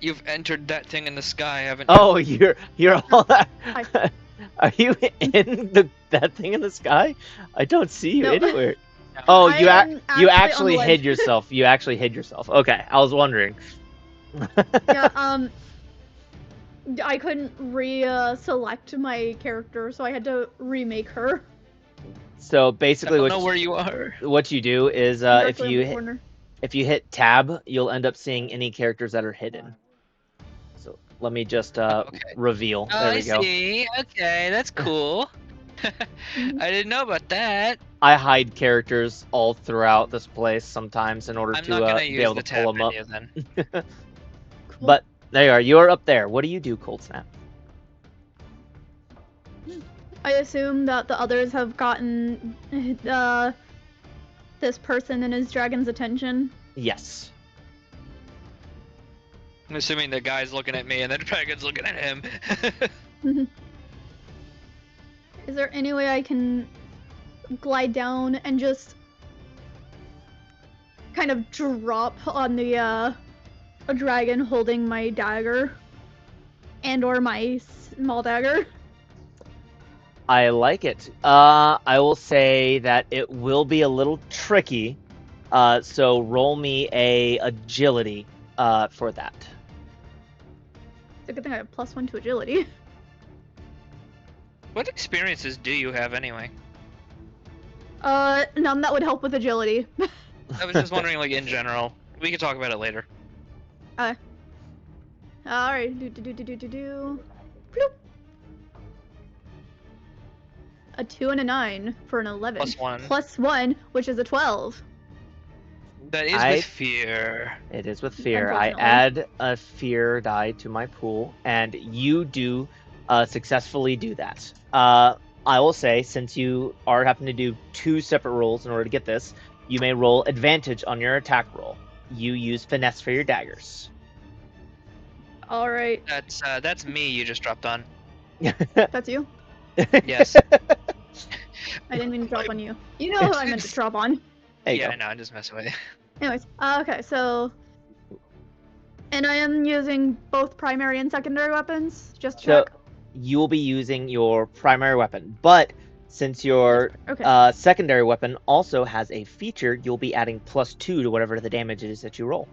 you've entered that thing in the sky, haven't you? Oh, you're all. I- Are you in that thing in the sky? I don't see you No. anywhere. Oh, I you am you actually on actually the ledge. hid yourself. You actually hid yourself. Okay, I was wondering. Yeah, I couldn't select my character, so I had to remake her. So I basically, don't know where you are. what you do is Directly in the if you hit tab, you'll end up seeing any characters that are hidden. So let me just okay. reveal. Oh, There we I go. see. Okay, that's cool. I didn't know about that. I hide characters all throughout this place sometimes in order I'm to not gonna be use able the to pull tab them up. menu then. But there you are. You are up there. What do you do, Cold Snap? I assume that the others have gotten this person and his dragon's attention? Yes. I'm assuming the guy's looking at me and the dragon's looking at him. Is there any way I can glide down and just kind of drop on the a dragon holding my dagger and or my small dagger? I like it. I will say that it will be a little tricky. So roll me a agility for that. It's a good thing I have +1 to agility. What experiences do you have anyway? None that would help with agility. I was just wondering, like, in general. We could talk about it later. Alright, do. Bloop. A 2 and a 9 for an 11. +1. +1, which is a 12. That is with fear. It is with fear. I Unfortunately. add a fear die to my pool, and you do successfully do that. I will say, since you are having to do 2 separate rolls in order to get this, you may roll advantage on your attack roll. You use finesse for your daggers. Alright, That's me you just dropped on. that's you? Yes. I didn't mean to drop on you. You know who I meant to drop on. There you Yeah, go. no, I'm just messing with you. Anyways, okay, so... And I am using both primary and secondary weapons, just to So check. you will be using your primary weapon, but since your Okay. secondary weapon also has a feature, you'll be adding +2 to whatever the damage is that you roll.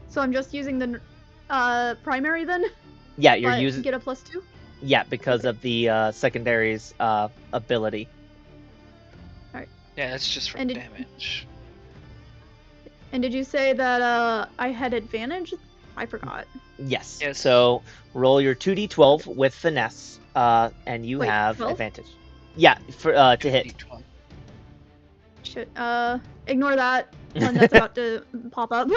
So I'm just using the primary then? Yeah, you're But using. get a +2? Yeah, because of the secondary's ability. Yeah, it's just for And it- damage. And did you say that I had advantage? I forgot. Yes. Yes. So roll your 2d12 with finesse, and you Wait, have 12? advantage. Yeah, for to hit. D12. Shit, ignore that one that's about to pop up.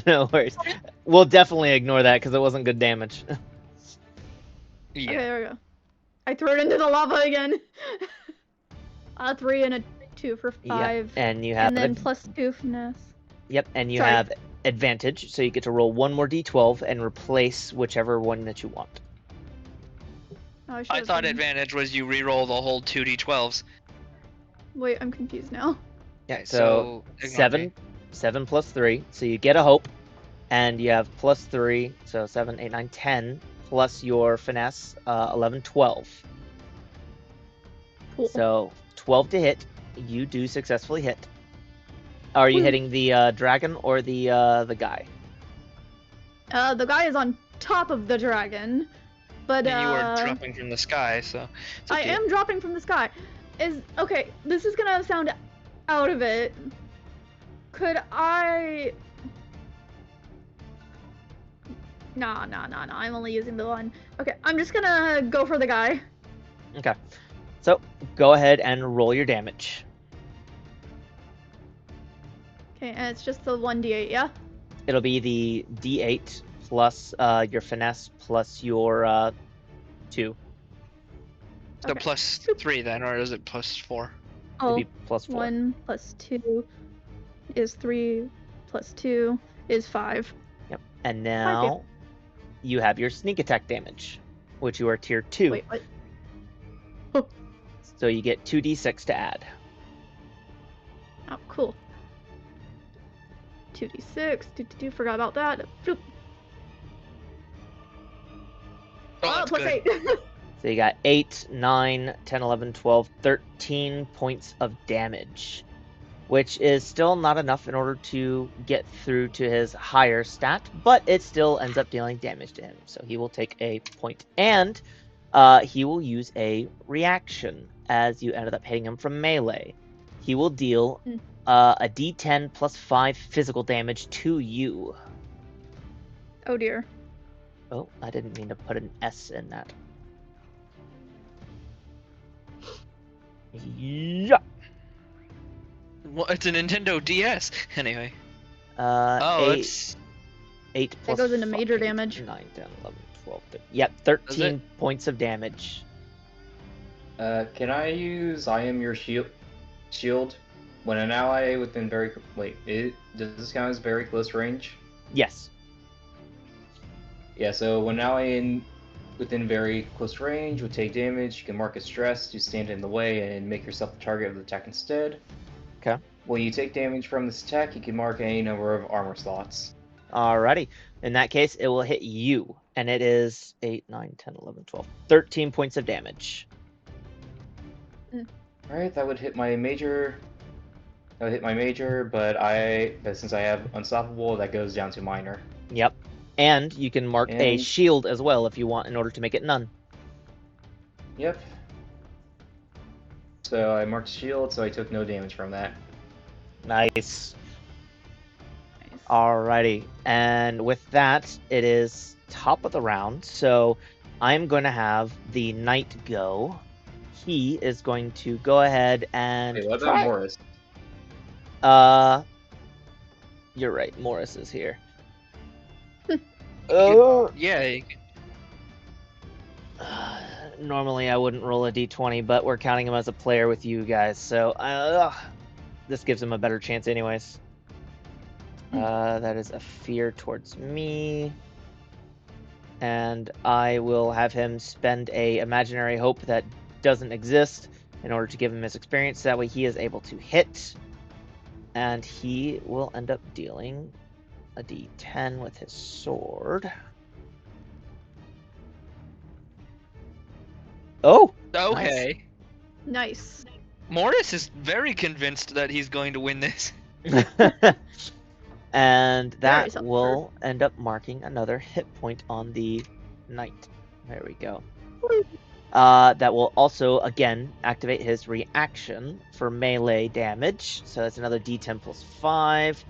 No worries. We'll definitely ignore that because it wasn't good damage. Yeah. Okay, there we go. I threw it into the lava again. 3 and a 2 for 5. Yeah, and you have And then +2 finesse. Yep, and you Sorry. have advantage, so you get to roll one more d12 and replace whichever one that you want. Oh, I, I should've thought done- advantage was you re-roll the whole 2d12s. Wait, I'm confused now. Yeah, So ignore me. 7 plus 3, so you get a hope, and you have +3, so 7, 8, 9, 10, plus your finesse, 11, 12. Cool. So 12 to hit, you do successfully hit. Are you Woo. hitting the dragon or the guy? The guy is on top of the dragon, but And you were dropping from the sky, so it's up I to you. am dropping from the sky. Okay, this is gonna sound out of it. Could I... Nah, I'm only using the one. Okay, I'm just gonna go for the guy. Okay. So go ahead and roll your damage. Okay, and it's just the 1d8, yeah? It'll be the d8 plus your finesse plus your 2. So Okay. +3 then, or is it +4? It'll Oh, be plus 4. 1 plus 2 is 3 plus 2 is 5. Yep. And now you have your sneak attack damage, which you are tier 2. Wait, what? So you get 2d6 to add. Oh, cool. 2d6, forgot about that. Bloop. Oh, that's plus good. 8. So you got 8, 9, 10, 11, 12, 13 points of damage, which is still not enough in order to get through to his higher stat, but it still ends up dealing damage to him. So he will take a point, and he will use a reaction as you ended up hitting him from melee. He will deal a d10 plus 5 physical damage to you. Oh dear. Oh, I didn't mean to put an S in that. Yeah. Well, it's a Nintendo DS. Anyway. Oh, 8. it's 8 plus goes into major 5, damage. 9, 10, 11, 12, 13. Yep, 13 points of damage. Can I use I am your shield when an ally within very does this count as very close range? Yes. Yeah, so when an ally within very close range would take damage, you can mark it stress to stand in the way and make yourself the target of the attack instead. Okay. When you take damage from this attack, you can mark any number of armor slots. Alrighty. In that case, it will hit you, and it is 8, 9, 10, 11, 12, 13 points of damage. Alright, that would hit my major. But since I have Unstoppable, that goes down to minor. Yep. And you can mark a And- shield as well if you want in order to make it none. Yep. So I marked shield, so I took no damage from that. Nice. Nice. Alrighty. And with that, it is top of the round. So I'm going to have the knight go. He is going to go ahead and Wait, what about Morris? You're right. Morris is here. Yeah, you Normally I wouldn't roll a d20, but we're counting him as a player with you guys, so this gives him a better chance anyways. That is a fear towards me. And I will have him spend a imaginary hope that doesn't exist in order to give him his experience. That way he is able to hit. And he will end up dealing a d10 with his sword. Oh! okay. Nice. Morris is very convinced that he's going to win this. And that self-assured. will end up marking another hit point on the knight. There we go. That will also, again, activate his reaction for melee damage. So that's another d10 plus 5.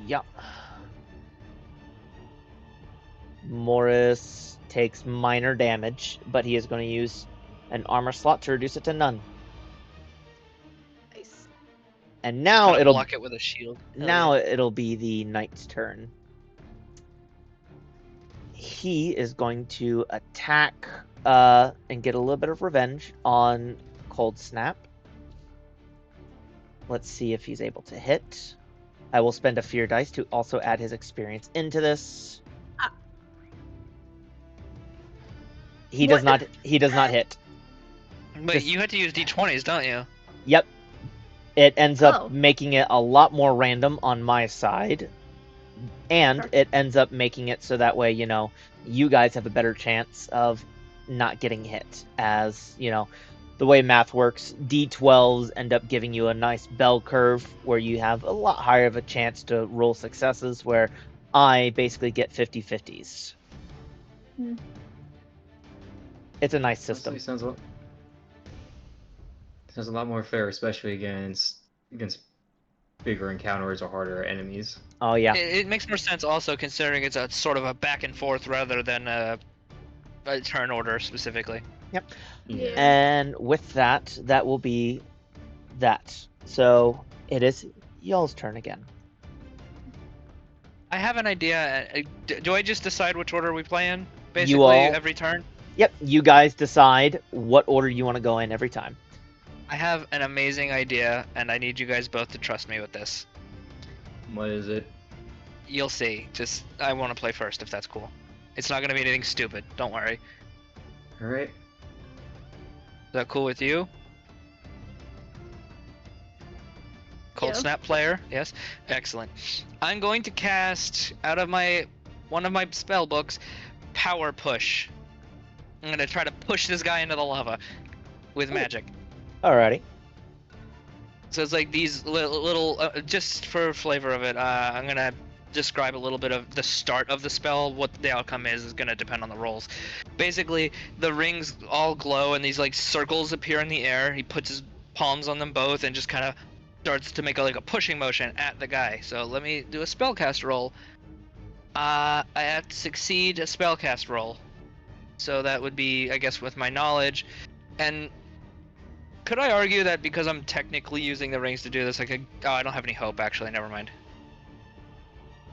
Yup. Morris takes minor damage, but he is going to use an armor slot to reduce it to none. Nice. And now Kinda it'll block it with a shield. Hell now yeah. it'll be the knight's turn. He is going to attack and get a little bit of revenge on Cold Snap. Let's see if he's able to hit. I will spend a fear dice to also add his experience into this. He does What? not. He does not hit. But Just- you had to use d20s, don't you? Yep. It ends up Oh. making it a lot more random on my side. And Sure. it ends up making it so that way, you guys have a better chance of not getting hit. As, the way math works, D12s end up giving you a nice bell curve where you have a lot higher of a chance to roll successes, where I basically get 50-50s. Hmm. It's a nice system. Honestly, sounds a lot more fair, especially against bigger encounters or harder enemies. Oh, yeah. It makes more sense also considering it's a sort of a back and forth rather than a turn order specifically. Yeah. And with that, that will be that. So it is y'all's turn again. I have an idea. Do I just decide which order we play in? You Basically, all- every turn? Yep, you guys decide what order you want to go in every time. I have an amazing idea, and I need you guys both to trust me with this. What is it? You'll see. I want to play first, if that's cool. It's not going to be anything stupid. Don't worry. Alright. Is that cool with you? Cold Yeah. Snap player, yes? Excellent. I'm going to cast out of one of my spell books, Power Push. I'm going to try to push this guy into the lava with magic. Alrighty. So it's like these little just for flavor of it, I'm going to describe a little bit of the start of the spell. What the outcome is going to depend on the rolls. Basically, the rings all glow and these like circles appear in the air. He puts his palms on them both and just kind of starts to make a pushing motion at the guy. So let me do a spellcast roll. I have to succeed a spellcast roll. So that would be, I guess, with my knowledge. And could I argue that because I'm technically using the rings to do this, I could... Oh, I don't have any hope, actually. Never mind.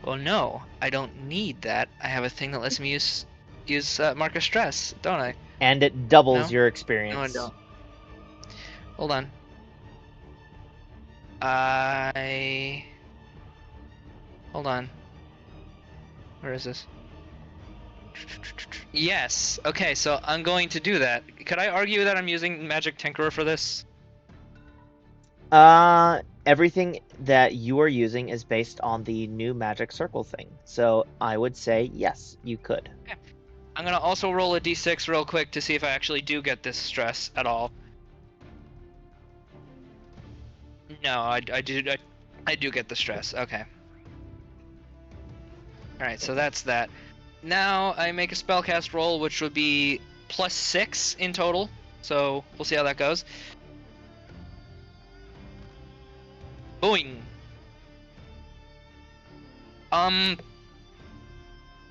Well, no. I don't need that. I have a thing that lets me use use Mark of Stress, don't I? And it doubles No? your No, I experience. don't. Hold on. Hold on. Where is this? Yes. Okay, so I'm going to do that. Could I argue that I'm using Magic Tinkerer for this? Everything that you are using is based on the new magic circle thing. So I would say yes, you could. I'm gonna also roll a d6 real quick to see if I actually do get this stress at all. No, I do get the stress. Okay. All right, so that's that. Now I make a spellcast roll, which would be +6 in total. So we'll see how that goes. Boing.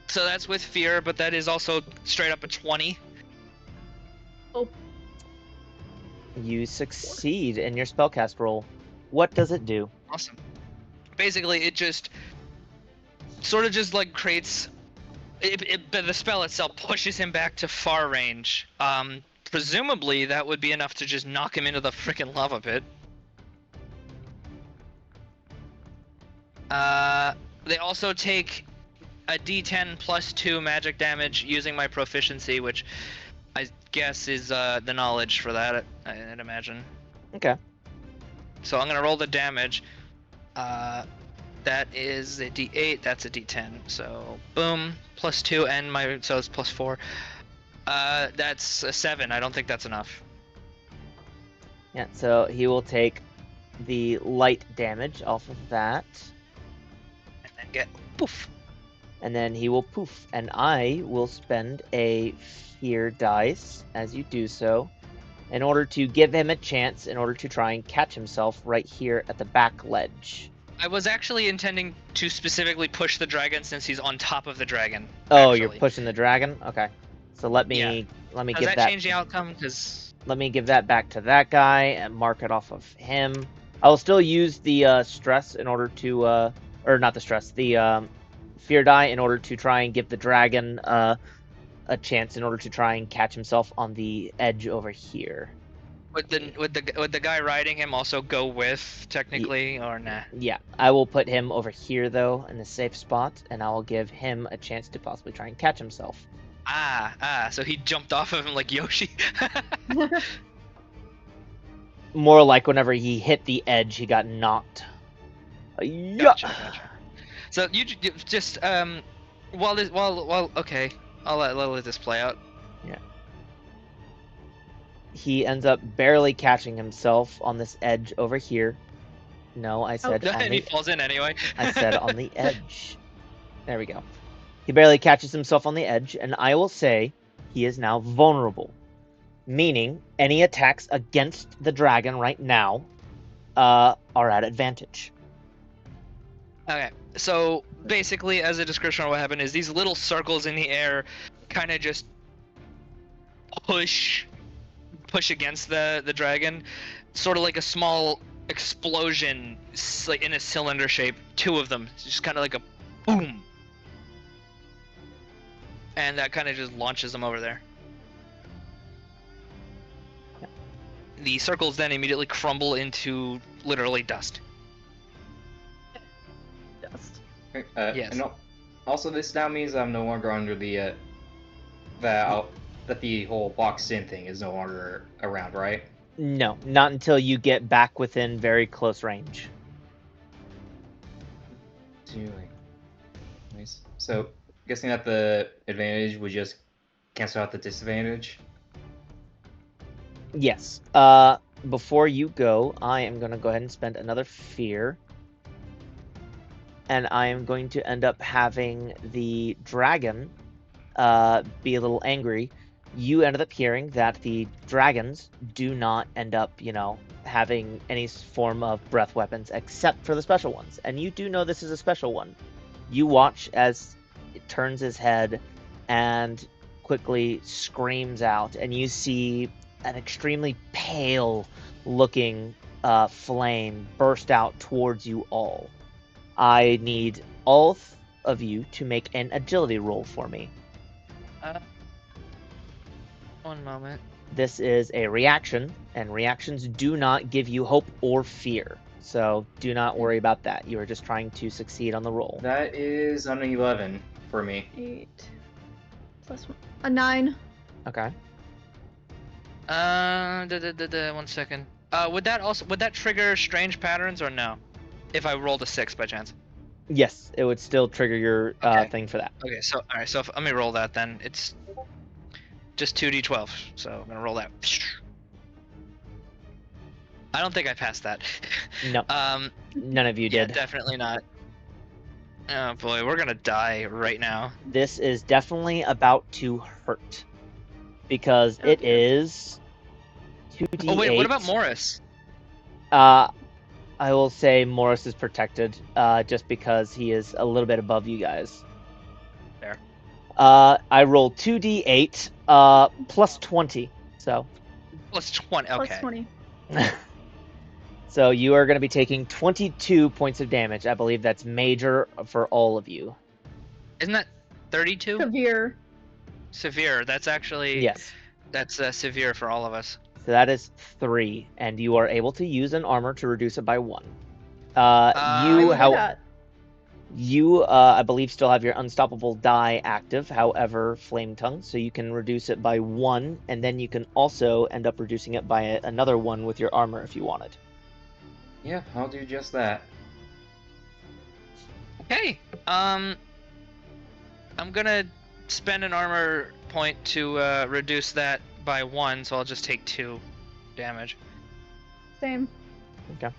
So that's with fear, but that is also straight up a 20. Oh, You succeed in your spellcast roll. What does it do? Awesome. Basically, it just sort of just like creates. The spell itself pushes him back to far range. Presumably that would be enough to just knock him into the freaking lava pit. They also take a d10 +2 magic damage using my proficiency, which I guess is the knowledge for that, I'd imagine. Okay. So I'm gonna roll the damage. That is a d8, that's a d10. So boom, +2, and so it's +4. That's a 7. I don't think that's enough. Yeah, so he will take the light damage off of that. And then get poof. And then he will poof. And I will spend a fear dice as you do so in order to give him a chance in order to try and catch himself right here at the back ledge. I was actually intending to specifically push the dragon since he's on top of the dragon. Oh, actually. you're pushing the dragon? Okay. So let me Does give that that change the outcome? Because let me give that back to that guy and mark it off of him. I will still use the stress in order to or not the stress, the fear die in order to try and give the dragon a chance in order to try and catch himself on the edge over here. would the guy riding him also go with technically, or nah? Yeah, I will put him over here though in the safe spot, and I will give him a chance to possibly try and catch himself. So he jumped off of him like Yoshi. More like whenever he hit the edge, he got knocked. Gotcha. So you just okay, I'll let this play out. Yeah. He ends up barely catching himself on this edge over here. No, I said on And the, he falls in anyway. I said on the edge. There we go. He barely catches himself on the edge, and I will say he is now vulnerable. Meaning, any attacks against the dragon right now are at advantage. Okay, so basically, as a description of what happened is these little circles in the air kind of just push against the dragon, sort of like a small explosion, like in a cylinder shape. 2 of them, just kind of like a boom, and that kind of just launches them over there. The circles then immediately crumble into literally dust. dust. Yes. And also, this now means I'm no longer under the that the whole boxed in thing is no longer around, right? No, not until you get back within very close range. Nice. So, guessing that the advantage would just cancel out the disadvantage. Yes. Before you go, I am going to go ahead and spend another fear. And I am going to end up having the dragon be a little angry. You ended up hearing that the dragons do not end up, having any form of breath weapons except for the special ones. And you do know this is a special one. You watch as it turns his head and quickly screams out, and you see an extremely pale looking flame burst out towards you all. I need all of you to make an agility roll for me. One moment. This is a reaction, and reactions do not give you hope or fear. So do not worry about that. You are just trying to succeed on the roll. That is an 11 for me. 8 plus 1. A 9. Okay. 1 second. Would that trigger strange patterns or no? If I rolled a 6 by chance. Yes, it would still trigger your Okay. thing for that. Okay, so alright, so let me roll that then. It's just 2d12, so I'm gonna roll that. I don't think I passed that. No, none of you Yeah, did. definitely not. Oh boy, we're gonna die right now. This is definitely about to hurt. Because Oh, it dear. is 2d8. Oh wait, what about Morris? I will say Morris is protected, just because he is a little bit above you guys. Fair. I rolled 2d8, plus 20, so. Plus 20. Okay. Plus 20. So you are going to be taking 22 points of damage. I believe that's major for all of you. Isn't that 32? Severe. Severe. That's actually Yes. That's severe for all of us. So that is 3, and you are able to use an armor to reduce it by 1. You, I believe, still have your Unstoppable die active, however, Flame Tongue, so you can reduce it by 1, and then you can also end up reducing it by another 1 with your armor if you wanted. Yeah, I'll do just that. Okay. I'm gonna spend an armor point to reduce that by 1, so I'll just take 2 damage. Same. Okay.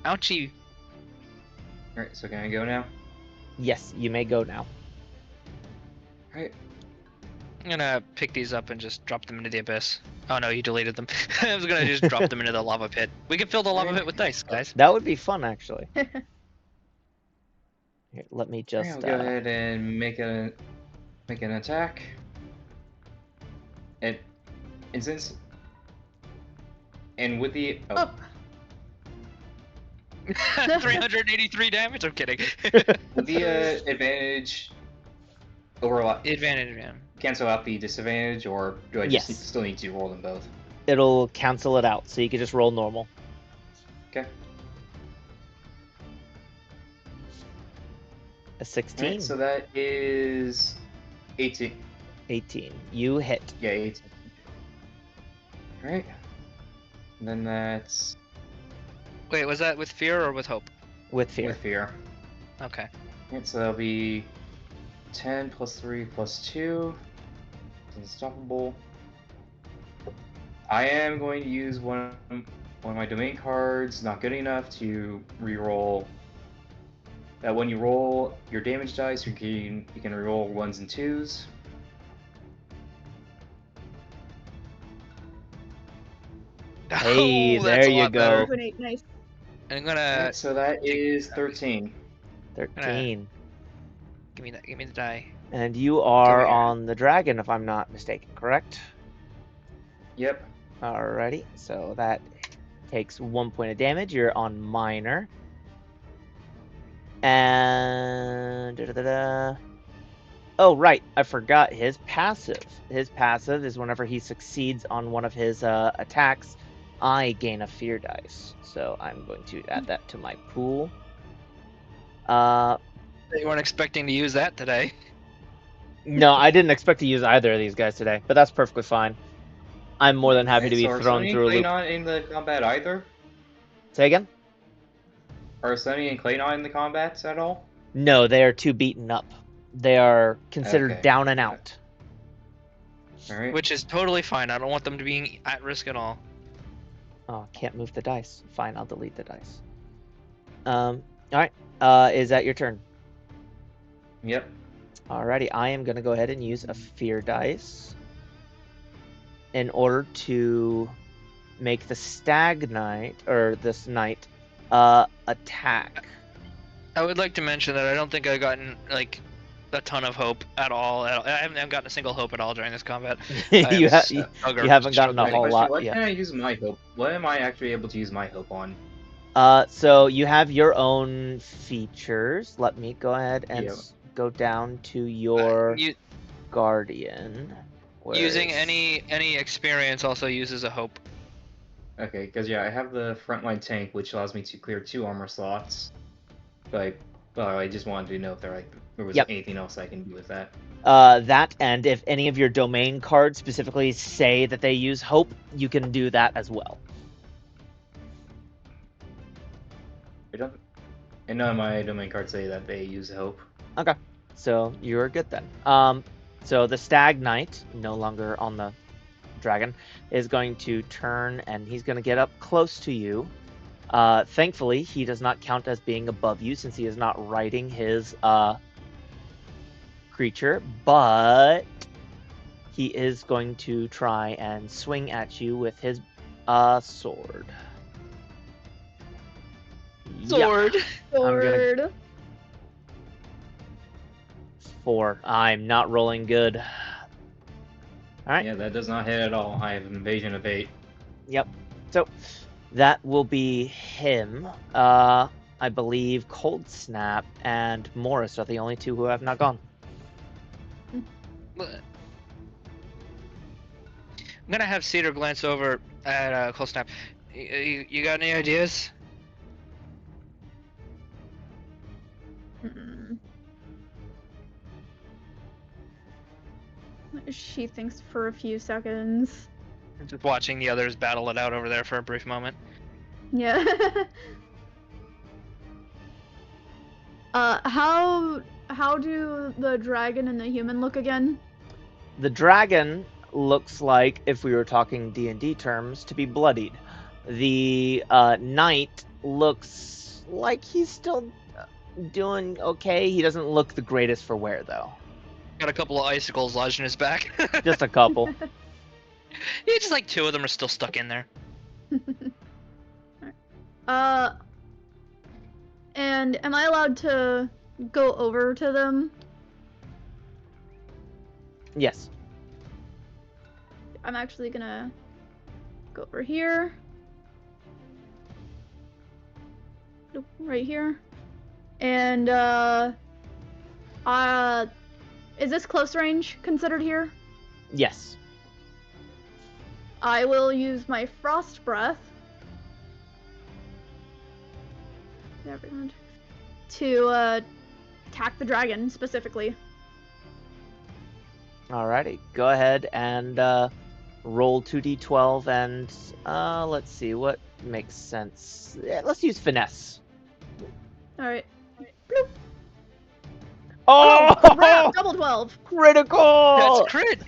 Ouchie. Alright, so can I go now? Yes, you may go now. Alright. I'm gonna pick these up and just drop them into the abyss. Oh no, you deleted them. I was gonna just drop them into the lava pit. We can fill the lava pit with dice, guys. That would be fun, actually. Here, let me just... I'll go ahead and make an attack. And since... And with the... Oh. 383 damage? I'm kidding. With the advantage... Overlap. Advantage, man. Cancel out the disadvantage, or do I Yes. just still need to roll them both? It'll cancel it out, so you can just roll normal. Okay. A 16. Alright, so that is 18. 18. You hit. Yeah, 18. Alright. And then that's Wait, was that with fear or with hope? With fear. with fear. Okay. Alright, so that'll be 10 plus 3 plus 2. It's unstoppable. I am going to use one of my domain cards, not good enough, to reroll. That when you roll your damage dice, you can reroll 1s and 2s. Hey, Oh, there that's a you lot go. better. 28, nice. I'm gonna Alright, so that is 13. 13. give me the die. And you are here. on the dragon, if I'm not mistaken, correct? Yep. Alrighty, so that takes 1 point of damage. You're on minor. And... Oh, right, I forgot his passive. His passive is whenever he succeeds on one of his attacks, I gain a fear dice. So I'm going to add that to my pool. You weren't expecting to use that today. No, I didn't expect to use either of these guys today, but that's perfectly fine. I'm more than happy to be So are thrown Sunny through a and Clay loop. not in the combat either? Say again? Are Sunny and Clay not in the combats at all? No, they are too beaten up. They are considered Okay. down and out. Alright. Which is totally fine. I don't want them to be at risk at all. Oh, can't move the dice. Fine, I'll delete the dice. Alright. Is that your turn? Yep. Alrighty, I am gonna go ahead and use a fear dice in order to make the stag knight, or this knight, attack. I would like to mention that I don't think I've gotten like a ton of hope at all. I haven't gotten a single hope at all during this combat. you, I am you struggle- haven't gotten a struggling. whole lot What yet. can I use my hope? What am I actually able to use my hope on? So you have your own features. Let me go ahead and Yeah. go down to your... guardian. Using Whereas- any experience also uses a hope. Okay, because yeah, I have the frontline tank, which allows me to clear 2 armor slots. But I just wanted to know if there was Yep. anything else I can do with that. That, and if any of your domain cards specifically say that they use hope, you can do that as well. And none of my domain cards say that they use hope. Okay, so you're good then. So the Stag Knight, no longer on the dragon, is going to turn and he's going to get up close to you. Thankfully, he does not count as being above you since he is not riding his creature, but he is going to try and swing at you with his sword. Sword. Yep. Sword. 4. I'm not rolling good. All right. Yeah, that does not hit at all. I have an invasion of 8. Yep. So that will be him. I believe Cold Snap and Morris are the only two who have not gone. I'm gonna have Cedar glance over at Cold Snap. You got any ideas? Mm-mm. She thinks for a few seconds. Just watching the others battle it out over there for a brief moment. Yeah. How do the dragon and the human look again? The dragon looks like, if we were talking D&D terms, to be bloodied. The knight looks like he's still doing okay. He doesn't look the greatest for wear, though. Got a couple of icicles lodged in his back. Just a couple. Yeah, just like 2 of them are still stuck in there. And am I allowed to go over to them? Yes. I'm actually gonna go over here. Nope, right here. And is this close range considered here? Yes. I will use my frost breath to attack the dragon specifically. Alrighty. Go ahead and roll 2d12 and let's see what makes sense. Yeah, let's use finesse. All right. Oh, Crap, double 12. critical! That's crit!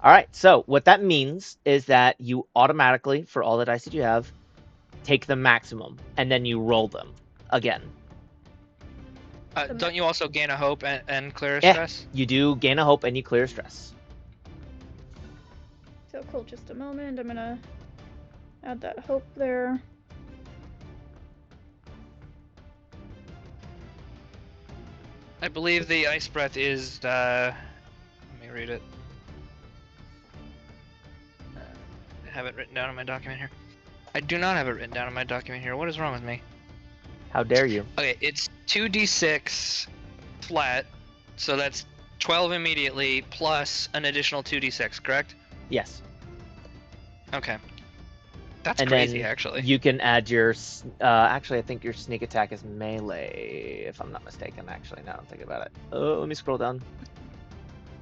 All right, so what that means is that you automatically, for all the dice that you have, take the maximum, and then you roll them again. Don't you also gain a hope and clear a Yeah. stress? You do gain a hope and you clear stress. So cool, just a moment. I'm gonna add that hope there. I believe the ice breath is, let me read it. I have it written down in my document here. I do not have it written down in my document here. What is wrong with me? How dare you? Okay, it's 2d6 flat, so that's 12 immediately plus an additional 2d6, correct? Yes. Okay. That's And crazy, then actually. You can add your... actually, I think your sneak attack is melee, if I'm not mistaken, actually. Now I'm thinking about it. Oh, let me scroll down.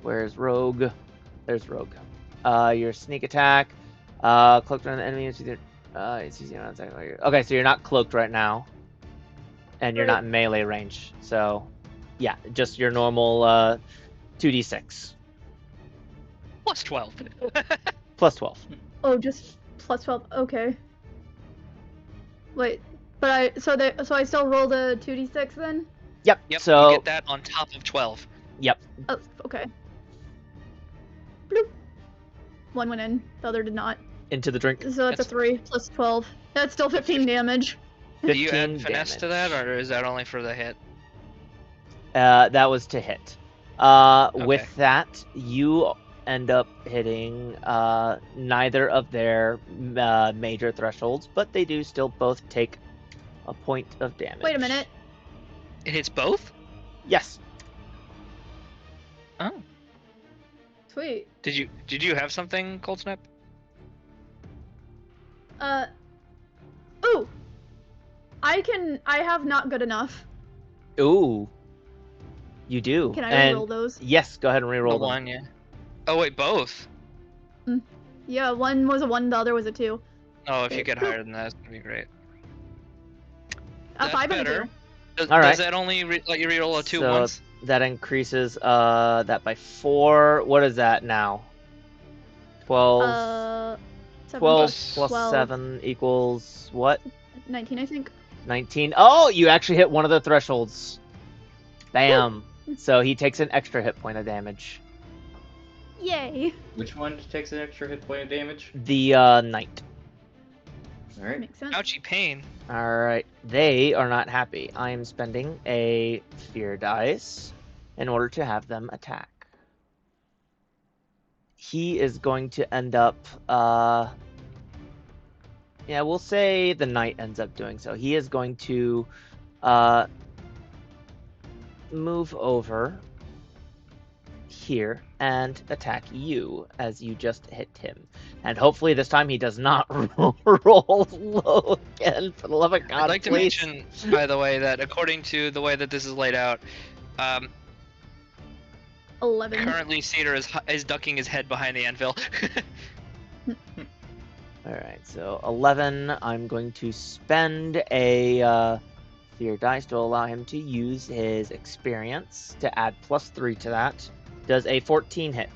Where's Rogue? There's Rogue. Your sneak attack. Cloaked around the enemy. It's either... it's easy on attack. Okay, so you're not cloaked right now. And you're not in melee range. So, yeah, just your normal 2d6. Plus 12. Plus 12. Oh, just plus 12. Okay. Wait, but so I still roll the 2d6 then? Yep. Yep, So you get that on top of 12. Yep. Oh, okay. Bloop. One went in, the other did not. Into the drink. So that's a 3 plus 12. That's still 15 damage. Do you 15 add finesse to that, or is that only for the hit? That was to hit. With that, you end up hitting neither of their major thresholds, but they do still both take a point of damage. Wait a minute. It hits both? Yes. Oh. Sweet. Did you have something, Cold Snap? Ooh! I have not good enough. Ooh. You do. Can I and reroll those? Yes, go ahead and The reroll them. one, yeah. Oh wait, both. Yeah, one was a 1, the other was a 2. Oh, if you Okay. get higher than that, it's gonna be great. A That's 5 and a better. 2. Does, All right. does that only let you reroll a 2 So once? that increases that by 4. What is that now? 12. 7 12 plus plus 12. 7 equals what? 19, I think. 19. Oh, you actually hit one of the thresholds. Bam. So he takes an extra hit point of damage. Yay! Which one takes an extra hit point of damage? The knight. Alright. Makes sense. Ouchie pain. Alright, they are not happy. I am spending a fear dice in order to have them attack. He is going to end up, yeah, we'll say the knight ends up doing so. He is going to move over here and attack you as you just hit him. And hopefully this time he does not roll low again, for the love of God, I'd like to please. mention, by the way, that according to the way that this is laid out, 11. currently Cedar is ducking his head behind the anvil. Alright, so 11. I'm going to spend a fear dice to allow him to use his experience to add +3 to that. Does a 14 hit?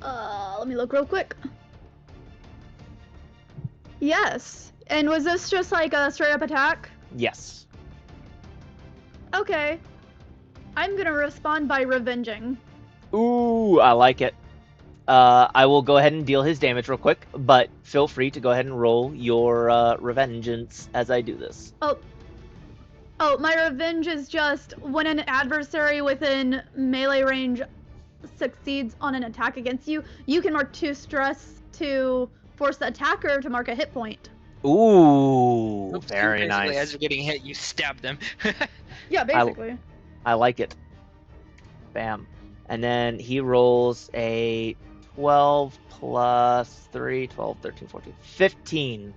Let me look real quick. Yes. And was this just like a straight up attack? Yes. Okay. I'm gonna respond by revenging. Ooh, I like it. I will go ahead and deal his damage real quick, but feel free to go ahead and roll your revengeance as I do this. Oh, my revenge is just when an adversary within melee range succeeds on an attack against you, you can mark 2 stress to force the attacker to mark a hit point. Ooh, very Basically, nice. as you're getting hit, you stab them. Yeah, basically. I like it. Bam. And then he rolls a 12 plus 3, 12, 13, 14, 15.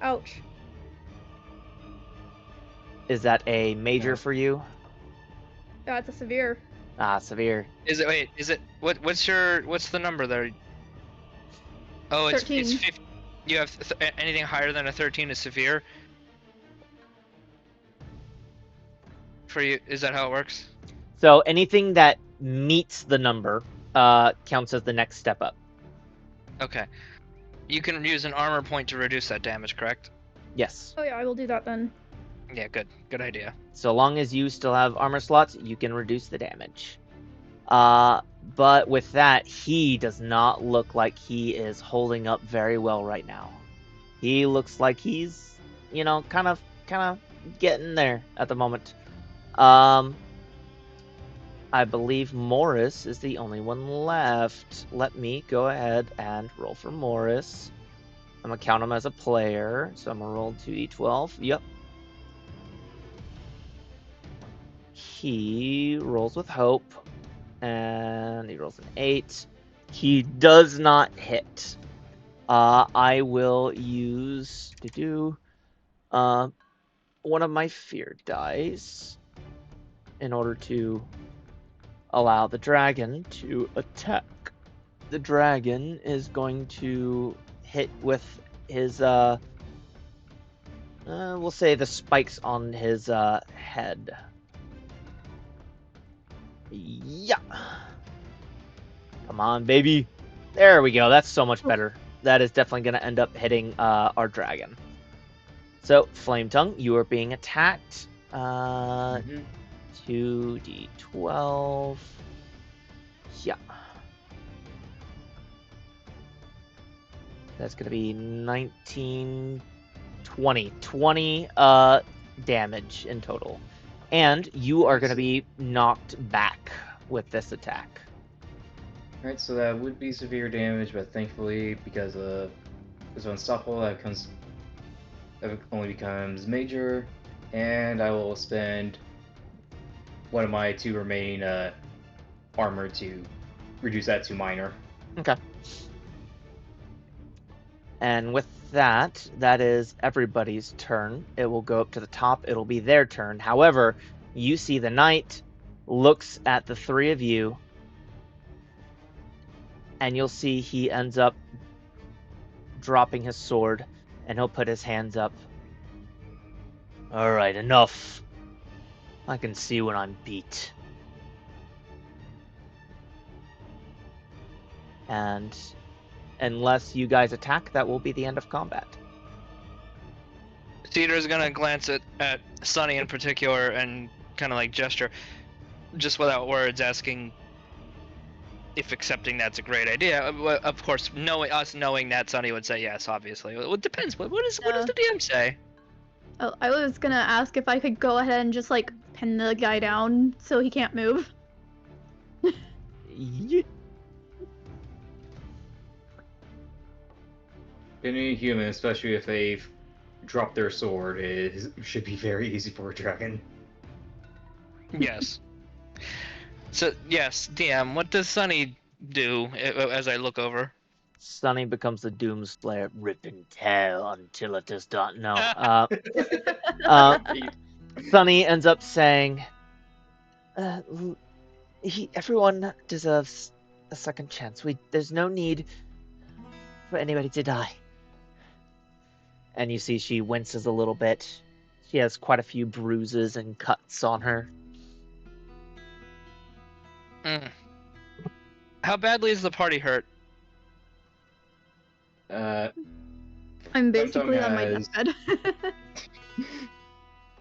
Ouch. Is that a major No. for you? That's a severe. Ah, severe. Is it what's the number there? Oh, it's 13. 50. You have anything higher than a 13 is severe. For you, is that how it works? So anything that meets the number counts as the next step up. Okay. You can use an armor point to reduce that damage, correct? Yes. Oh yeah, I will do that then. Yeah, good idea. So long as you still have armor slots, you can reduce the damage. But with that, he does not look like he is holding up very well right now. He looks like he's, kind of getting there at the moment. I believe Morris is the only one left. Let me go ahead and roll for Morris. I'm gonna count him as a player, so I'm gonna roll 2d12. Yep. He rolls with hope, and he rolls an 8. He does not hit. I will use one of my fear dice in order to allow the dragon to attack. The dragon is going to hit with his we'll say the spikes on his head. Yeah. Come on, baby. There we go. That's so much better. That is definitely going to end up hitting our dragon. So, Flame Tongue, you are being attacked. 2d12. Yeah. That's going to be 19, 20. 20 damage in total. And you are going to be knocked back with this attack. Alright, so that would be severe damage, but thankfully, because it's unstoppable, that only becomes major, and I will spend one of my 2 remaining armor to reduce that to minor. Okay. And with that, that is everybody's turn. It will go up to the top. It'll be their turn. However, you see the knight looks at the 3 of you, and you'll see he ends up dropping his sword, and he'll put his hands up. All right, enough. I can see when I'm beat. And unless you guys attack, that will be the end of combat. Cedar's gonna glance at Sunny in particular and kind of like gesture, just without words, asking if accepting that's a great idea. Of course, knowing that, Sunny would say yes, obviously. It depends. What does the DM say? Oh, I was gonna ask if I could go ahead and just like pin the guy down so he can't move. Any human, especially if they've dropped their sword, should be very easy for a dragon. Yes. So, yes, DM, what does Sunny do as I look over? Sunny becomes the Doomslayer, rip and tear until it does not know. Sunny ends up saying, everyone deserves a second chance. There's no need for anybody to die. And you see she winces a little bit. She has quite a few bruises and cuts on her. How badly is the party hurt? I'm basically on my deathbed.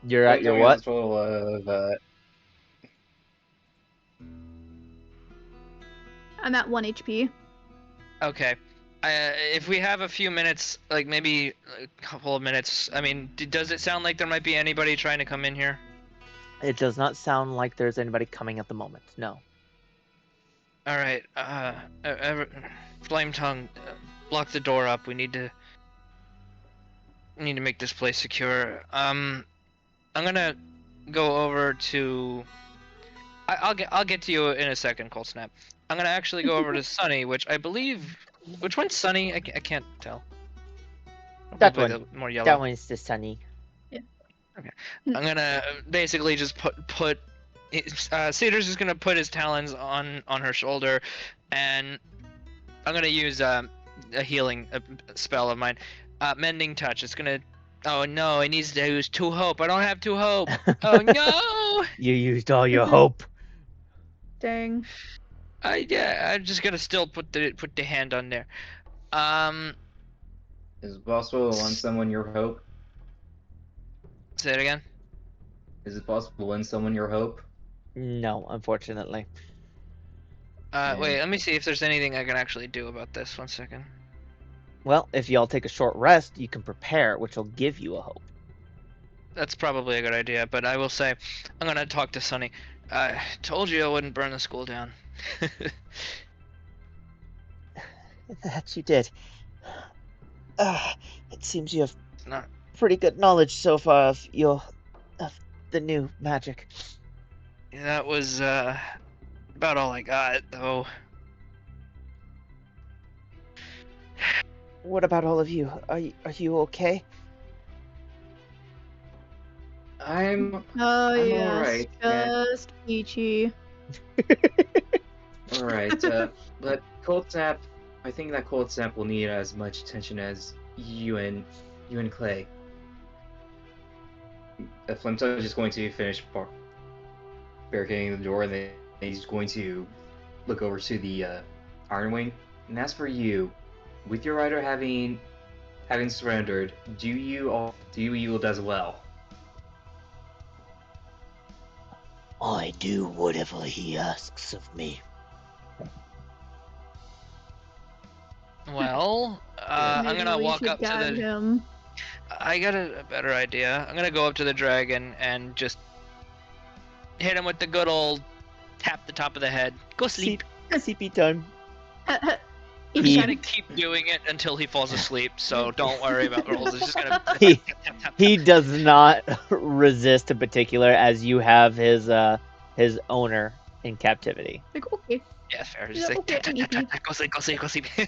You're at your what? Total of, I'm at 1 HP. Okay. If we have a few minutes, like maybe a couple of minutes, I mean, does it sound like there might be anybody trying to come in here? It does not sound like there's anybody coming at the moment, no. Alright, Flame Tongue, block the door up. We need to make this place secure. I'm gonna go over to... I'll get to you in a second, Cold Snap. I'm gonna actually go over to Sunny, which I believe... Which one's Sunny? I can't tell. That Probably one. the more yellow. That one's the Sunny. Yeah. Okay. I'm gonna basically just put Cedar's just gonna put his talons on her shoulder, and I'm gonna use a healing spell of mine, Mending Touch. It's gonna. Oh no! It needs to use 2 hope. I don't have 2 hope. Oh no! You used all your hope. Dang. I'm just gonna still put the hand on there. Is it possible to lend someone your hope? Say it again. Is it possible to lend someone your hope? No, unfortunately. Wait. Let me see if there's anything I can actually do about this. 1 second. Well, if y'all take a short rest, you can prepare, which will give you a hope. That's probably a good idea, but I will say, I'm gonna talk to Sunny. I told you I wouldn't burn the school down. That you did. It seems you have Not... pretty good knowledge so far of the new magic. That was about all I got, though. What about all of you? Are you okay? I'm yes, alright, man. just peachy. Alright, but Cold Snap, I think that Cold Snap will need as much attention as you and Clay. Flimto is just going to finish barricading the door, and then he's going to look over to the Iron Wing. And as for you, with your rider having surrendered, do you yield as well? I do whatever he asks of me. Well, I'm Maybe gonna we walk should up to gag the... him. I got a better idea. I'm gonna go up to the dragon and just hit him with the good old tap the top of the head. Go sleep. CP time. I'm gonna keep doing it until he falls asleep, so don't worry about rolls. It's just gonna He- tap, tap, tap, He tap. does not resist in particular, as you have his his owner in captivity. Like, okay. Yeah, fair. Yeah, Just like, okay, I'm EP. go sleep, go sleep, go sleep. Yeah,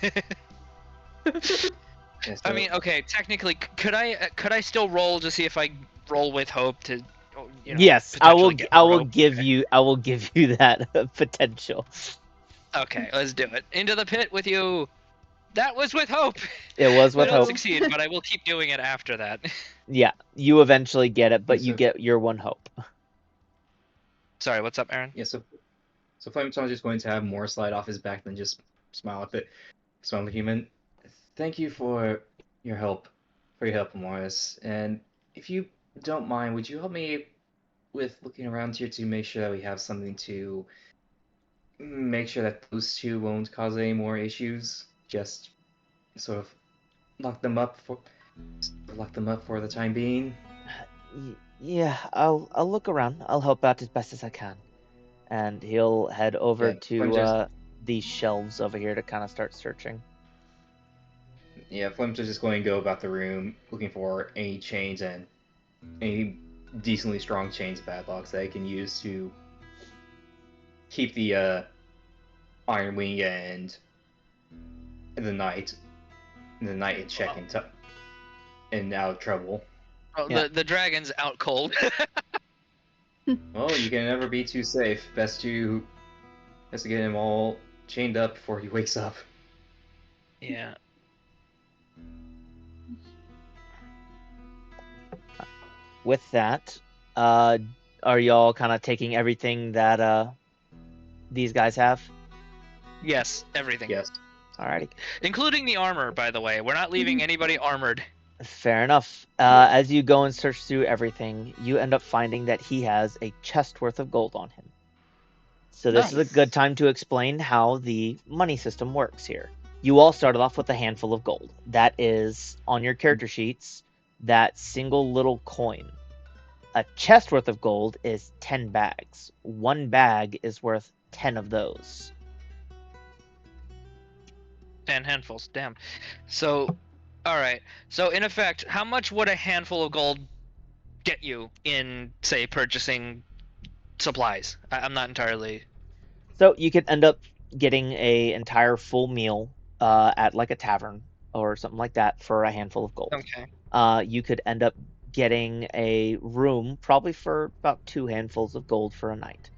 I so- mean, okay, technically, could I still roll to see if I roll with hope to, Yes, potentially get I more will hope? give you that potential. Okay, let's do it. Into the pit with you. That was with hope. It was We with don't hope. succeed, but I will keep doing it after that. Yeah, you eventually get it, but Yeah, you so- get your one hope. Sorry, what's up, Aaron? Yeah, so Flameton's just going to have more slide off his back than just smile at it. Smile at the human. Thank you for your help, Morris. And if you don't mind, would you help me with looking around here to make sure that we have something to make sure that those two won't cause any more issues? Just sort of lock them up for the time being. Yeah, I'll look around. I'll help out as best as I can. And he'll head over Yeah, to just- these shelves over here to kind of start searching. Yeah, Flem's just going to go about the room looking for any chains and any decently strong chains padlocks that I can use to keep the Iron Wing and the Knight in check and out of trouble. Oh, Yeah. the dragon's out cold. Well, you can never be too safe. Best to get him all chained up before he wakes up. Yeah. With that, are y'all kind of taking everything that these guys have? Yes, everything. Yes. Alrighty. Including the armor, by the way. We're not leaving anybody armored. Fair enough. As you go and search through everything, you end up finding that he has a chest worth of gold on him. So this is a Nice. good time to explain how the money system works here. You all started off with a handful of gold. That is, on your character sheets, that single little coin. A chest worth of gold is 10 bags. One bag is worth 10 of those. 10 handfuls, damn. So, alright. So, in effect, how much would a handful of gold get you in, say, purchasing supplies? I'm not entirely... So you could end up getting a entire full meal at like a tavern or something like that for a handful of gold. Okay. You could end up getting a room probably for about 2 handfuls of gold for a night.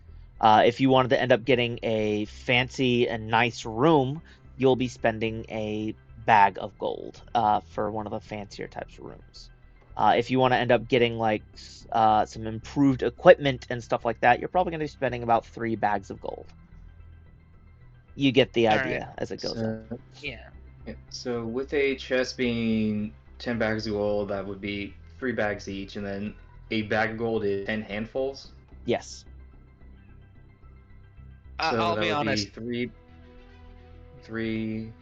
If you wanted to end up getting a fancy and nice room, you'll be spending a bag of gold for one of the fancier types of rooms. If you want to end up getting like some improved equipment and stuff like that, you're probably going to be spending about 3 bags of gold. You get the All idea right. as it goes on. Yeah. So with a chest being 10 bags of gold, that would be 3 bags each, and then a bag of gold is 10 handfuls. Yes. So I'll that be would honest. be 3,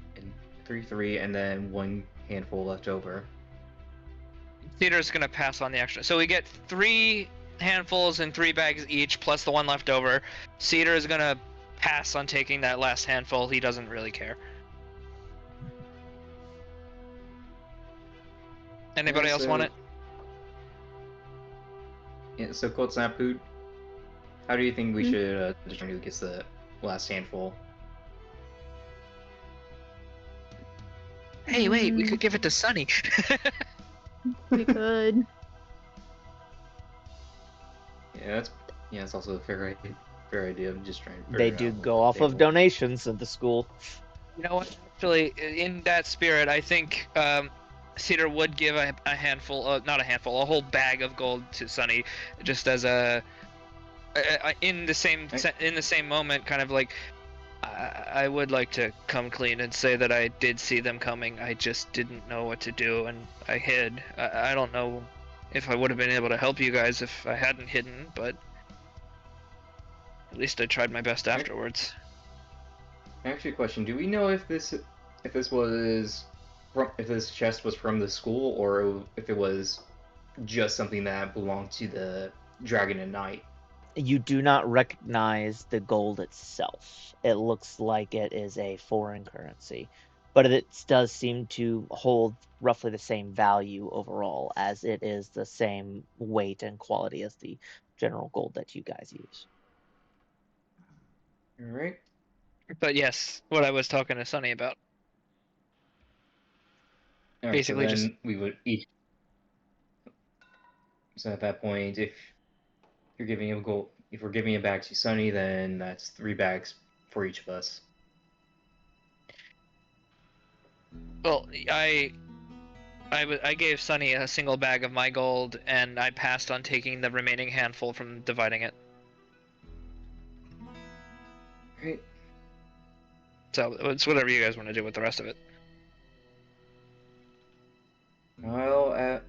and then 1 handful left over. Theater's gonna pass on the extra. So we get 3 handfuls and 3 bags each, plus the 1 left over. Cedar is gonna pass on taking that last handful. He doesn't really care. Anybody else want it? Yeah, so Cold Snapu, how do you think we should determine who gets the last handful? Hey, wait, we could give it to Sunny. We could. Yeah, that's also a fair idea. I'm just trying to They figure do out go what off of table. donations at the school. You know what? Actually, in that spirit, I think Cedar would give a handful, not a handful, a whole bag of gold to Sunny, just as in the same moment, kind of like, I would like to come clean and say that I did see them coming. I just didn't know what to do, and I hid. I don't know if I would have been able to help you guys if I hadn't hidden, but at least I tried my best afterwards. Actually, a question: do we know if this chest was from the school, or if it was just something that belonged to the Dragon and Knight? You do not recognize the gold itself. It looks like it is a foreign currency, but it does seem to hold roughly the same value overall, as it is the same weight and quality as the general gold that you guys use. Alright. But yes, what I was talking to Sunny about. Alright, Basically so then just- we would each. So at that point, if you're giving him gold, if we're giving it back to Sunny, then that's 3 bags for each of us. Well, I gave Sunny a single bag of my gold, and I passed on taking the remaining handful from dividing it. Right. So it's whatever you guys want to do with the rest of it. Well,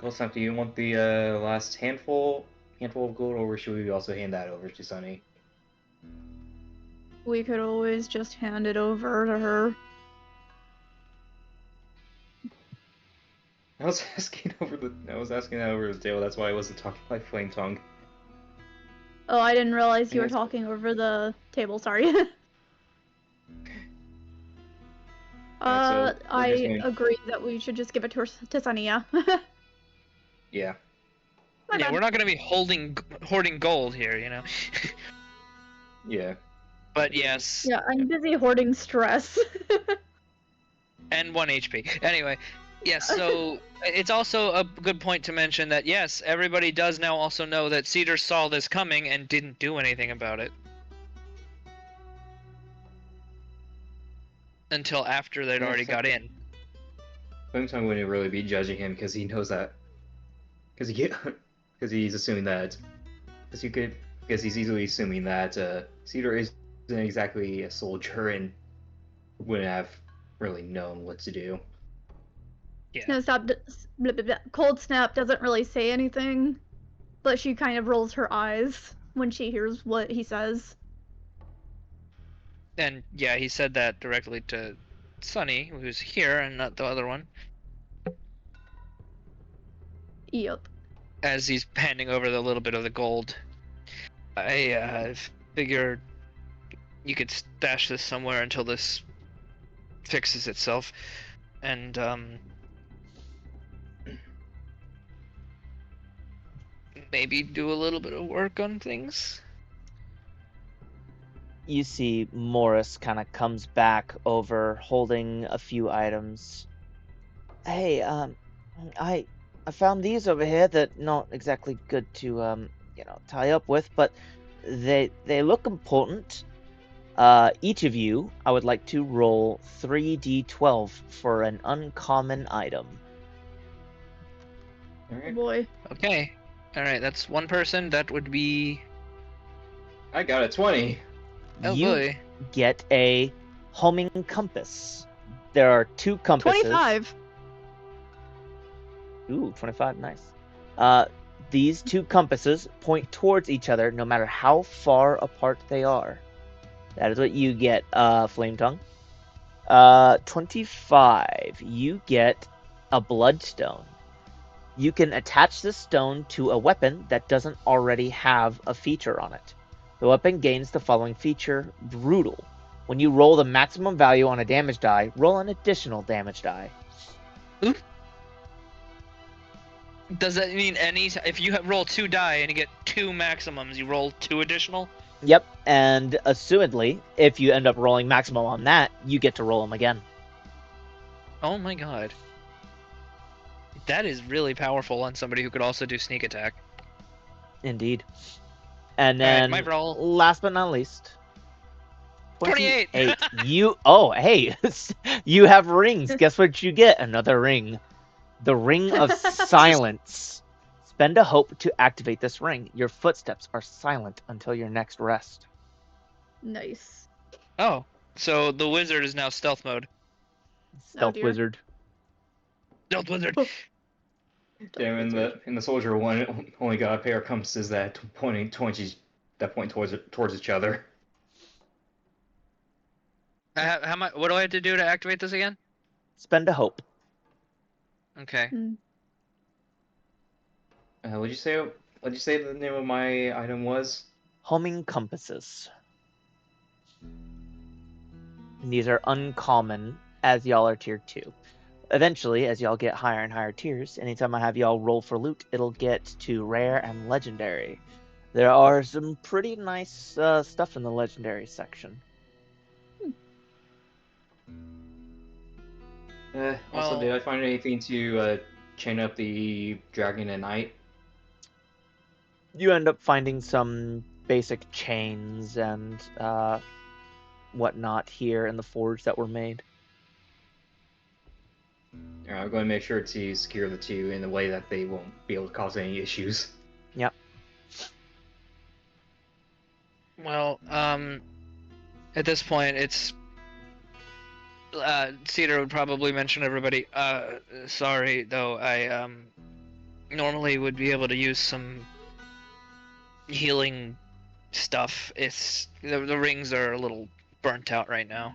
Gold do you want the last handful of gold, or should we also hand that over to Sunny? We could always just hand it over to her. I was asking that over the table. That's why I wasn't talking like flame tongue. Oh, I didn't realize you were Yes. talking over the table, sorry. Alright, so we're just I going- agree that we should just give it to Sunny, yeah. Yeah. My Yeah, bad. we're not going to be hoarding gold here, you know. Yeah. But yes, Yeah, I'm busy hoarding stress. and 1 HP. Anyway, yes, so it's also a good point to mention that yes, everybody does now also know that Cedar saw this coming and didn't do anything about it. Until after they'd Yeah, already so- got in. Flame tongue wouldn't really be judging him because he knows that. Because he's assuming that. Because he's easily assuming that Cedar isn't exactly a soldier and wouldn't have really known what to do. Yeah. Cold Snap doesn't really say anything, but she kind of rolls her eyes when she hears what he says. And yeah, he said that directly to Sunny, who's here and not the other one, Yep. as he's handing over the little bit of the gold. I figured you could stash this somewhere until this fixes itself, and maybe do a little bit of work on things. You see Morris kind of comes back over holding a few items. Hey, I found these over here that not exactly good to tie up with, but they look important. Each of you, I would like to roll 3d12 for an uncommon item. Oh Alright. boy. Okay. Alright, that's one person. That would be... I got a 20. Oh You boy. get a homing compass. There are 2 compasses. 25. Ooh, 25, nice. These 2 compasses point towards each other no matter how far apart they are. That is what you get, Flame Tongue. 25, you get a bloodstone. You can attach this stone to a weapon that doesn't already have a feature on it. The weapon gains the following feature, Brutal. When you roll the maximum value on a damage die, roll an additional damage die. Does that mean if you roll 2 die and you get 2 maximums, you roll 2 additional? Yep, and assumedly, if you end up rolling maximum on that, you get to roll them again. Oh my god. That is really powerful on somebody who could also do sneak attack. Indeed. And Alright, then, my roll. last but not least, 28. Hey, you have rings. Guess what you get? Another ring. The Ring of Silence. Spend a hope to activate this ring. Your footsteps are silent until your next rest. Nice. Oh, so the wizard is now stealth mode. Stealth dear. wizard. Stealth wizard. Damn, in the soldier one, only got a pair of compasses that point towards each other. How much? What do I have to do to activate this again? Spend a hope. Okay. What'd you say? What'd you say the name of my item was? Homing compasses. And these are uncommon as y'all are tier 2. Eventually, as y'all get higher and higher tiers, anytime I have y'all roll for loot, it'll get to rare and legendary. There are some pretty nice stuff in the legendary section. Also, did Well- I find anything to chain up the dragon at night? You end up finding some basic chains and whatnot here in the forge that were made. I'm going to make sure to secure the two in a way that they won't be able to cause any issues. Yep. Well, at this point, it's Cedar would probably mention everybody. Sorry though, I normally would be able to use some healing stuff. It's the rings are a little burnt out right now.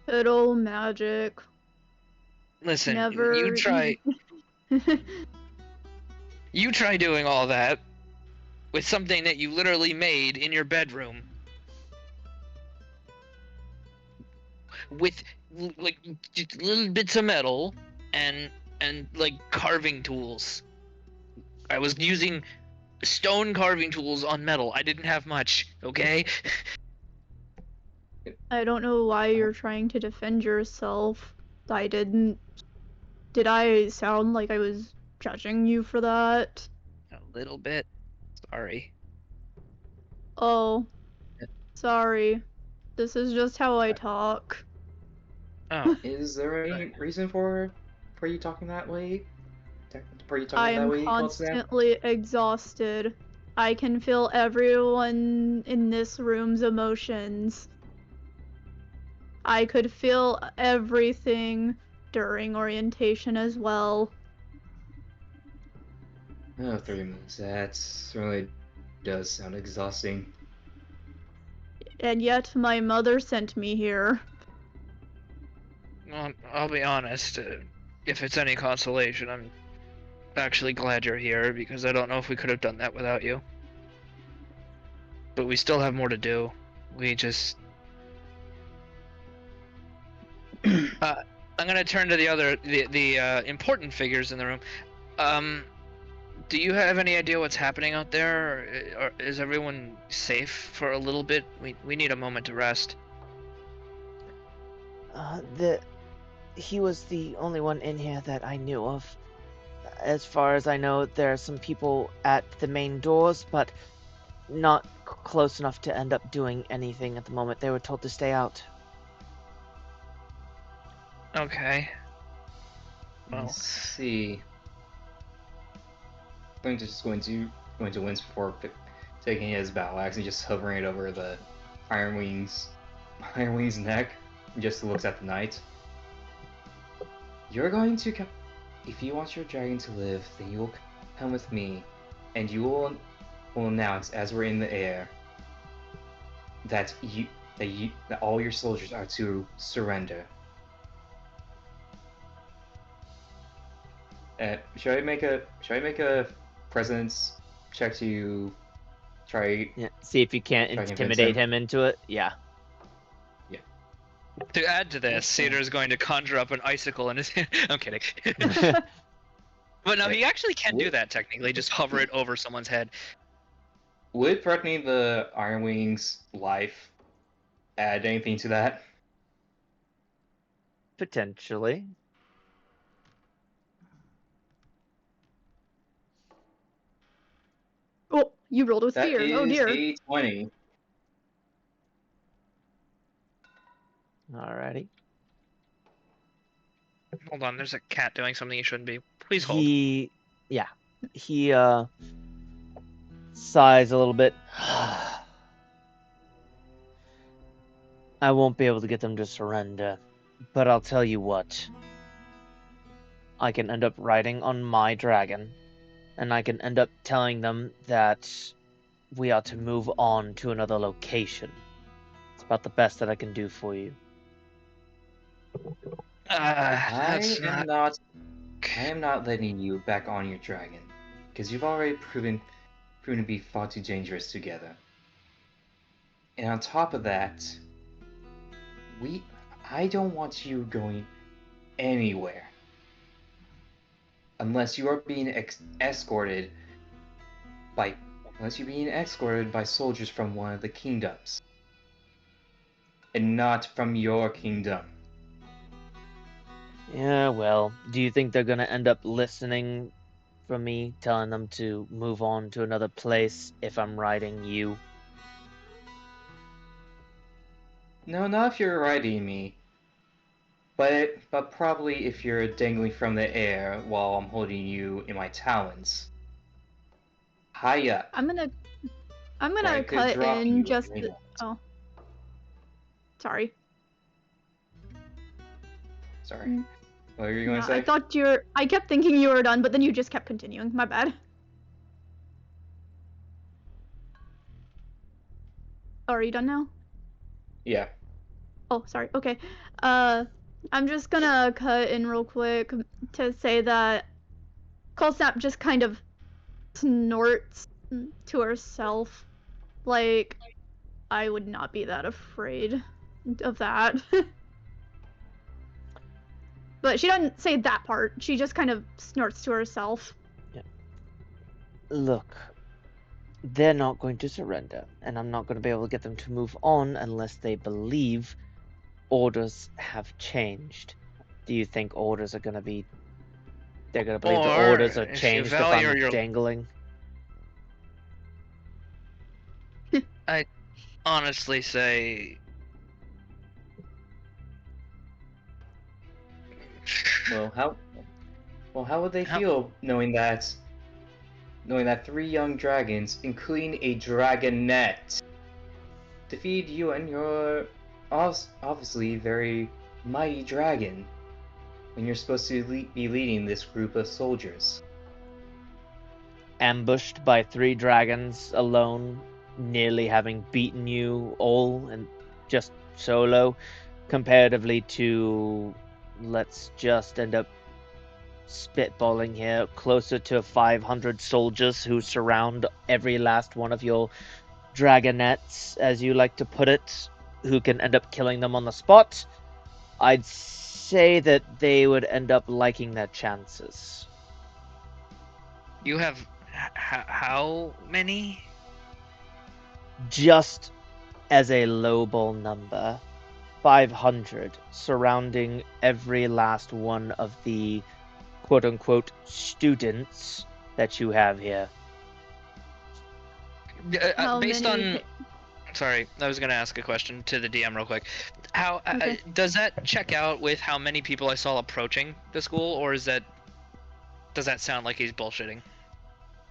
Fiddle magic. Listen, Never. you try doing all that with something that you literally made in your bedroom with like just little bits of metal and like carving tools. I was using stone carving tools on metal. I didn't have much, okay? I don't know why you're trying to defend yourself. I didn't. Did I sound like I was judging you for that? A little bit. Sorry. Oh. Sorry. This is just how I talk. Oh, Is there any reason for you talking that way? For you I talking that am way, Cold Snap? constantly exhausted. I can feel everyone in this room's emotions. I could feel everything during orientation as well. Oh, 3 months. That really does sound exhausting. And yet my mother sent me here. well, I'll be honest. If it's any consolation, I'm actually glad you're here because I don't know if we could have done that without you. But we still have more to do. We just. I'm gonna turn to the important figures in the room. Do you have any idea what's happening out there, or is everyone safe for a little bit? We need a moment to rest. He was the only one in here that I knew of. As far as I know, there are some people at the main doors, but not close enough to end up doing anything at the moment. They were told to stay out. Okay. Well, Let's see. I'm just going to wince before taking his battle axe and just hovering it over the Iron Wing's neck, and just looks at the knight. You're going to if you want your dragon to live, then you'll come with me, and you will announce as we're in the air that that all your soldiers are to surrender. Should I make a presence check to try? Yeah, see if you can't Try to convince intimidate him. him into it. Yeah. to add to this, Cedar is going to conjure up an icicle in his hand. I'm kidding. But no, he actually can do that technically. Just hover it over someone's head. Would threatening the Iron Wing's life add anything to that? Potentially. Oh, you rolled with That fear. is Oh dear. a 20. Alrighty. Hold on, there's a cat doing something he shouldn't be. Please hold. He sighs a little bit. I won't be able to get them to surrender, but I'll tell you what. I can end up riding on my dragon, and I can end up telling them that we are to move on to another location. It's about the best that I can do for you. I That's am not. not letting you back on your dragon, because you've already proven to be far too dangerous together. And on top of that, I don't want you going anywhere. unless you are being escorted by soldiers from one of the kingdoms, and not from your kingdom. Yeah, well, do you think they're gonna end up listening from me, telling them to move on to another place if I'm riding you? No, not if you're riding me. But probably if you're dangling from the air while I'm holding you in my talons. High up. I'm I gonna could cut drop in you just at any moment. oh. Sorry. Sorry. What were you going No, to say? I kept thinking you were done, but then you just kept continuing. My bad. Oh, are you done now? Yeah. Oh, sorry. Okay. I'm just gonna cut in real quick to say that Snap just kind of snorts to herself. Like, I would not be that afraid of that. But she doesn't say that part. She just kind of snorts to herself. Look, they're not going to surrender, and I'm not going to be able to get them to move on unless they believe orders have changed. Do you think orders are going to be... They're going to believe the Or orders are if you changed if value I'm your dangling? I honestly say Well, how would they How- feel knowing that 3 young dragons, including a dragonette, defeated you and your obviously very mighty dragon when you're supposed to be leading this group of soldiers? Ambushed by 3 dragons alone, nearly having beaten you all and just solo, comparatively to, let's just end up spitballing here, closer to 500 soldiers who surround every last one of your dragonettes, as you like to put it, who can end up killing them on the spot. I'd say that they would end up liking their chances. you have how many? Just as a lowball number, 500, surrounding every last one of the quote-unquote students that you have here. How Based many on Sorry, I was gonna ask a question to the DM real quick. How Okay. does that check out with how many people I saw approaching the school, or does that sound like he's bullshitting?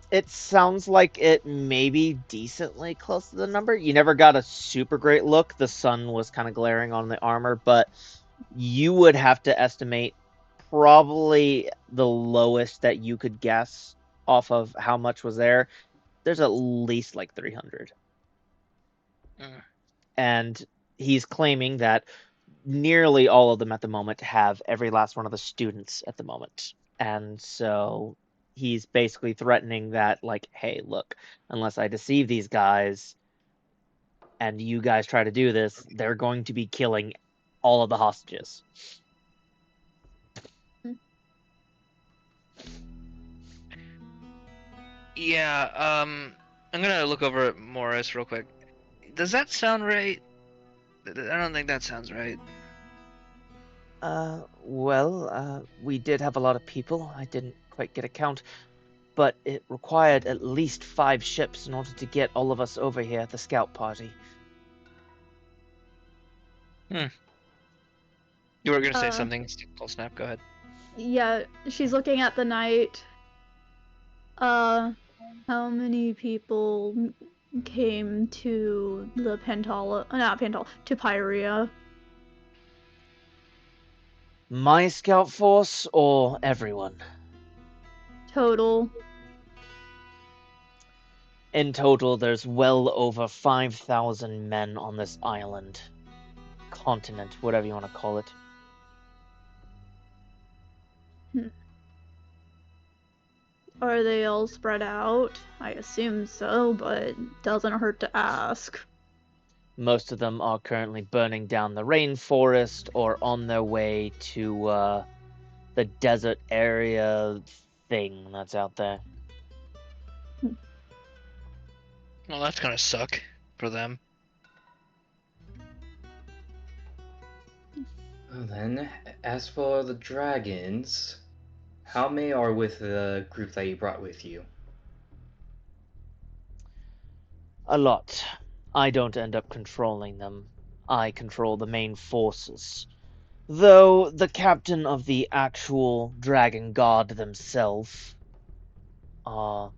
It sounds like it may be decently close to the number. You never got a super great look. The sun was kind of glaring on the armor, but you would have to estimate probably the lowest that you could guess off of how much was there. There's at least like 300. And he's claiming that nearly all of them at the moment have every last one of the students at the moment. And so he's basically threatening that, like, hey, look, unless I deceive these guys and you guys try to do this, they're going to be killing all of the hostages. Yeah, I'm gonna look over at Morris real quick. Does that sound right? I don't think that sounds right. We did have a lot of people. I didn't quite get a count, but it required at least 5 ships in order to get all of us over here at the scout party. You were gonna say something, Cold Snap. Go ahead. Yeah, she's looking at the night. How many people came to the to Pyrea? My scout force or everyone? Total. In total, there's well over 5,000 men on this island. Continent, whatever you want to call it. Are they all spread out? I assume so, but doesn't hurt to ask. Most of them are currently burning down the rainforest or on their way to the desert area thing that's out there. Well, that's gonna suck for them. Well then, as for the dragons, how many are with the group that you brought with you? A lot. I don't end up controlling them. I control the main forces. Though the captain of the actual dragon god themselves are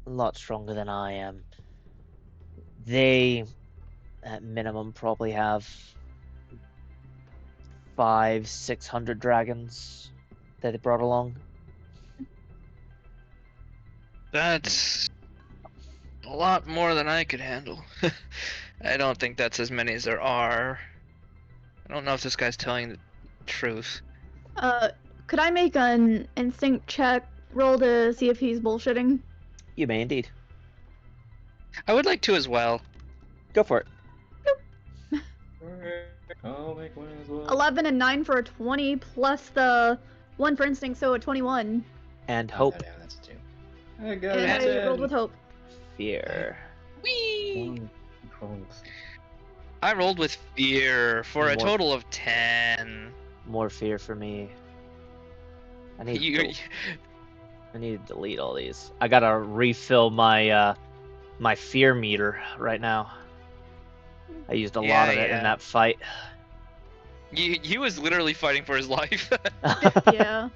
a lot stronger than I am. They, at minimum, probably have 500-600 dragons that they brought along. That's a lot more than I could handle. I don't think that's as many as there are. I don't know if this guy's telling the truth. Could I make an instinct check roll to see if he's bullshitting? You may indeed. I would like to as well. Go for it. Alright, I'll make one as well. 11 and 9 for a 20, plus the 1 for instinct, so a 21. And Oh, hope. yeah, that's a 2. I got And a I 10. rolled with hope. Fear. Whee! Oh, I rolled with fear for a More- total of 10. More fear for me. I need You, I need to delete all these. I gotta refill my my fear meter right now. I used a lot of it in Yeah. that fight. he was literally fighting for his life. Yeah.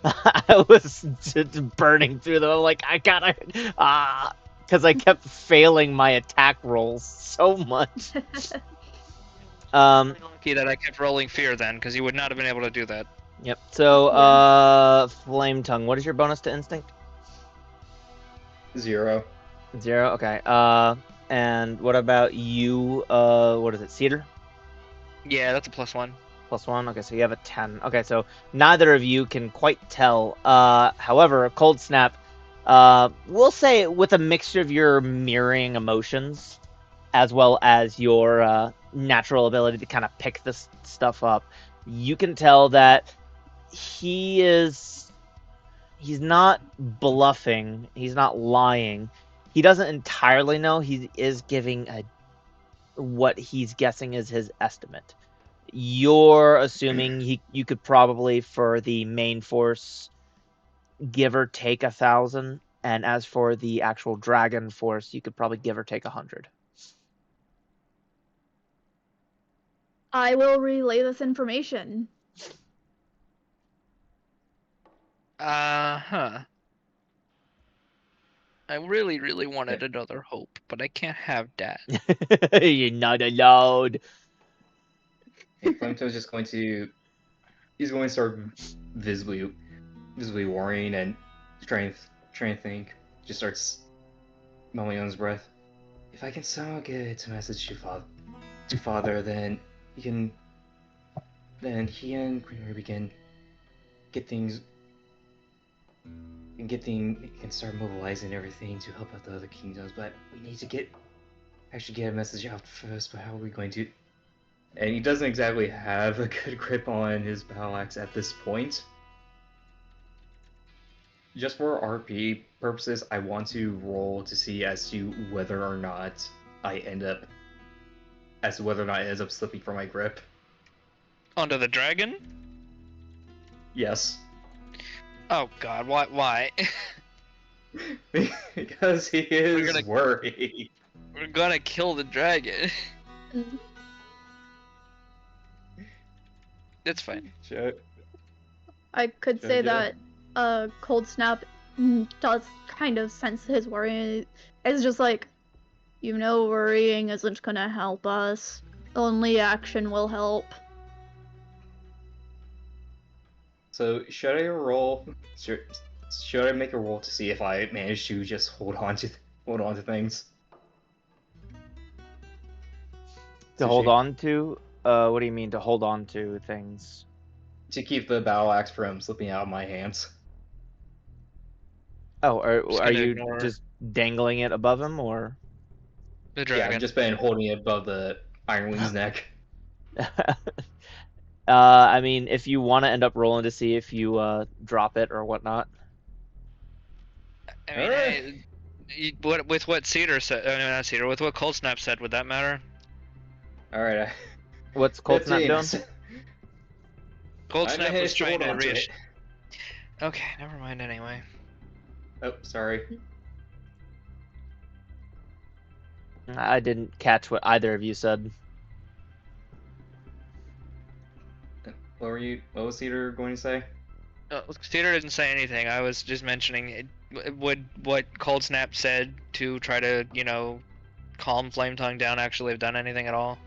I was just burning through them. I'm like, I gotta because I kept failing my attack rolls so much. Lucky that I kept rolling fear then, because he would not have been able to do that. Yep. So Yeah. Flame Tongue. What is your bonus to instinct? 0. 0. Okay. And what about you? What is it? Cedar? Yeah, that's a +1. +1. Okay, so you have a 10. Okay, so neither of you can quite tell. However, Cold Snap, we'll say with a mixture of your mirroring emotions, as well as your natural ability to kind of pick this stuff up, you can tell that he's not bluffing. He's not lying. He doesn't entirely know. He is giving what he's guessing is his estimate. You're assuming you could probably, for the main force, give or take 1,000, and as for the actual dragon force, you could probably give or take 100. I will relay this information. Huh. I really, really wanted another hope, but I can't have that. You're not allowed. Flameto's just going to... He's going to start visibly worrying and trying to think. Just starts mumbling on his breath. If I can somehow get a message to father, then he and Queen Ruby can get things... can start mobilizing everything to help out the other kingdoms, but we need to actually get a message out first. But how are we going to? And he doesn't exactly have a good grip on his battle axe at this point. Just for RP purposes, I want to roll to see as to whether or not it ends up slipping from my grip. Onto the dragon? Yes. Oh god, why? Because he is worried. We're gonna kill the dragon. It's fine. Sure. I could say that Cold Snap does kind of sense his worry. It's just like, worrying isn't gonna help us. Only action will help. So should I roll? Should I make a roll to see if I manage to just hold on to things? To hold on to? What do you mean to hold on to things? To keep the battle axe from slipping out of my hands. Oh, are gonna you ignore- just dangling it above him, or? The Yeah, dragon. I've just been holding it above the Iron Wing's neck. I mean, if you want to end up rolling to see if you drop it or whatnot. I mean, Alright. with what Cedar said, not Cedar, with what Cold Snap said, would that matter? Alright, What's Cold Snap 15. doing? Cold I Snap was managed to trying hold to on to reach. it. Okay, never mind anyway. Oh, sorry. I didn't catch what either of you said. What was Cedar going to say? Cedar didn't say anything. I was just mentioning would what Cold Snap said to try to, calm Flame Tongue down actually have done anything at all?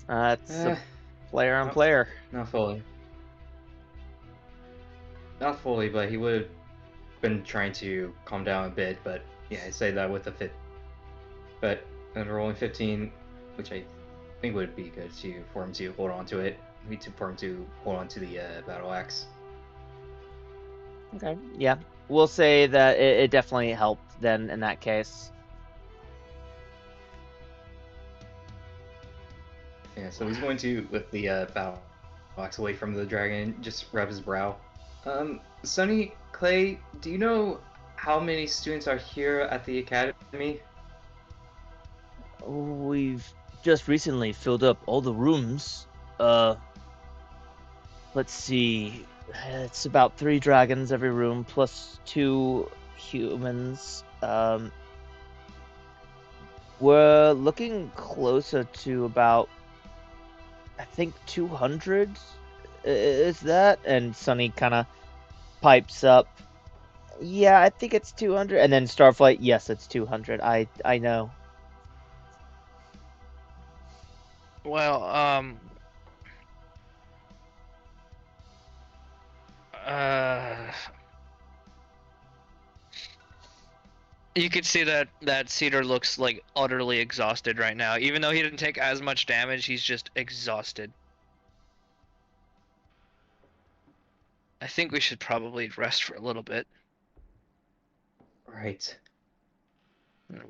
It's Eh, a player on no. player. Not fully. Not fully, but he would have been trying to calm down a bit, but yeah, I say that with a fit. But under rolling 15, which I think would be good for him to hold on to it. For him to hold on to the battle axe. Okay. Yeah. We'll say that it definitely helped then in that case. Yeah, so he's going to, with the battle axe away from the dragon, just rub his brow. Sonny, Clay, do you know how many students are here at the academy? We've just recently filled up all the rooms. Let's see. It's about 3 dragons every room, plus 2 humans. We're looking closer to about, I think, 200. Is that? And Sunny kind of pipes up. Yeah, I think it's 200. And then Starflight, yes, it's 200. I know. Well, you could see that Cedar looks like utterly exhausted right now. Even though he didn't take as much damage, he's just exhausted. I think we should probably rest for a little bit. Right.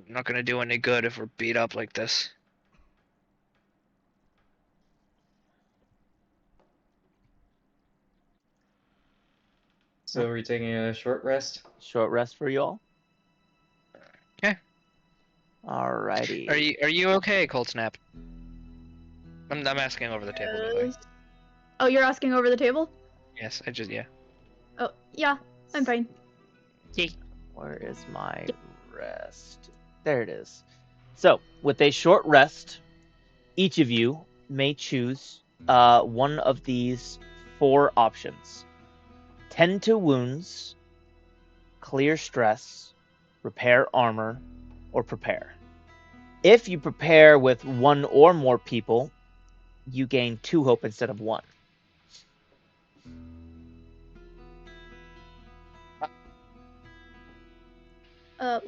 Not gonna do any good if we're beat up like this. So we're taking a short rest? Short rest for you all. Okay. Alrighty. Are you okay, Cold Snap? I'm asking over the table, by the way. Yes. Oh, you're asking over the table? Yes, yeah. Oh, yeah, I'm fine. Where is my rest? There it is. So, with a short rest, each of you may choose one of these 4 options. Tend to wounds, clear stress, repair armor, or prepare. If you prepare with 1 or more people, you gain 2 hope instead of 1.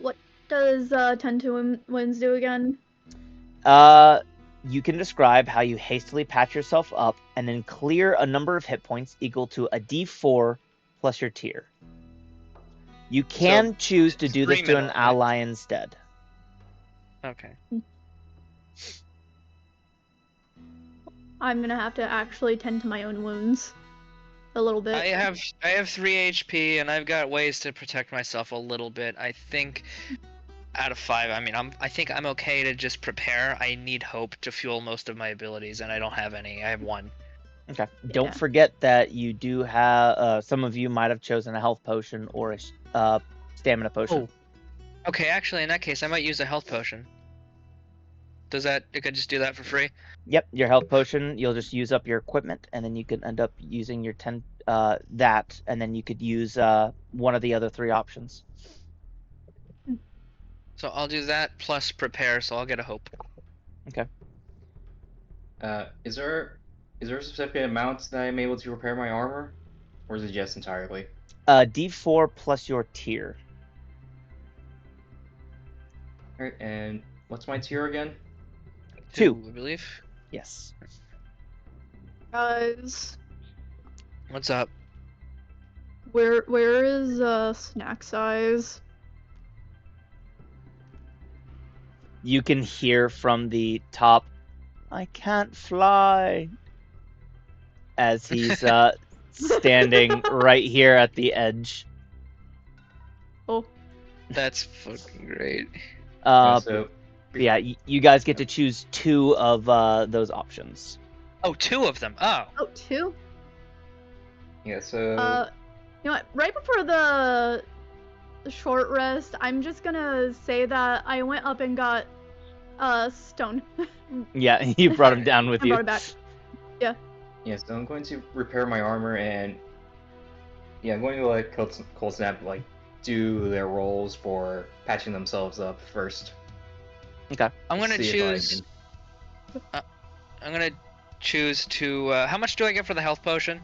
What does 10 to wins do again? You can describe how you hastily patch yourself up and then clear a number of hit points equal to a d4 plus your tier. You can choose to do this to an ally instead. Okay. I'm gonna have to actually tend to my own wounds a little bit. I have 3 HP and I've got ways to protect myself a little bit. I think out of 5, I mean, I think I'm okay to just prepare. I need hope to fuel most of my abilities, and I don't have any. I have 1. Okay. Don't forget that you do have. Some of you might have chosen a health potion or a stamina potion. Oh. Okay, actually, in that case, I might use a health potion. I could just do that for free? Yep, your health potion. You'll just use up your equipment, and then you can end up using your that, and then you could use one of the other 3 options. So I'll do that plus prepare, so I'll get a hope. Okay. Is there a specific amount that I'm able to repair my armor? Or is it just entirely? D4 plus your tier. Alright, and what's my tier again? 2, I believe. Yes. Guys, What's up? where is snack size? You can hear from the top, I can't fly, as he's standing right here at the edge. Oh, That's fucking great. So Yeah, you guys get to choose 2 of those options. Oh, 2 of them. Oh. oh, 2? yeah, so You know what? Right before the short rest, I'm just gonna say that I went up and got stone. Yeah, you brought him down with I you. brought it back. yeah, so I'm going to repair my armor and I'm going to let Cold Snap like do their roles for patching themselves up first. Okay. I'm gonna See if I choose. I'm gonna choose to. How much do I get for the health potion?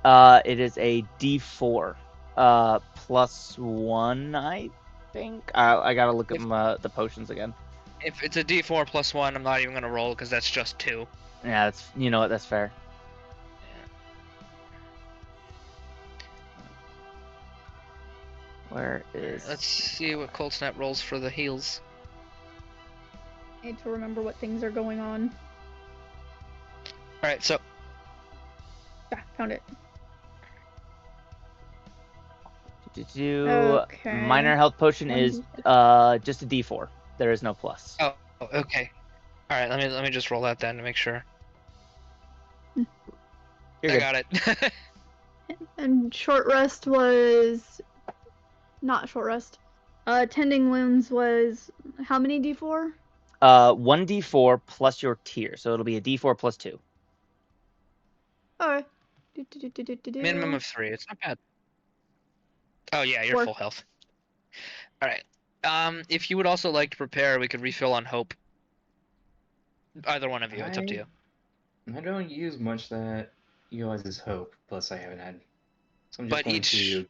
It is a D4, +1, I think. I gotta look at the potions again. If it's a D4 +1, I'm not even gonna roll because that's just 2. Yeah, that's what, that's fair. Where is? Let's see what Cold Snap rolls for the heals. I need to remember what things are going on. All right, so Yeah, found it. Okay. Minor health potion is just a D4. There is no plus. oh, okay. All right, let me just roll that then to make sure. You're I good. got it. And short rest was not short rest. Tending wounds was how many D4? 1d4 plus your tier, so it'll be a d4 plus 2. Alright. Minimum of 3. It's not bad. Oh yeah, you're 4. full health. All right. If you would also like to prepare, we could refill on hope. Either one of you, it's up to you. I don't use much that utilizes hope. Plus, I haven't had. So I'm just But going each. to.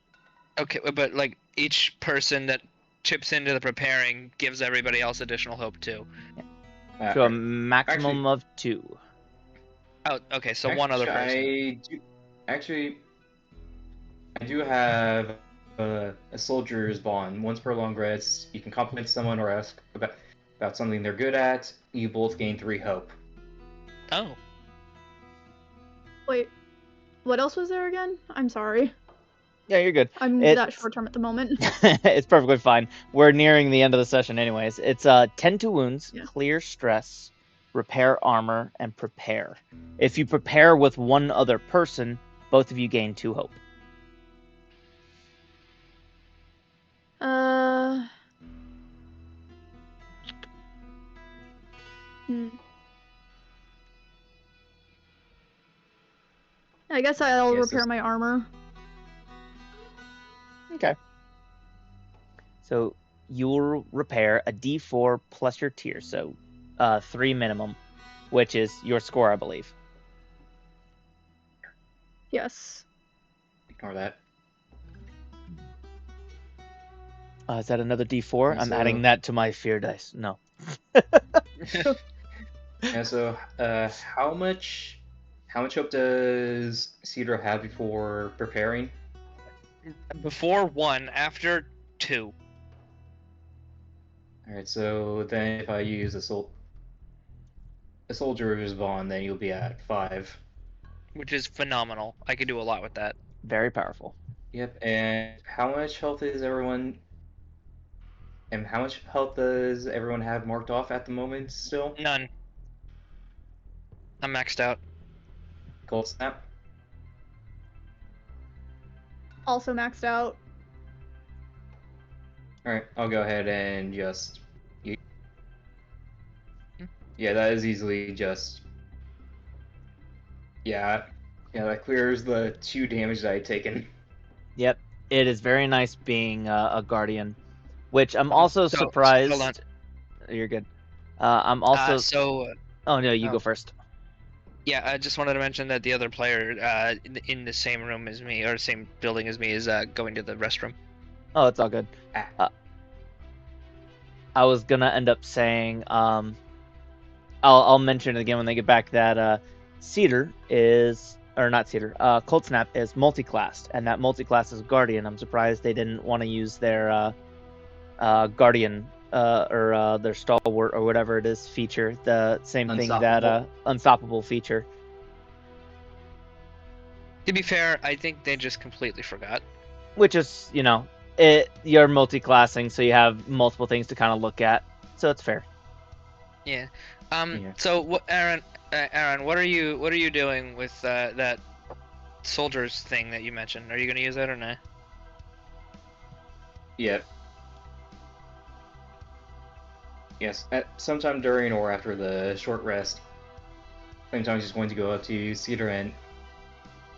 Okay, but like each person that chips into the preparing gives everybody else additional hope too. To a maximum of 2. Oh, okay, so one other person. I do have a soldier's bond. Once per long rest, you can compliment someone or ask about something they're good at. You both gain 3 hope. Oh. Wait, what else was there again? I'm sorry. Yeah, you're good. I'm that short term at the moment. It's perfectly fine. We're nearing the end of the session anyways. It's tend to wounds, Yeah. clear stress, repair armor, and prepare. If you prepare with one other person, both of you gain 2 hope. I guess I'll Yes, repair my armor. Okay. So you'll repair a D4 plus your tier, so 3 minimum, which is your score, I believe. Yes. Ignore that. Is that another D4? And I'm so- adding that to my fear dice. No. And so, how much hope does Cedro have before preparing? Before 1, after 2. All right, so then if I use a soldier's bond, then you'll be at 5. Which is phenomenal. I can do a lot with that. Very powerful. Yep. And how much health is everyone? And how much health does everyone have marked off at the moment still? None. I'm maxed out. Cold Snap. Also maxed out. Alright, I'll go ahead and just. Yeah, that is easily just. Yeah, that clears the 2 damage that I'd taken. Yep. It is very nice being a guardian, which I'm also So, surprised. hold on. You're good. I'm also. Oh no, you oh. go first. Yeah, I just wanted to mention that the other player in the same room as me, or same building as me, is going to the restroom. Oh, it's all good. I was gonna end up saying, I'll mention it again when they get back that Cedar is, or not Cedar, Cold Snap is multi-classed, and that multi-class is Guardian. I'm surprised they didn't want to use their Guardian or their Stalwart or whatever it is feature, the same thing that Unstoppable feature. To be fair, I think they just completely forgot. Which is, you're multi-classing, so you have multiple things to kind of look at, so it's fair. Yeah. Yeah. So what, Aaron, what are you doing with that soldiers thing that you mentioned? Are you gonna use that or not? Yep. Yes, at sometime during or after the short rest, Flametongue's just going to go up to Cedar and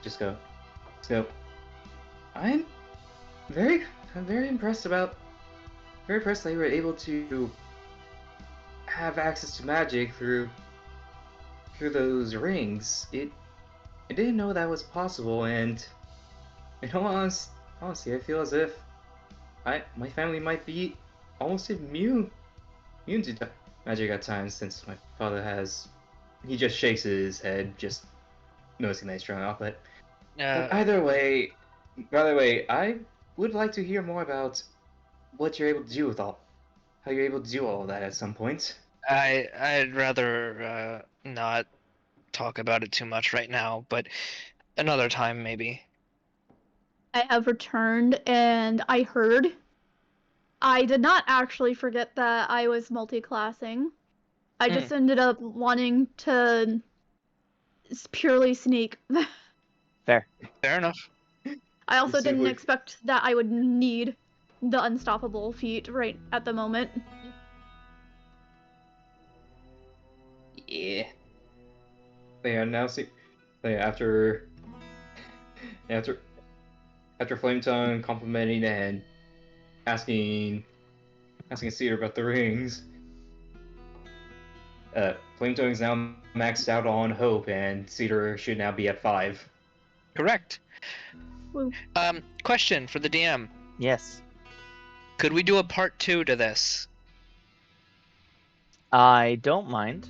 just go. So, I'm very impressed that you were able to have access to magic through those rings. I didn't know that was possible, and in all honesty, I feel as if my family might be almost immune to magic at times, since my father he just shakes his head, just noticing that he's showing off. But either way, I would like to hear more about what you're able to do how you're able to do all of that at some point. I'd rather not talk about it too much right now, but another time maybe. I have returned and I heard. I did not actually forget that I was multi-classing. I just ended up wanting to purely sneak. Fair. Fair enough. I also You didn't simply- expect that I would need the unstoppable feat right at the moment. Yeah. They are now after Flametongue complimenting and asking Cedar about the rings. Flametongue is now maxed out on hope, and Cedar should now be at 5. Correct. Woo. Question for the DM. Yes. Could we do a part 2 to this? I don't mind.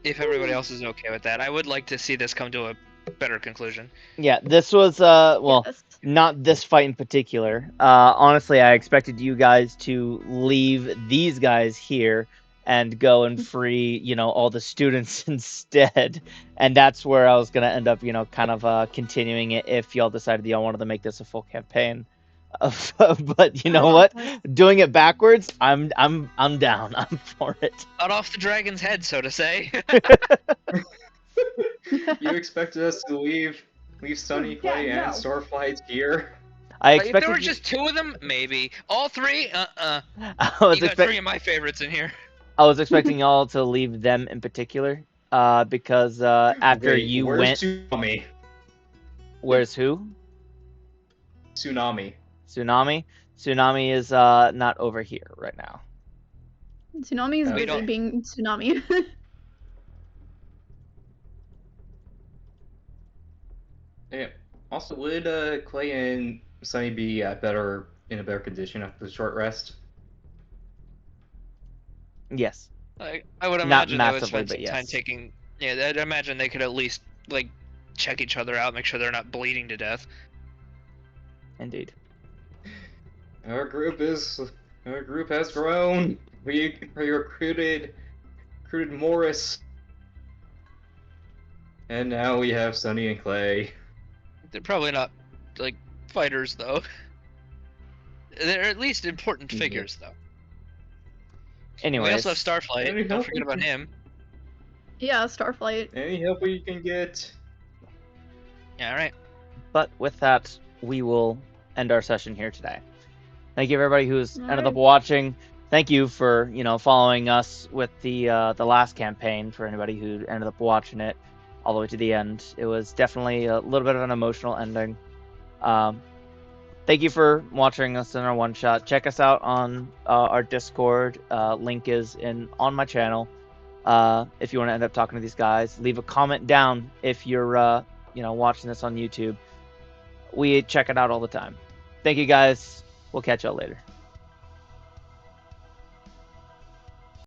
If everybody else is okay with that. I would like to see this come to a better conclusion. Yeah, this was, Yes. not this fight in particular. Honestly, I expected you guys to leave these guys here and go and free, all the students instead. And that's where I was going to end up, kind of continuing it if y'all decided y'all wanted to make this a full campaign. But you know what? Doing it backwards, I'm down. I'm for it. Cut off the dragon's head, so to say. You expected us to leave Sunny, Clay, Yeah, no. and Starflight here? I If there expected were you- just 2 of them, maybe. All 3? I You was got 3 of my favorites in here. I was expecting y'all to leave them in particular, because after Wait, you where's went, Tsunami? where's who? Tsunami. Tsunami. Tsunami is not over here right now. Tsunami is We busy don't- being tsunami. Yeah. Also, would Clay and Sunny be in a better condition after the short rest? Yes. I would Not imagine they would massively, spend but some time yes. taking. Yeah, I'd imagine they could at least check each other out, make sure they're not bleeding to death. Indeed. Our group has grown. We recruited Morris, and now we have Sunny and Clay. They're probably not fighters though. They're at least important Yeah. figures though. Anyways, We also have Starflight. Any Don't help forget we about can- him. Yeah, Starflight. Any help we can get? Yeah, all right. but with that, we will end our session here today. Thank you everybody who's ended up Alright. watching. Thank you for following us with the last campaign. For anybody who ended up watching it all the way to the end, it was definitely a little bit of an emotional ending. Thank you for watching us in our one shot. Check us out on our Discord. Link is on my channel. If you want to end up talking to these guys, leave a comment down if you're watching this on YouTube. We check it out all the time. Thank you guys. We'll catch y'all later.